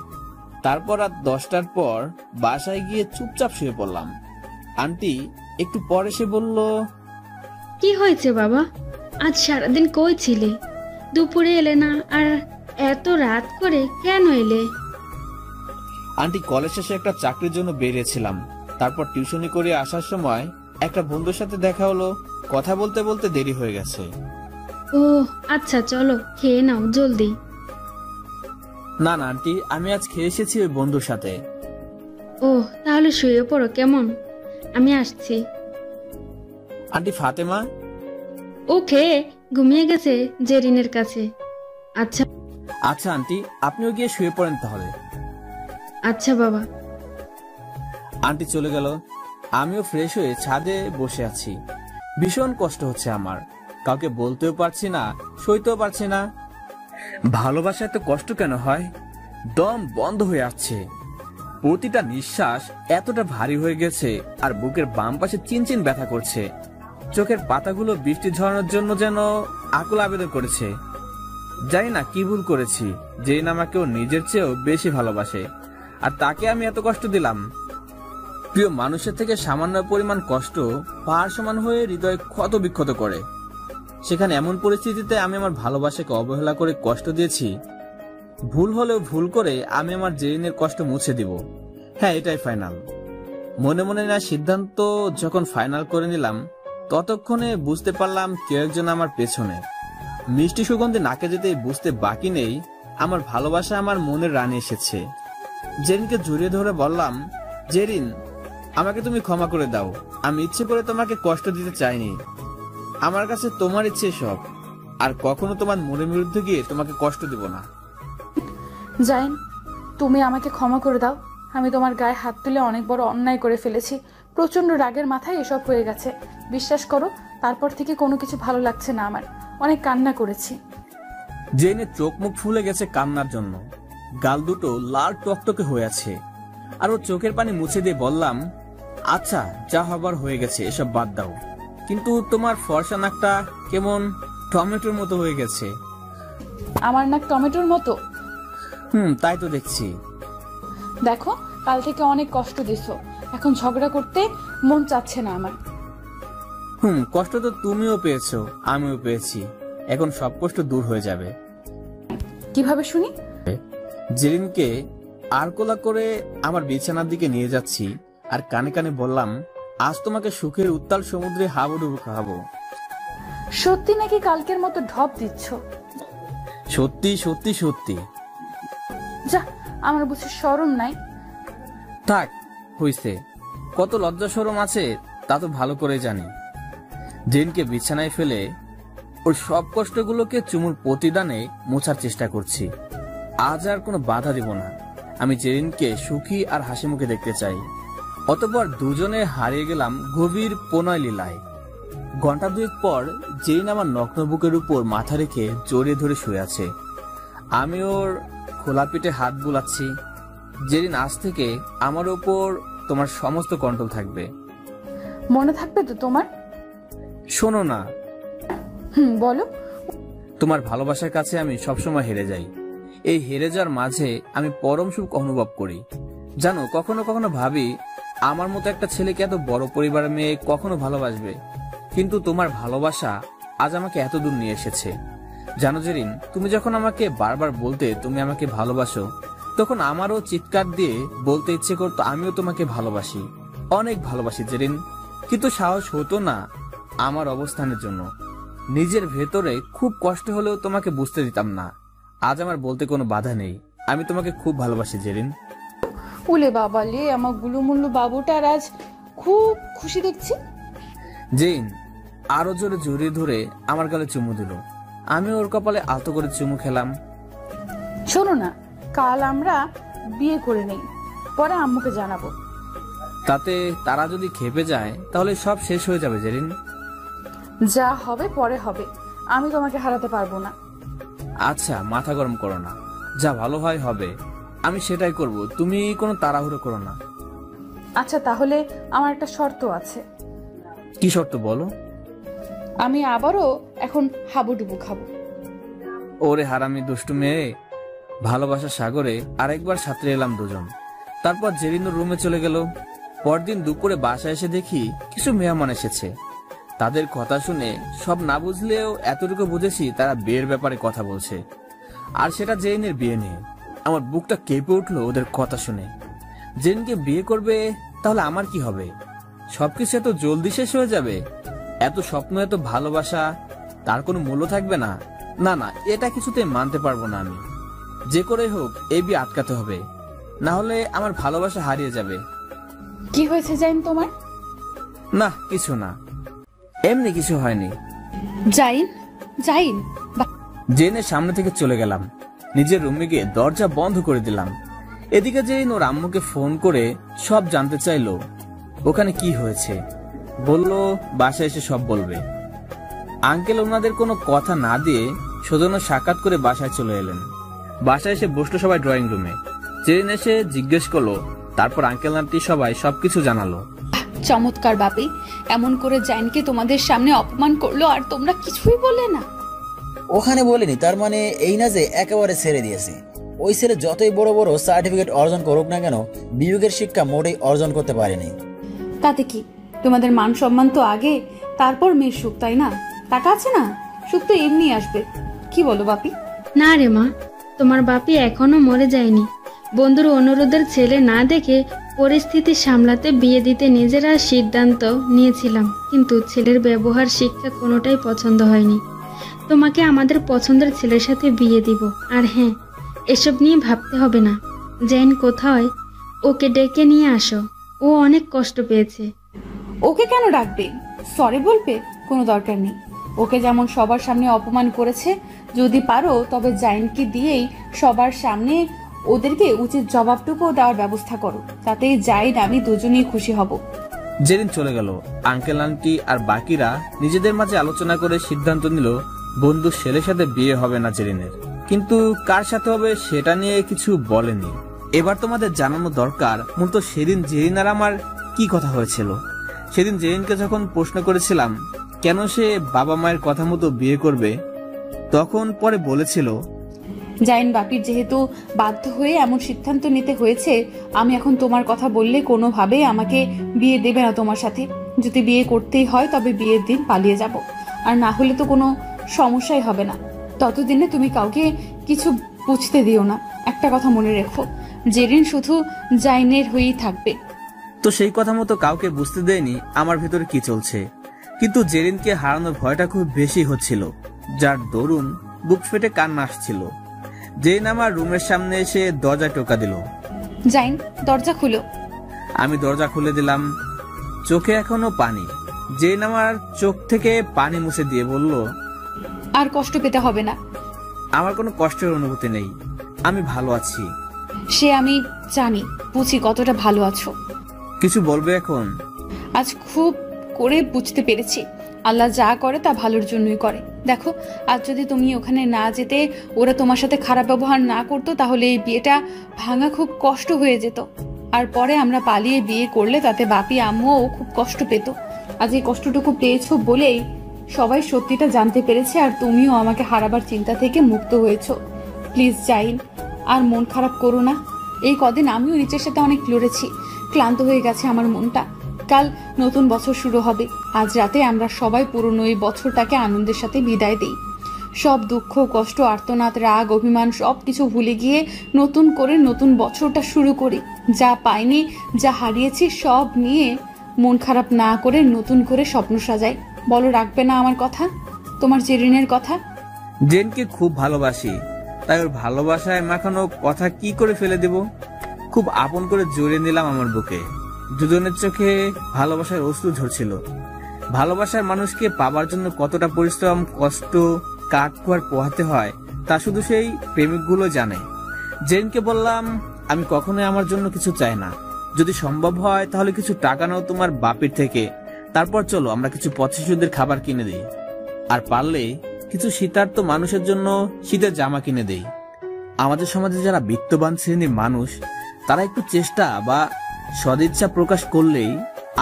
S2: তারপর রাত 10টার পর বাসায় গিয়ে চুপচাপ শুয়ে পড়লাম। আন্টি একটু পর এসে বলল,
S8: কি হয়েছে বাবা? আজ সারাদিন কই ছিলে? দুপুরে এলে না, আর এত রাত করে কেন এলে?
S2: আন্টি, কলেজ শেষে একটা চাকরির জন্য বেরিয়েছিলাম। তারপর টিউশনি করে আসার সময় একটা বন্ধুর সাথে দেখা হলো। কথা বলতে বলতে দেরি হয়ে গেছে।
S8: ও আচ্ছা, চলো খেয়ে নাও জলদি।
S2: না না আন্টি, আমি আজ খেয়ে এসেছি ওই বন্ধুর সাথে।
S8: ও তাহলে শুয়ে পড়ো কেমন, আমি আসছি।
S2: আন্টি ফাতেমা?
S8: ও খেয়ে ঘুমিয়ে গেছে জেরিনের কাছে। আচ্ছা
S2: আচ্ছা আন্টি, আপনিও গিয়ে শুয়ে পড়েন তাহলে।
S8: আচ্ছা বাবা।
S2: আন্টি চলে গেল। আমিও ফ্রেশ হয়ে ছাদে বসে আছি। ভীষণ কষ্ট হচ্ছে আমার। কাউকে বলতেও পারছি না, সইতেও পারছি না। ভালোবাসায় তো কষ্ট কেন হয়? দম বন্ধ হয়ে আসছে। প্রতিটা নিঃশ্বাস এতটা ভারী হয়ে গেছে, আর বুকের বাম পাশে চিনচিন ব্যথা করছে। চোখের পাতাগুলো বৃষ্টি ঝরানোর জন্য যেন আকুল আবেদন করেছে। জানি না কি ভুল করেছি। জেরিন আমাকেও নিজের চেয়েও বেশি ভালোবাসে, আর তাকে আমি এত কষ্ট দিলাম। প্রিয় মানুষের থেকে সামান্য পরিমাণ কষ্ট পাহাড় সমান হয়ে হৃদয় ক্ষত বিক্ষত করে। সেখানে এমন পরিস্থিতিতে আমি আমার ভালোবাসাকে অবহেলা করে কষ্ট দিয়েছি। ভুল হলেও ভুল করে আমি আমার জেরিনের কষ্ট মুছে দিব। হ্যাঁ, এটাই ফাইনাল। মনে মনে না সিদ্ধান্ত যখন ফাইনাল করে নিলাম, ততক্ষণে বুঝতে পারলাম কেউ একজন আমার পেছনে। মিষ্টি সুগন্ধে নাকে যেতে বুঝতে বাকি নেই, আমার ভালোবাসা আমার মনের রানী এসেছে। জেরিনকে জড়িয়ে ধরে বললাম, জেরিন, আমাকে তুমি ক্ষমা করে দাও। আমি ইচ্ছে করে তোমাকে কষ্ট দিতে চাইনি। আমার কাছে তোমার ইচ্ছে সব, আর কখনো তোমার মনের বিরুদ্ধে গিয়ে তোমাকে কষ্ট দেব না।
S1: জাইন, তুমি আমাকে ক্ষমা করে দাও। আমি তোমার গায়ে হাত তুলে অনেক বড় অন্যায় করে ফেলেছি। প্রচণ্ড রাগের মাথায় এসব হয়ে গেছে। বিশ্বাস করো, তারপর থেকে কোনো কিছু ভালো লাগছে না আমার। অনেক কান্না করেছি।
S2: জেনের চোখ মুখ ফুলে গেছে কান্নার জন্য, গাল দুটো লাল টকটকে হয়ে আছে। আর ও চোখের পানি মুছে দিয়ে বললাম, আচ্ছা যা হবার হয়ে গেছে, এসব বাদ দাও। কিন্তু তোমার ফর্সা নাকটা কেমন টমেটোর মতো হয়ে গেছে।
S1: আমার নাক টমেটোর মতো?
S2: তাই তো দেখছি।
S1: দেখো, কাল থেকে অনেক কষ্ট দিছো, এখন ঝগড়া করতে মন চাচ্ছে না আমার।
S2: কষ্ট তো তুমিও পেয়েছো, আমিও পেয়েছি। এখন সব কষ্ট দূর হয়ে যাবে।
S1: কিভাবে শুনি?
S2: জেরিনকে আরকোলা করে আমার বিছানার দিকে নিয়ে যাচ্ছি, আর কানে কানে বললাম, আজ তোমাকে সুখের উত্তাল সমুদ্রে হাবুডুবু খাবো।
S1: সত্যি নাকি কালকের মতো ঢপ দিচ্ছ?
S2: সত্যি সত্যি সত্যি।
S1: যা, আমার বুঝি শরম নাই?
S2: থাক, হইছে। কত লজ্জা শরম আছে তা তো ভালো করে জানি। জেরিনকে বিছানায় ফেলে ওর সব কষ্টগুলোকে চুমুর প্রতিদানে মোছার চেষ্টা করছি। আজ আর কোনো বাধা দিব না। আমি জেরিনকে সুখী আর হাসি মুখে দেখতে চাই। অতঃপর দুজনে হারিয়ে গেলাম গভীর প্রণয় লীলায়। ঘন্টা দুয়েক পর জেরিন আমার নগ্ন বুকের উপর মাথা রেখে জড়িয়ে ধরে শুয়ে আছে। আমি ওর খোলা পিঠে হাত বুলাচ্ছি। জেরিন, আজ থেকে আমার উপর তোমার সমস্ত কন্ট্রোল থাকবে।
S1: মনে থাকবে তো তোমার?
S2: শোনো না।
S1: বলো।
S2: তোমার ভালোবাসার কাছে আমি সবসময় হেরে যাই। এই হেরে যাওয়ার মাঝে আমি পরম সুখ অনুভব করি। জানো, কখনো কখনো ভাবি, আমার মতো একটা ছেলেকে এত বড় পরিবারের মেয়ে কখনো ভালোবাসবে। কিন্তু তোমার ভালোবাসা আজ আমাকে এত দূর নিয়ে এসেছে। জানো জেরিন, তুমি যখন আমাকে বারবার বলতে তুমি আমাকে ভালোবাসো, তখন আমারও চিৎকার দিয়ে বলতে ইচ্ছে করতো আমিও তোমাকে ভালোবাসি, অনেক ভালোবাসি জেরিন। কিন্তু সাহস হতো না আমার অবস্থানের জন্য। নিজের ভেতরে খুব কষ্ট হলেও তোমাকে বুঝতে দিতাম না। আজ আমার বলতে কোনো বাধা নেই, আমি তোমাকে খুব ভালোবাসি জেরিন।
S1: উলে বাবা লে, আমার গুলুমুল্লু বাবুটার আজ খুব খুশি দেখছি।
S2: জেরিন আরো জোরে জড়িয়ে ধরে আমার গালে চুমু দিল। আমি ওর কপালে আলতো করে চুমু খেলাম।
S1: শোনো না, কাল আমরা বিয়ে করে নেই, পরে আম্মুকে জানাবো।
S2: তাতে তারা যদি খেপে যায় তাহলে সব শেষ হয়ে যাবে জেরিন।
S1: যা হবে পরে হবে, আমি তোমাকে হারাতে পারবো না।
S2: আচ্ছা, মাথা গরম করো না, যা ভালো হয় হবে, আমি সেটাই করব। তুমি কোনো তাড়াহুড়ো করো না।
S1: আচ্ছা, তাহলে আমার একটা শর্ত আছে।
S2: কি শর্ত বলো?
S1: আমি আবারও এখন হাবুডুবু খাবো।
S2: ওরে হারামি দুষ্টু মেয়ে। ভালোবাসার সাগরে আরেকবার সাঁতরে এলাম দুজন। তারপর জেরিন রুমে চলে গেল। পরদিন দুপুরে বাসায় এসে দেখি কিছু মেহমান এসেছে। তাদের কথা শুনে সব না বুঝলেও এতটুকু বুঝেছি তারা বিয়ের ব্যাপারে কথা বলছে, আর সেটা জেরিনের বিয়ে নিয়ে। আমার বুকটা কেঁপে উঠলো ওদের কথা শুনে। জেরিনকে বিয়ে করবে, তাহলে আমার কি হবে? সবকিছু এত জলদি শেষ হয়ে যাবে? এত স্বপ্ন, এত ভালোবাসা, তার কোনো মূল্য থাকবে না? না না, এটা কিছুতে মানতে পারবো না আমি। যে করে হোক এই বিয়ে আটকাতে হবে, না হলে আমার ভালোবাসা হারিয়ে যাবে।
S1: কি হয়েছে জাইন তোমার?
S2: না, কিছু না, এমনি কিছু হয়নি।
S1: জাইন, জাইন।
S2: জেনের সামনে থেকে চলে গেলাম। নিজের রুমে গিয়ে দরজা বন্ধ করে দিলাম। এদিকে জেরিন ওর আম্মুকে ফোন করে সব জানতে চাইলো ওখানে কি হয়েছে। বলল বাসায় এসে সব বলবে। আঙ্কেল ওনাদের কোনো কথা না দিয়ে সৌজন্য সাক্ষাৎ করে বাসায় চলে এলেন। বাসায় এসে বসলো সবাই ড্রয়িং রুমে। জেরিন এসে জিজ্ঞেস করলো, তারপর আঙ্কেল আন্টি সবাই সবকিছু জানালো।
S1: চমৎকার বাপি, এমন করে জাইনকে তোমাদের সামনে অপমান করলো আর তোমরা কিছুই বলে না।
S7: ওখানে বলিনি, তার মানে এই না যে একেবারে ছেড়ে দিয়েছি। ওই ছেলে যতই বড় বড় সার্টিফিকেট অর্জন করুক না কেন, বিবেকের শিক্ষা মোটেই অর্জন করতে পারেনি।
S1: তাতে কি, তোমাদের মান সম্মান তো আগে, তারপর মেয়ের সুখ, তাই না? টাকা আছে না, সুখ তো এমনি আসবে। কি বলো বাপি?
S8: না রে মা, তোমার বাপি এখনো মরে যায়নি। বন্ধুর অনুরোধের ছেলে না দেখে পরিস্থিতি সামলাতে বিয়ে দিতে নিজেরা সিদ্ধান্ত নিয়েছিলাম, কিন্তু ছেলের ব্যবহার শিক্ষা কোনোটাই পছন্দ হয়নি। তোমাকে আমাদের পছন্দের ছেলের সাথে বিয়ে দিব। আর হ্যাঁ, এসব নিয়ে ভাবতে হবে না। জেন কোথায়, ওকে ডেকে নিয়ে আসো, ও অনেক কষ্ট পেয়েছে।
S1: ওকে কেন ডাকবে? সরি বলবে? কোনো দরকার নেই। ওকে যেমন সবার সামনে অপমান করেছে, যদি পারো তবে জাইনকে দিয়েই সবার সামনে ওদেরকে উচিত জবাবটুকু দেওয়ার ব্যবস্থা করো, তাতেই যাই না আমি দুজনেই খুশি হব।
S2: জেরিন চলে গেল। আঙ্কেল আন্টি আর বাকিরা নিজেদের মাঝে আলোচনা করে সিদ্ধান্ত নিল বন্ধু ছেলের সাথে বিয়ে হবে না জেরিনের, কিন্তু কার সাথে হবে সেটা নিয়ে কিছু বলেনি। এবার তোমাদের জানানো দরকার মূলত সেদিন জেরিন আর আমার কি কথা হয়েছিল। সেদিন জেরিনকে যখন প্রশ্ন করেছিলাম কেন সে বাবা মায়ের কথা মতো বিয়ে করবে, তখন পরে বলেছিল,
S1: জাইন বাপির যেহেতু বাধ্য হয়ে এমন সিদ্ধান্ত নিতে হয়েছে, আমি এখন তোমার কথা বললে কোনোভাবেই আমাকে বিয়ে দেবে না তোমার সাথে। যদি বিয়ে করতেই হয় তবে বিয়ের দিন পালিয়ে যাব, আর না হলে তো কোনো সমস্যাই হবে না। ততদিনে তুমি কাউকে কিছু বুঝতে দিও না। একটা কথা মনে রেখো, জেরিন শুধু জাইনের হয়েই থাকবে।
S2: তো সেই কথা মতো কাউকে বুঝতে দেয়নি আমার ভিতরে কি চলছে, কিন্তু জেরিনকে হারানোর ভয়টা খুব বেশি হচ্ছিল, যার দরুন বুক ফেটে কান্না আসছিল। জেরিন আমার রুমের সামনে এসে দরজায় টোকা দিল।
S1: জাইন, দরজা খুলো।
S2: আমি দরজা খুলে দিলাম। চোখে এখনো পানি। জেরিন আমার চোখ থেকে পানি মুছে দিয়ে বলল,
S1: আর কষ্ট পেতে হবে না।
S2: আমার কোনো কষ্টের অনুভূতি নেই, আমি ভালো আছি।
S1: সে আমি জানি, বুঝি কতটা ভালো আছো।
S2: কিছু বলবে এখন?
S1: আজ খুব করে বুঝতে পেরেছি আল্লাহ যা করে তা ভালোর জন্যই করে। দেখো, আজ যদি তুমি ওখানে না যেতে, ওরা তোমার সাথে খারাপ ব্যবহার না করতো, তাহলে এই বিয়েটা ভাঙা খুব কষ্ট হয়ে যেত। আর পরে আমরা পালিয়ে বিয়ে করলে তাতে বাপি আম্মুও খুব কষ্ট পেত। আজ এই কষ্টটুকু পেয়েছো বলেই সবাই সত্যিটা জানতে পেরেছে, আর তুমিও আমাকে হারাবার চিন্তা থেকে মুক্ত হয়েছো। প্লিজ জাইন, আর মন খারাপ করো না। এই কদিন আমিও নিচের সাথে অনেক লড়েছি, ক্লান্ত হয়ে গেছে আমার মনটা। কাল নতুন বছর শুরু হবে। আজ রাতে আমরা সবাই পুরনো এই বছরটাকে আনন্দের সাথে বিদায় দিই। সব দুঃখ, কষ্ট, আর্তনাদ, রাগ, অভিমান সব কিছু ভুলে গিয়ে নতুন করে নতুন বছরটা শুরু করি। যা পাইনি, যা হারিয়েছি সব নিয়ে মন খারাপ না করে নতুন করে স্বপ্ন সাজাই। বলো, রাখবে না আমার কথা, তোমার জেরিনের কথা?
S2: জেনকে খুব ভালোবাসি, তাই ওর ভালোবাসায় মাখানো কথা কি করে ফেলে দেব। খুব আপন করে জড়িয়ে নিলাম আমার বুকে। দুজনের চোখে ভালোবাসার অশ্রু ঝরছিল। ভালোবাসার মানুষকে পাবার জন্য কতটা পরিশ্রম, কষ্ট, কাঠখোয়ার পোহাতে হয় তা শুধু সেই প্রেমিকগুলো জানে। জেনকে বললাম, আমি কখনোই আমার জন্য কিছু চাই না। যদি সম্ভব হয় তাহলে কিছু টাকা নাও তোমার বাপের থেকে, তারপর চলো আমরা কিছু পথ শিশুদের খাবার কিনে দিই, আর পারলে কিছু শীতার্ত মানুষের জন্য শীতের জামা কিনে দেই। আমাদের সমাজে যারা বিত্তবান শ্রেণীর মানুষ, তারা একটু চেষ্টা বা সদিচ্ছা প্রকাশ করলেই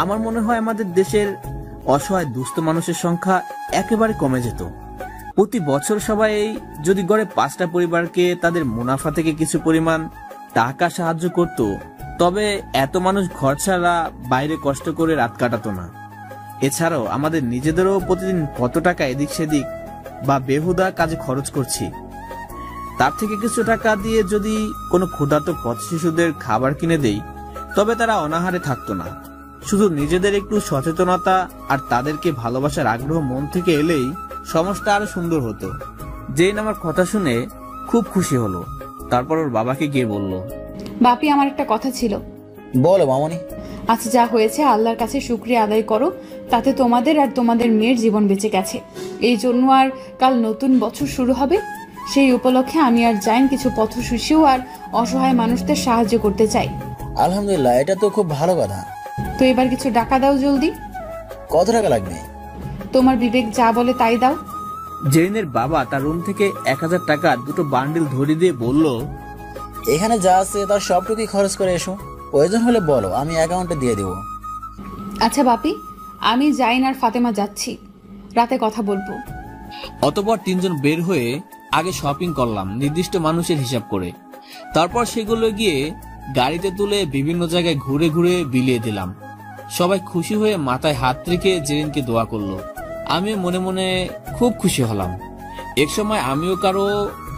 S2: আমার মনে হয় আমাদের দেশের অসহায় দুস্থ মানুষের সংখ্যা একেবারে কমে যেত। প্রতি বছর সবাই যদি গড়ে 5টা পরিবারকে তাদের মুনাফা থেকে কিছু পরিমাণ টাকা সাহায্য করত, তবে এত মানুষ ঘর ছাড়া বাইরে কষ্ট করে রাত কাটাতো না। এছাড়াও আমাদের নিজেদেরও প্রতিদিন কত টাকা এদিক সেদিক বা বেহুদা কাজে খরচ করছি। তার থেকে কিছু টাকা দিয়ে যদি কোনো ক্ষুধার্ত পথ শিশুদের খাবার কিনে দেই, তবে তারা অনাহারে থাকতো না। শুধু নিজেদের একটু সচেতনতা আর তাদেরকে ভালোবাসার আগ্রহ মন থেকে এলেই সমাজটা আরো সুন্দর হতো। জেন আমার কথা শুনে খুব খুশি হলো। তারপর ওর বাবাকে গিয়ে বলল,
S1: বাপি, আমার একটা কথা ছিল।
S7: বলো মামনি।
S1: আচ্ছা, যা হয়েছে আল্লাহর কাছে শুকরিয়া আদায় করো, তাতে তোমাদের আর তোমাদের মেয়ের জীবন বেঁচে গেছে। এই জন্য আর কাল নতুন বছর শুরু হবে, সেই উপলক্ষে আমি আর জাইন কিছু পথ শিশু আর অসহায় মানুষদের সাহায্য করতে চাই।
S7: আলহামদুলিল্লাহ, এটা তো খুব ভালো কথা।
S1: তো এবার কিছু টাকা দাও জলদি।
S7: কত টাকা লাগবে?
S1: তোমার বিবেক যা বলে তাই দাও।
S2: জেরিনের বাবা তার রুম থেকে 1000 টাকার দুটো বান্ডিল ধরিয়ে দিয়ে বলল,
S7: এখানে যা আছে তার সবটুকুই খরচ করে এসো, প্রয়োজন হলে বলো, আমি অ্যাকাউন্টে দিয়ে দেব।
S1: আচ্ছা বাপি, আমি জাইন আর ফাতেমা যাচ্ছি, রাতে কথা বলবো।
S2: অতঃপর 3 জন বের হয়ে আগে শপিং করলাম নির্দিষ্ট মানুষের হিসাব করে। তারপর সেগুলো গিয়ে গাড়িতে তুলে বিভিন্ন জায়গায় ঘুরে ঘুরে বিলিয়ে দিলাম। সবাই খুশি হয়ে মাথায় হাত রেখে জেরিনকে দোয়া করলো। আমিও মনে মনে খুব খুশি হলাম। এক সময় আমিও কারো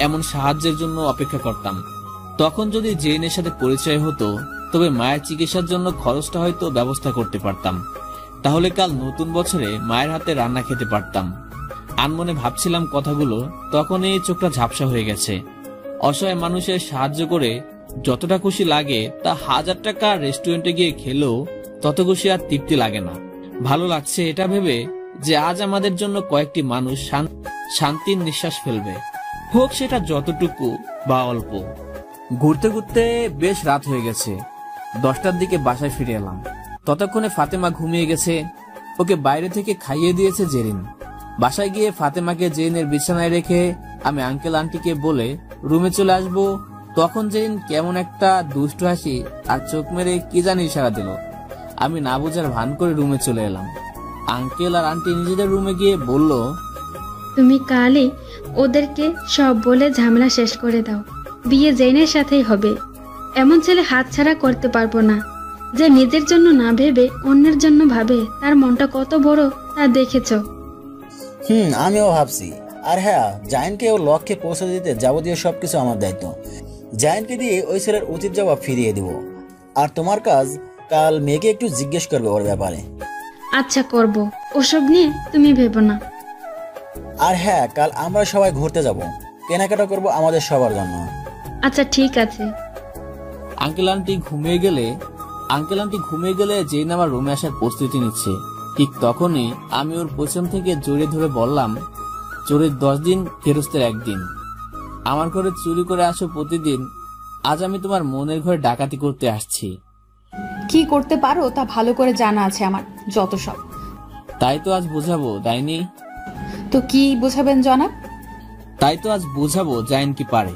S2: এমন সাহায্যের জন্য অপেক্ষা করতাম। তখন যদি জেরিনের সাথে পরিচয় হতো, তবে মায়ের চিকিৎসার জন্য খরচটা হয়তো ব্যবস্থা করতে পারতাম। তাহলে কাল নতুন বছরে মায়ের হাতে রান্না খেতে পারতাম। আনমনে ভাবছিলাম কথাগুলো, তখনই চোখটা ঝাপসা হয়ে গেছে। অসহায় মানুষের সাহায্য করে যতটা খুশি লাগে, তা 1000 টাকা রেস্টুরেন্টে গিয়ে খেলেও তত খুশি আর তৃপ্তি লাগে না। ভালো লাগছে এটা ভেবে যে আজ আমাদের জন্য কয়েকটি মানুষ শান্তির নিঃশ্বাস ফেলবে, হোক সেটা যতটুকু বা অল্প। ঘুরতে ঘুরতে বেশ রাত হয়ে গেছে। 10টার দিকে বাসায় ফিরে এলাম। ততক্ষণে ফাতেমা ঘুমিয়ে গেছে। ওকে বাইরে থেকে খাইয়ে দিয়েছে জেরিন। বাসায় গিয়ে ফাতেমাকে জেরিনের বিছানায় রেখে আমি আঙ্কেল আন্টিকে বলে রুমে চলে আসবো। তখন জেরিন কেমন একটা দুষ্ট হাসি আর চোখ মেরে কি জানি ইশারা দিল। আমি না বোঝার ভান করে রুমে চলে এলাম। আঙ্কেল আর আন্টি নিজেদের রুমে গিয়ে বলল,
S8: তুমি কালই ওদেরকে সব বলে ঝামেলা শেষ করে দাও। বিয়ে জেনের সাথেই হবে। এমন ছেলে হাতছাড়া করতে পারবো না, যে নিজের জন্য না ভেবে অন্যের জন্য ভাবে। তার মনটা কত বড় তা দেখেছ।
S7: আমিও ভাবছি। আর হ্যাঁ, জায়েনকে ও লক্ষ্যে পৌঁছে দিতে যাবতীয় সবকিছু আমার দায়িত্ব। জায়েনকে দিয়ে ওই ছেলের উচিত জবাব ফিরিয়ে দিব। আর তোমার কাজ কাল মেয়েকে একটু জিজ্ঞেস করবে ওর ব্যাপারে।
S8: আচ্ছা, করব। ওসব নিয়ে তুমি ভেবো না।
S7: আর হ্যাঁ, কাল আমরা সবাই ঘুরতে যাব, কেনাকাটা করব আমাদের সবার জন্য।
S8: আচ্ছা, ঠিক আছে।
S2: আঙ্কেল আন্টি ঘুমিয়ে গেলে জেন আমার রুমে আসার প্রস্তুতি নিচ্ছে। ঠিক তখনই আমি ওর পেছন থেকে জড়িয়ে ধরে বললাম, চোরের 10 দিন, ফেরস্তের 1 দিন। আমার ঘরে চুরি করে আসো প্রতিদিন, আজ আমি তোমার মনের ঘরে ডাকাতি করতে আসছি।
S1: কি করতে পারো তা ভালো করে জানা আছে আমার, যত সব।
S2: তাই তো আজ বোঝাবো, ডাইনি।
S1: তো কি বোঝাবেন জনাব?
S2: তাই তো আজ বোঝাবো জায়েন কি পারে।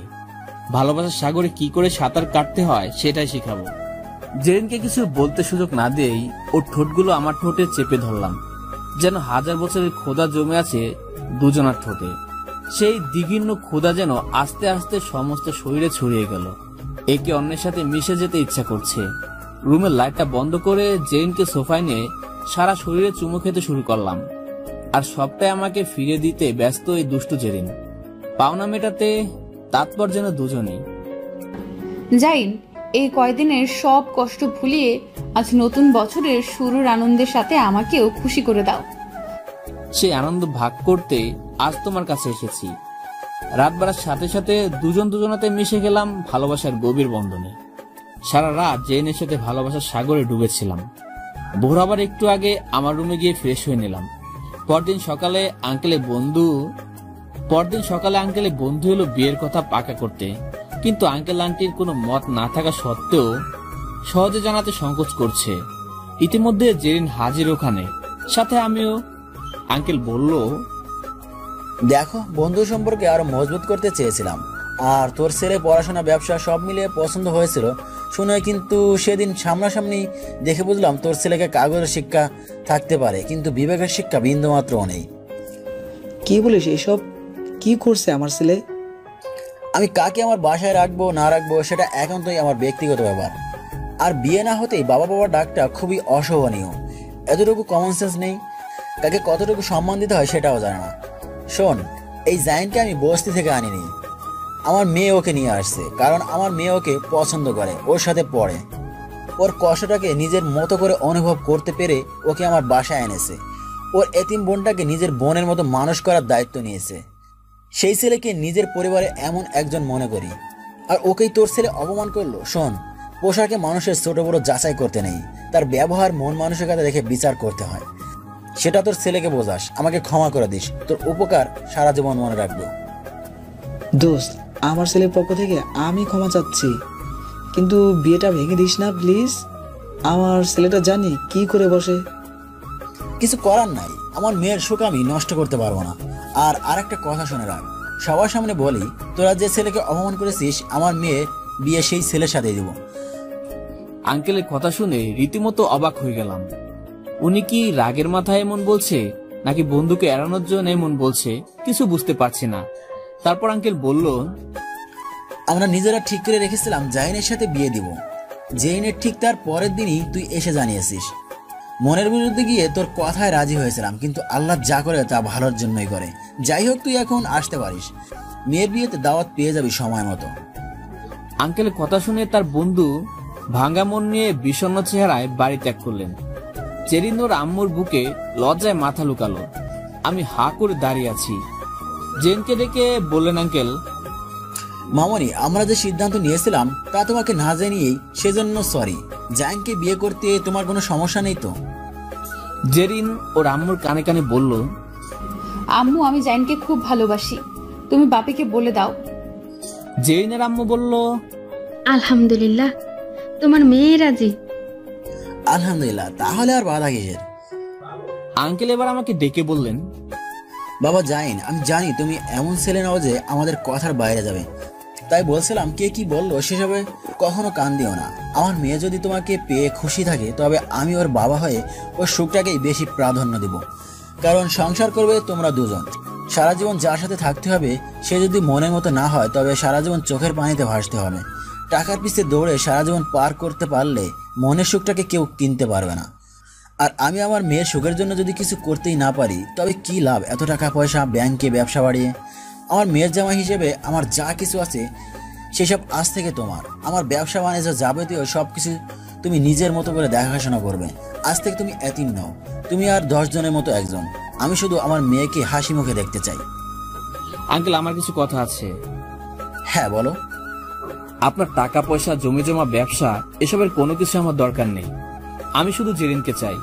S2: ভালোবাসার সাগরে কি করে সাঁতার কাটতে হয় সেটাই শেখাবো। জেরিনকে কিছু বলতে সুযোগ না দিয়েই ওর ঠোঁটগুলো আমার ঠোঁটে চেপে ধরলাম, যেন 1000 বছরের ক্ষুধা জমে আছে দুজনার ঠোঁটে। সেই দ্বিগুণ ক্ষুধা যেন আস্তে আস্তে সমস্ত শরীরে ছড়িয়ে গেল। একে অন্যের সাথে মিশে যেতে ইচ্ছা করছে। রুমের লাইটটা বন্ধ করে জেরিনকে সোফায় নিয়ে সারা শরীরে চুমু খেতে শুরু করলাম। আর সবটাই আমাকে ফিরে দিতে ব্যস্ত এই দুষ্টু জেরিন। পাওনা মেটাতে তাৎপর যেন দুজনেই।
S1: জাইন, এই কয়দিনের সব কষ্ট ভুলিয়ে আজ নতুন বছরের শুরুর আনন্দের সাথে আমাকেও খুশি করে দাও।
S2: সেই আনন্দ ভাগ করতে আজ তোমার কাছে এসেছি। রাত বাড়ার সাথে সাথে দুজন দুজনাতে মিশে গেলাম ভালোবাসার গভীর বন্ধনে। সারা রাত জেনের সাথে ভালোবাসার সাগরে ডুবেছিলাম। ভোর আবার একটু আগে আমার রুমে গিয়ে ফ্রেশ হয়ে নিলাম। পরদিন সকালে আঙ্কেলের বন্ধু এলো বিয়ের কথা পাকা করতে। কিন্তু আঙ্কেল আন্টির কোনো মত না থাকা সত্ত্বেও সহজে জানাতে সংকোচ করছে। ইতিমধ্যে জেরিন হাজির ওখানে, সাথে আমিও। আঙ্কেল বলল,
S7: দেখো, বন্ধু সম্পর্কে আরো মজবুত করতে চেয়েছিলাম। আর তোর ছেলে পড়াশোনা, ব্যবসা সব মিলিয়ে পছন্দ হয়েছিল শুনে, কিন্তু সেদিন সামনাসামনি দেখে বুঝলাম তোর ছেলেকে কাগজের শিক্ষা থাকতে পারে, কিন্তু বিবেকের শিক্ষা বিন্দুমাত্রও নেই।
S11: কি বলিস এসব? কি করছে আমার ছেলে?
S7: আমি কাকে আমার বাসায় রাখবো না রাখবো সেটা একান্তই আমার ব্যক্তিগত ব্যাপার। আর বিয়ে না হতেই বাবা ডাকটা খুবই অশোভনীয়। এতটুকু কমন সেন্স নেই। কাকে কতটুকু সম্মান দিতে হয় সেটাও জানে না। শোন, এই জায়েনকে আমি বস্তি থেকে আনিনি। আমার মেয়ে ওকে নিয়ে আসছে, কারণ আমার মেয়ে ওকে পছন্দ করে, ওর সাথে পড়ে। ওর কষ্টটাকে নিজের মতো করে অনুভব করতে পেরে ওকে আমার বাসায় এনেছে। ওর এতিম বোনটাকে নিজের বোনের মতো মানুষ করার দায়িত্ব নিয়েছে। সেই ছেলেকে নিজের পরিবারে এমন একজন মনে করি, আর ওকেই তোর ছেলে অপমান করলো। শোন, পোশাকে মানুষের ছোট বড় যাচাই করতে নেই, তার ব্যবহার মন মানসিকতা দেখে বিচার করতে হয়। সেটা তোর ছেলেকে বোঝাস। আমাকে ক্ষমা করে দিস, তোর উপকার সারা জীবন মনে রাখবো।
S11: দোস্ত, আমার ছেলের পক্ষ থেকে আমি ক্ষমা চাচ্ছি, কিন্তু বিয়েটা ভেঙে দিস না প্লিজ। আমার ছেলেটা জানি কি করে বসে।
S7: কিছু করার নাই, আমার মেয়ের সুখ আমি নষ্ট করতে পারবো না। আর আরেকটা কথা শুনে রাখ, সবার সামনে বলি, তোরা যে ছেলেকে অপমান করেছিস আমার মেয়ে বিয়ে সেই ছেলের সাথে দিব।
S2: আঙ্কেলের কথা শুনে রীতিমতো অবাক হয়ে গেলাম। উনি কি রাগের মাথায় এমন বলছে, নাকি বন্ধুকে এড়ানোর জন্য এমন বলছে, কিছু বুঝতে পারছি না। তারপর আঙ্কেল বলল,
S7: আমরা নিজেরা ঠিক করে রেখেছিলাম জাইনের সাথে বিয়ে দিব। জাইনের ঠিক তার পরের দিনই তুই এসে জানিয়েছিস। মনের বিরুদ্ধে গিয়ে তোর কথায় রাজি হয়েছিলাম, কিন্তু আল্লাহ যা করে তা ভালোর জন্যই করে। যাই হোক, তুই এখন আসতে পারিস। মেয়ের বিয়েতে দাওয়াত পেয়ে যাবি সময় মতো।
S2: আঙ্কেলের কথা শুনে তার বন্ধু ভাঙ্গা মন নিয়ে বিষণ্ণ চেহারায় বাড়ি ত্যাগ করলেন। জেরিন ওর আম্মুর বুকে লজ্জায় মাথা লুকালো। আমি হা করে দাঁড়িয়ে আছি। জেনকে ডেকে বললেন, আঙ্কেল,
S7: মামনি, আমরা যে সিদ্ধান্ত নিয়েছিলাম তা তোমাকে না জানিয়েই, সেজন্য সরি। জাইনকে বিয়ে করতে তোমার কোনো সমস্যা নেই তো?
S2: জেরিন ওর আম্মুর কানে কানে বলল,
S1: আম্মু, আমি জাইনকে খুব ভালোবাসি, তুমি বাপিকে বলে দাও।
S2: জেরিনের আম্মু বলল,
S8: আলহামদুলিল্লাহ, তোমার মেয়ে রাজি।
S7: আলহামদুলিল্লাহ, তাহলে আর বাধা কিসের?
S2: আঙ্কেল এবার আমাকে ডেকে বললেন,
S7: বাবা জাইন, আমি জানি তুমি এমন ছেলে নাও যে আমাদের কথার বাইরে যাবে, তাই বলছিলাম কে কি বললো সেসবে কখনো কান দিও না। আমার মেয়ে যদি তোমাকে পেয়ে খুশি থাকে তবে আমি ওর বাবা হয়ে ওর সুখটাকেই বেশি প্রাধান্য দেব, কারণ সংসার করবে তোমরা দুজন। সারা জীবন যার সাথে থাকতে হবে সে যদি মনের মতো না হয় তবে সারা জীবন চোখের পানিতে ভাসতে হবে। টাকার পিছে দৌড়ে সারা জীবন পার করতে পারলে মনের সুখটাকে কেউ কিনতে পারবে না। আর আমি আমার মেয়ের সুখের জন্য যদি কিছু করতেই না পারি তবে কি লাভ এত টাকা পয়সা ব্যাংকে ব্যবসা বাড়িয়ে? আমার মেয়ের জামাই হিসেবে আমার যা কিছু আছে সেসব আজ থেকে তোমার। আমার ব্যবসা বাণিজ্য যাবতীয় সব কিছু তুমি নিজের মতো করে দেখাশোনা করবে। আজ থেকে তুমি এতিম নও, তুমি আর 10 জনের মতো একজন। আমি শুধু আমার মেয়েকে হাসি মুখে দেখতে চাই।
S2: আঙ্কেল আমার কিছু কথা আছে।
S7: হ্যাঁ বলো।
S2: আপনার টাকা পয়সা জমি জমা ব্যবসা এসবের কোনো কিছু আমার দরকার নেই। আমি শুধু জেরিনকে চাই,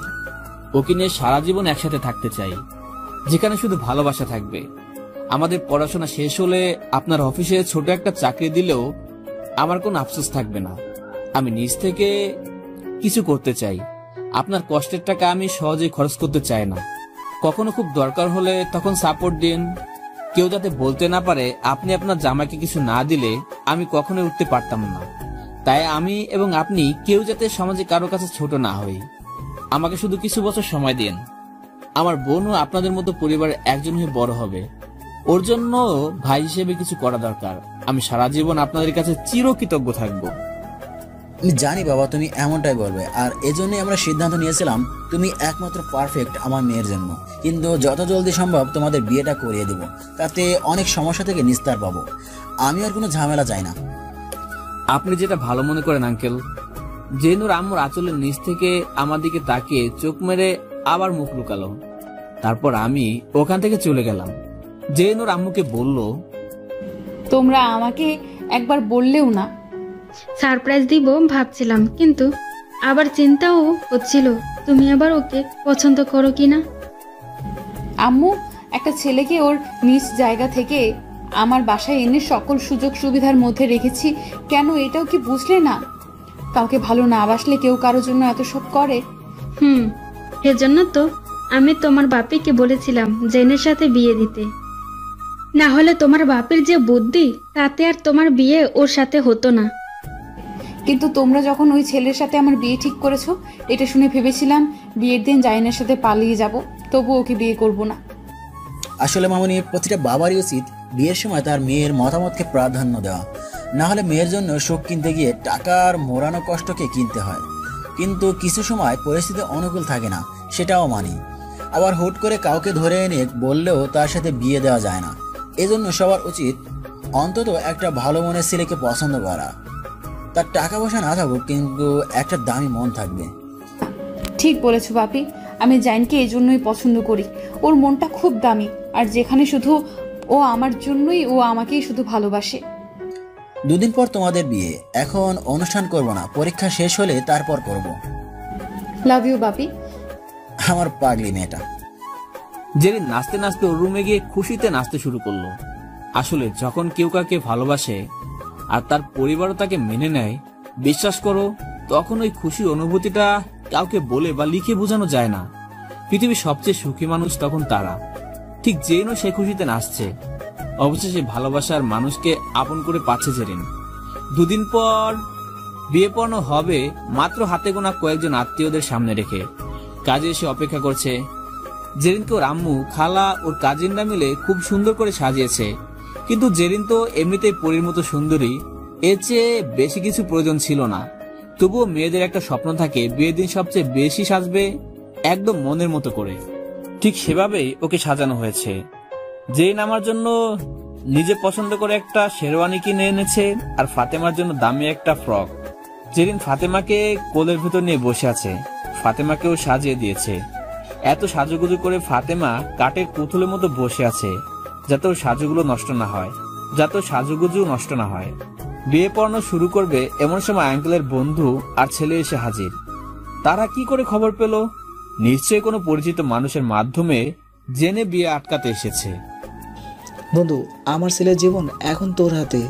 S2: ওকে নিয়ে সারা জীবন একসাথে থাকতে চাই, যেখানে শুধু ভালোবাসা থাকবে। আমাদের পড়াশোনা শেষ হলে আপনার অফিসে ছোট একটা চাকরি দিলেও আমার কোনো আফসোস থাকবে না। আমি নিজ থেকে কিছু করতে চাই। আপনার কষ্টের টাকা আমি সহজেই খরচ করতে চাই না। কখনো খুব দরকার হলে তখন সাপোর্ট দিন। কেউ যাতে বলতে না পারে আপনি আপনার জামাইকে কিছু না দিলে আমি কখনোই উঠতে পারতাম না। তাই আমি এবং আপনি কেউ যাতে সমাজে কারো কাছে ছোট না হই। আমাকে শুধু কিছু বছর সময় দিন। আমার বোনও আপনাদের মতো পরিবারের একজন হয়ে বড় হবে। ওর জন্য ভাই হিসেবে কিছু করা দরকার। আমি সারা জীবন আপনাদের কাছে চিরকৃতজ্ঞ থাকবো।
S7: আমি জানি বাবা তুমি এমনটাই বলবে, আর এজন্যই আমরা সিদ্ধান্ত নিয়েছিলাম তুমি একমাত্র পারফেক্ট আমার মেয়ের জন্য। কিন্তু যত জলদি সম্ভব তোমাদের বিয়েটা করিয়ে দেব, তাতে অনেক সমস্যা থেকে নিস্তার পাবো। আমি আর কোনো ঝামেলা চাই না।
S2: আপনি যেটা ভালো মনে করেন আঙ্কেল। জেনুর আম্মুর আঁচলের নিচ থেকে আমার দিকে তাকিয়ে চোখ মেরে আবার মুখ লুকালো। তারপর আমি ওখান থেকে চলে গেলাম। জেনুর আম্মুকে বলল,
S1: তোমরা আমাকে একবার বললেও না।
S8: সারপ্রাইজ দিব ভাবছিলাম, কিন্তু আবার চিন্তাও হচ্ছিল তুমি আবার ওকে পছন্দ করো কিনা।
S1: আম্মু একটা ছেলেকে ওর নিজ জায়গা থেকে আমার বাসায় এনে সকল সুযোগ সুবিধার মধ্যে রেখেছি, কেন এটাও কি বুঝলে না? কাউকে ভালো না বাসলে কেউ কারোর জন্য এত সব করে।
S8: এজন্য তো আমি তোমার বাপিকে বলেছিলাম জেনের সাথে বিয়ে দিতে। না হলে তোমার বাপের যে বুদ্ধি, তাতে আর তোমার বিয়ে ওর সাথে হতো না।
S1: কিন্তু তোমরা যখন ওই ছেলের সাথে আমার বিয়ে ঠিক করেছো, এটা শুনে ভেবেছিলাম বিয়ের দিন জাইনের সাথে পালিয়ে যাব, তবু ওকে বিয়ে করব না।
S7: আসলে মামনি, প্রতিটা বাবারই উচিত বিয়ের সময় তার মেয়ের মতামতকে প্রাধান্য দেওয়া। না হলে মেয়ের জন্য সুখ কিনতে গিয়ে টাকার মোড়ানো কষ্টকে কিনতে হয়। কিন্তু কিছু সময় পরিস্থিতি অনুকূল থাকে না, সেটাও মানি। আবার হুট করে কাউকে ধরে এনে বললেও তার সাথে বিয়ে দেওয়া যায় না। এজন্য সবার উচিত অন্তত একটা ভালো মনের ছেলেকে পছন্দ করা। তার টাকা পয়সা না থাকুক, কিন্তু একটা দামি মন থাকবে।
S1: ঠিক বলেছো বাপি, আমি জাইনকে এই জন্যই পছন্দ করি। ওর মনটা খুব দামি, আর যেখানে শুধু ও আমার জন্যই, ও আমাকেই শুধু ভালোবাসে।
S7: 2 দিন পর তোমাদের বিয়ে। এখন অনুষ্ঠান করব না, পরীক্ষা শেষ হলে তারপর করব।
S1: লাভ ইউ বাপি।
S7: আমার পাগলি মেয়েটা।
S2: জেরিন নাচতে নাচতে ওর রুমে গিয়ে খুশিতে নাচতে শুরু করলো। আসলে যখন কেউ কাউকে ভালোবাসে আর তার পরিবারও তাকে মেনে নেয়, বিশ্বাস করো তখন ওই খুশির অনুভূতিটা কাউকে বলে বা লিখে বোঝানো যায় না। পৃথিবীর সবচেয়ে সুখী মানুষ তখন তারা। ঠিক জেরিনও সে খুশিতে নাচছে। অবশেষে ভালোবাসার মানুষকে আপন করে পাচ্ছে জেরিন। 2 দিন পর বিয়ে পড়ানো হবে, মাত্র হাতে গোনা কয়েকজন আত্মীয়দের সামনে রেখে। কাজে এসে অপেক্ষা করছে। জেরিনকে ওর আম্মু, খালা, ওর কাজিনরা মিলে খুব সুন্দর করে সাজিয়েছে। কিন্তু জেরিন তো এমনিতেই পরীর মতো সুন্দরী, এর চেয়ে বেশি কিছু প্রয়োজন ছিল না। তবুও মেয়েদের একটা স্বপ্ন থাকে বিয়ের দিন সবচেয়ে বেশি সাজবে, একদম মনের মতো করে। ঠিক সেভাবেই ওকে সাজানো হয়েছে। জেরিন আমার জন্য নিজে পছন্দ করে একটা শেরওয়ানি কিনে এনেছে, আর ফাতেমার জন্য দামি একটা ফ্রক। জেরিন ফাতেমাকে কোলের ভিতর নিয়ে বসে আছে। ফাতেমাকেও সাজিয়ে দিয়েছে। এত সাজুগুজু করে ফাতেমা কাঠের পুতুলের মতো বসে আছে, যাতে ওর সাজুগুলো নষ্ট না হয়, যাতে সাজুগুজু নষ্ট না হয়। বিয়ে পড়ানো শুরু করবে এমন সময় আঙ্কেলের বন্ধু আর ছেলে এসে হাজির। তারা কি করে খবর পেল? নিশ্চয়ই কোনো পরিচিত মানুষের মাধ্যমে জেনে বিয়ে আটকাতে এসেছে।
S11: বন্ধু, আমার ছেলের জীবন এখন তোর হাতে।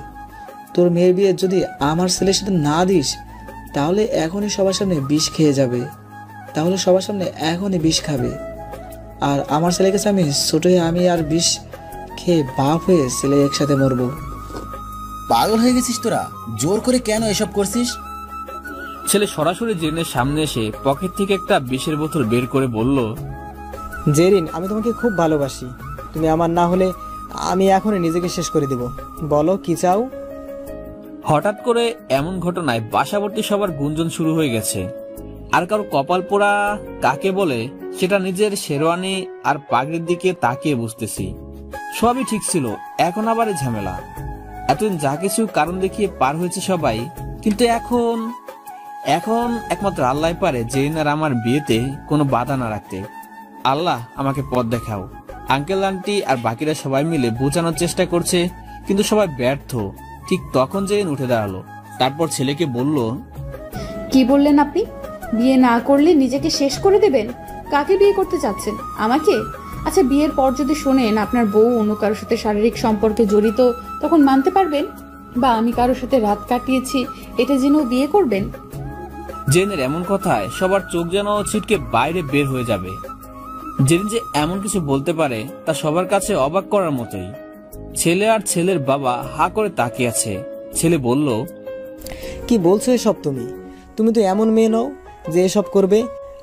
S11: তোর মেয়ের বিয়ে যদি আমার ছেলের সাথে না দিস তাহলে এখনই সবার সামনে বিষ খেয়ে যাবে, তাহলে সবার সামনে এখনই বিষ খাবে। আর আমার ছেলের কাছে আমি ছোট হয়ে আমি আর বিষ খেয়ে বাপ হয়ে ছেলে একসাথে মরবো।
S7: পাগল হয়ে গেছিস তোরা? জোর করে কেন এসব করছিস?
S2: ছেলে সরাসরি জেরিনের সামনে এসে পকেট থেকে একটা বিষের বোতল বের করে বলল,
S4: জেরিন, আমি তোমাকে খুব ভালোবাসি। তুমি আমার না হলে আমি এখনই নিজেকে শেষ করে দেব। বলো কি চাও?
S2: হঠাৎ করে এমন ঘটনায় বাসাবর্তী সবার গুঞ্জন শুরু হয়ে গেছে। আর কারো কপাল পোড়া কাকে বলে সেটা নিজের শেরওয়ানি আর পাগড়ির দিকে তাকিয়ে বুঝতেছি। সবই ঠিক ছিল, এখন আবার এই ঝামেলা। এতদিন যা কিছু কারণ দেখিয়ে পার হয়েছে সবাই, কিন্তু এখন একমাত্র আল্লাহ পারে জেরিন আর আমার বিয়েতে কোনো বাধা না রাখতে। আল্লাহ আমাকে পথ দেখাও। আঙ্কেল আন্টি আর বাকিরা সবাই মিলে বোঝানোর চেষ্টা করছে, কিন্তু সবাই ব্যর্থ। ঠিক তখন জেরিন উঠে দাঁড়ালো, তারপর ছেলেকে বলল,
S1: কি বললেন আপনি? বিয়ে না করলে নিজেকে শেষ করে দেবেন? কাকে বিয়ে করতে চাচ্ছেন? আমাকে? আচ্ছা, বিয়ের পর যদি শোনেন আপনার বউ অন্য কারোর সাথে শারীরিক সম্পর্কে জড়িত, তখন মানতে পারবেন? বা আমি কারোর সাথে রাত কাটিয়েছি এটা জেনেও বিয়ে করবেন?
S2: জেরিনের এমন কথায় সবার চোখ যেন ছিটকে বাইরে বের হয়ে যাবে। জেরিন যে এমন কিছু বলতে পারে তা সবার কাছে অবাক করার মতোই। ছেলে আর ছেলের বাবা হা করে তাকিয়ে আছে। ছেলে বলল,
S4: কি বলছো এসব? তুমি তো এমন মেয়ে নও যে এসব করবে।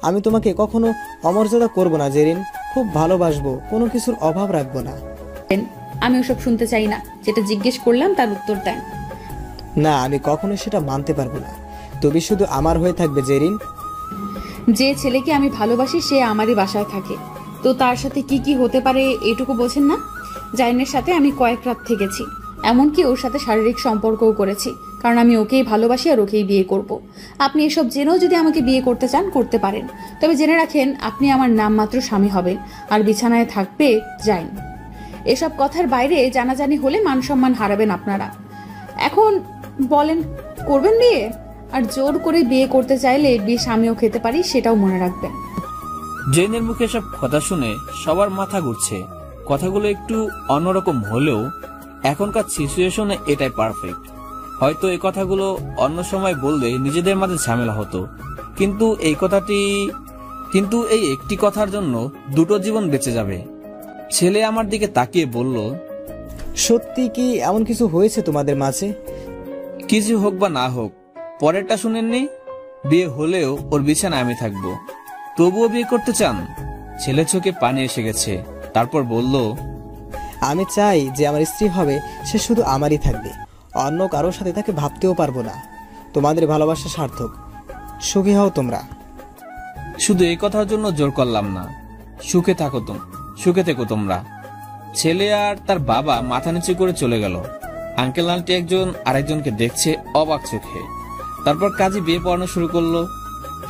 S4: আমি তোমাকে কখনো অমর্যাদা করব না জেরিন। খুব ভালোবাসবো, কোনো কিছুর অভাব রাখবো না।
S1: আমি ওসব শুনতে চাই না। যেটা জিজ্ঞেস করলাম তার উত্তর দেন।
S4: না, আমি কখনো সেটা মানতে পারবো না। তুমি শুধু আমার হয়ে থাকবে জেরিন।
S1: যে ছেলেকে আমি ভালোবাসি সে আমারই বাসায় থাকে, তো তার সাথে কি কি হতে পারে এটুকু বোঝেন না? জাইনের সাথে আমি কয়েক রাত থেকেছি, এমনকি ওর সাথে শারীরিক সম্পর্কও করেছি, কারণ আমি ওকেই ভালোবাসি আর ওকেই বিয়ে করব। আপনি এসব জেনেও যদি আমাকে বিয়ে করতে চান করতে পারেন, তবে জেনে রাখেন আপনি আমার নামমাত্র স্বামী হবেন আর বিছানায় থাকবে জাইন। এসব কথার বাইরে জানাজানি হলে মান সম্মান হারাবেন আপনারা। এখন বলেন, করবেন বিয়ে? আর জোর করে বিয়ে করতে চাইলে বিষ আমিও খেতে পারি, সেটাও মনে রাখবেন।
S2: জেনের মুখে সব কথা শুনে সবার মাথা ঘুরছে। কথাগুলো একটু অন্যরকম হলেও এখনকার সিচুয়েশনে এটাই পারফেক্ট। হয়তো এই কথাগুলো অন্য সময় বললে নিজেদের মাঝে ঝামেলা হতো, কিন্তু এই একটি কথার জন্য দুটো জীবন বেঁচে যাবে। ছেলে আমার দিকে তাকিয়ে বলল,
S4: সত্যি কি এমন কিছু হয়েছে তোমাদের মাঝে?
S2: কিছু হোক বা না হোক, পরেরটা শুনেননি? বিয়ে হলেও ওর বিছানায় আমি থাকবো। তবুও বিয়ে করতে চান? ছেলে চোখে পানি এসে গেছে। তারপর বলল,
S4: আমি চাই যে আমার স্ত্রী হবে সে শুধু আমারই থাকবে, অন্য কারোর সাথে তাকে ভাবতেও পারবো না। তোমাদের ভালোবাসা সার্থক, সুখী হও তোমরা।
S2: শুধু এই কথার জন্য জোর করলাম না। সুখে থেকো তোমরা। ছেলে আর তার বাবা মাথা নিচু করে চলে গেল। আঙ্কেল আন্টি একজন আরেকজনকে দেখছে অবাক চোখে। তারপর কাজী বিয়ে পড়ানো শুরু করলো।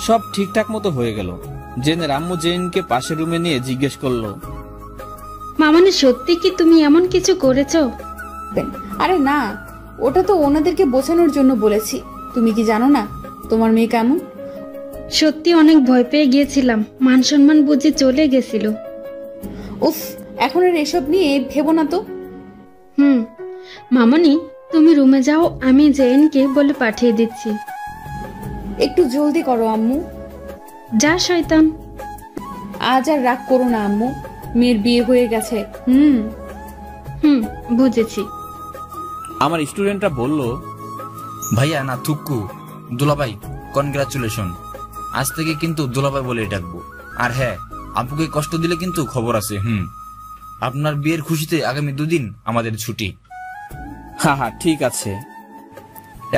S2: সব ঠিকঠাক মতো হয়ে গেল। জেনের আম্মু জেনকে পাশের রুমে নিয়ে জিজ্ঞেস করলো,
S8: মামানে সত্যি কি তুমি এমন কিছু করেছো?
S1: আরে না, ওটা তো ওনাদেরকে বোঝানোর জন্য বলেছি। তুমি কি জানো না তোমার মেয়ে কেমন?
S8: সত্যি অনেক ভয় পেয়ে গিয়েছিলাম, মান সম্মান বুঝে চলে গেছিল।
S1: উফ, এখন আর এসব নিয়ে ভেবো না তো।
S8: মামনি, তুমি রুমে যাও, আমি জেনকে বলে পাঠিয়ে দিচ্ছি।
S1: একটু জলদি করো আম্মু।
S8: যা শয়তান।
S1: আজ আর রাগ করো না আম্মু, মেয়ের বিয়ে হয়ে গেছে।
S8: বুঝেছি।
S2: আমার স্টুডেন্টরা বলল,
S10: ভাইয়া না থুক্কু, দুলাভাই কনগ্রাচুলেশন। আজ থেকে কিন্তু দুলাভাই বলে ডাকবো। আর হ্যাঁ, আপুকে কষ্ট দিলে কিন্তু খবর আছে। আপনার বিয়ের খুশিতে আগামী 2 দিন আমাদের ছুটি।
S2: হ্যাঁ ঠিক আছে।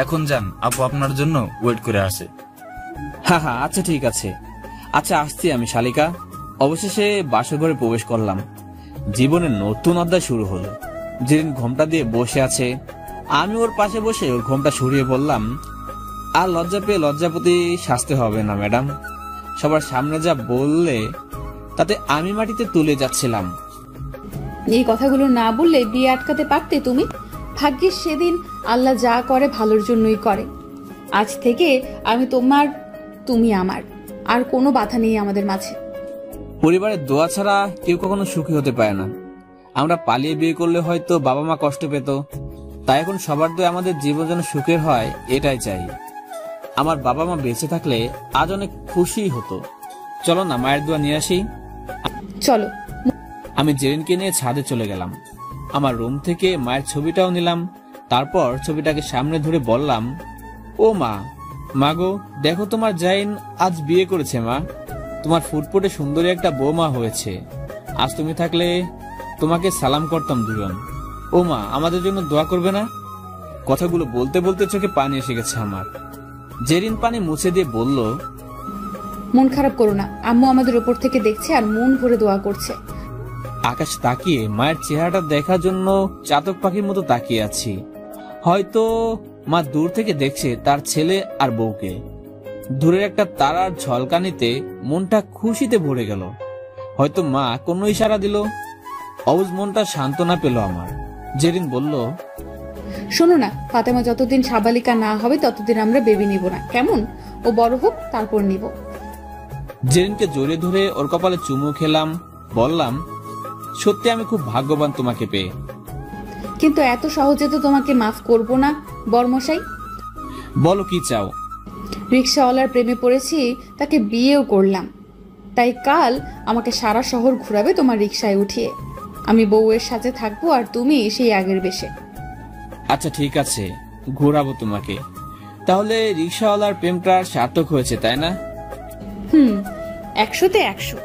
S10: এখন যান, আপু আপনার জন্য ওয়েট করে আছে।
S2: হ্যাঁ আচ্ছা ঠিক আছে। আচ্ছা আসছি আমি শালিকা। অবশেষে বাসর ঘরে প্রবেশ করলাম। জীবনের নতুন অধ্যায় শুরু হলো। যেদিন ঘোমটা দিয়ে বসে আছে, আমি ওর পাশে বসে ওর ঘোমটা সরিয়ে বললাম, আর লজ্জা পেয়ে লজ্জাপতি সাজতে হবে না ম্যাডাম। সবার সামনে যা বললে তাতে আমি মাটিতে তুলে যাচ্ছিলাম।
S1: এই কথাগুলো না বললে বিয়ে আটকাতে পারতে তুমি। ভাগ্যিস সেদিন আল্লাহ যা করে ভালোর জন্যই করে। আজ থেকে আমি তোমার, তুমি আমার, আর কোনো বাধা নেই আমাদের মাঝে।
S2: পরিবারের দোয়া ছাড়া কেউ কখনো সুখী হতে পারে না। আমরা পালিয়ে বিয়ে করলে হয়তো বাবা মা কষ্ট পেত, তাই এখন সবার দোয়া আমাদের জীবন যেন সুখের হয়, এটাই চাই। আমার বাবা মা বেঁচে থাকলে আজ অনেক খুশি হতো। চলো না মায়ের দোয়া নিয়ে আসি।
S1: চলো।
S2: আমি জেরিনকে নিয়ে ছাদে চলে গেলাম। আমার রুম থেকে মায়ের ছবিটাও নিলাম। তারপর ছবিটাকে সামনে ধরে বললাম, ও মা, মাগো দেখো তোমার জাইন আজ বিয়ে করেছে মা। তোমার ফুটফুটে সুন্দরী একটা বৌমা হয়েছে। আজ তুমি থাকলে তোমাকে সালাম করতাম দুজন। ও মা, আমাদের জন্য দোয়া করবে না? কথাগুলো বলতে বলতে চোখে পানি এসে গেছে আমার। জেরিন পানি মুছে দিয়ে বলল,
S1: মন খারাপ করো না, আম্মু আমাদের উপর থেকে দেখছে আর মন ভরে দোয়া করছে।
S2: আকাশ তাকিয়ে মায়ের চেহারাটা দেখার জন্য চাতক পাখির মতো তাকিয়ে আছি। হয়তো মা দূর থেকে দেখছে তার ছেলে আর বউকে। দূরের একটা তারার ঝলকানিতে মনটা খুশিতে ভরে গেল। হয়তো মা কোনো ইশারা দিল। অবুঝ মনটা সান্ত্বনা পেল আমার। জেরিন বলল,
S1: শোনো না, ফাতেমা যতদিন সাবালিকা না হবে ততদিন আমরা বেবি নিব না, কেমন? ও বড় হোক তারপর নিব।
S2: জেরিনকে জড়িয়ে ধরে ওর কপালে চুমু খেলাম। বললাম, সত্যি আমি খুব ভাগ্যবান তোমাকে পেয়ে।
S1: কিন্তু এত সহজে তো তোমাকে মাফ করব না বরমশাই।
S2: বলো কি চাও?
S1: রিক্সাওয়ালার প্রেমে পড়েছি, তাকে বিয়েও করলাম। তাই কাল আমাকে সারা শহর ঘুরাবে তোমার রিক্সায় উঠিয়ে। আমি বউয়ের সাথে থাকবো আর তুমি সেই আগের বেশে।
S2: আচ্ছা ঠিক আছে, ঘোরাবো তোমাকে। তাহলে রিক্সাওয়ালার প্রেমটা সার্থক হয়েছে, তাই না?
S1: 100-তে 100।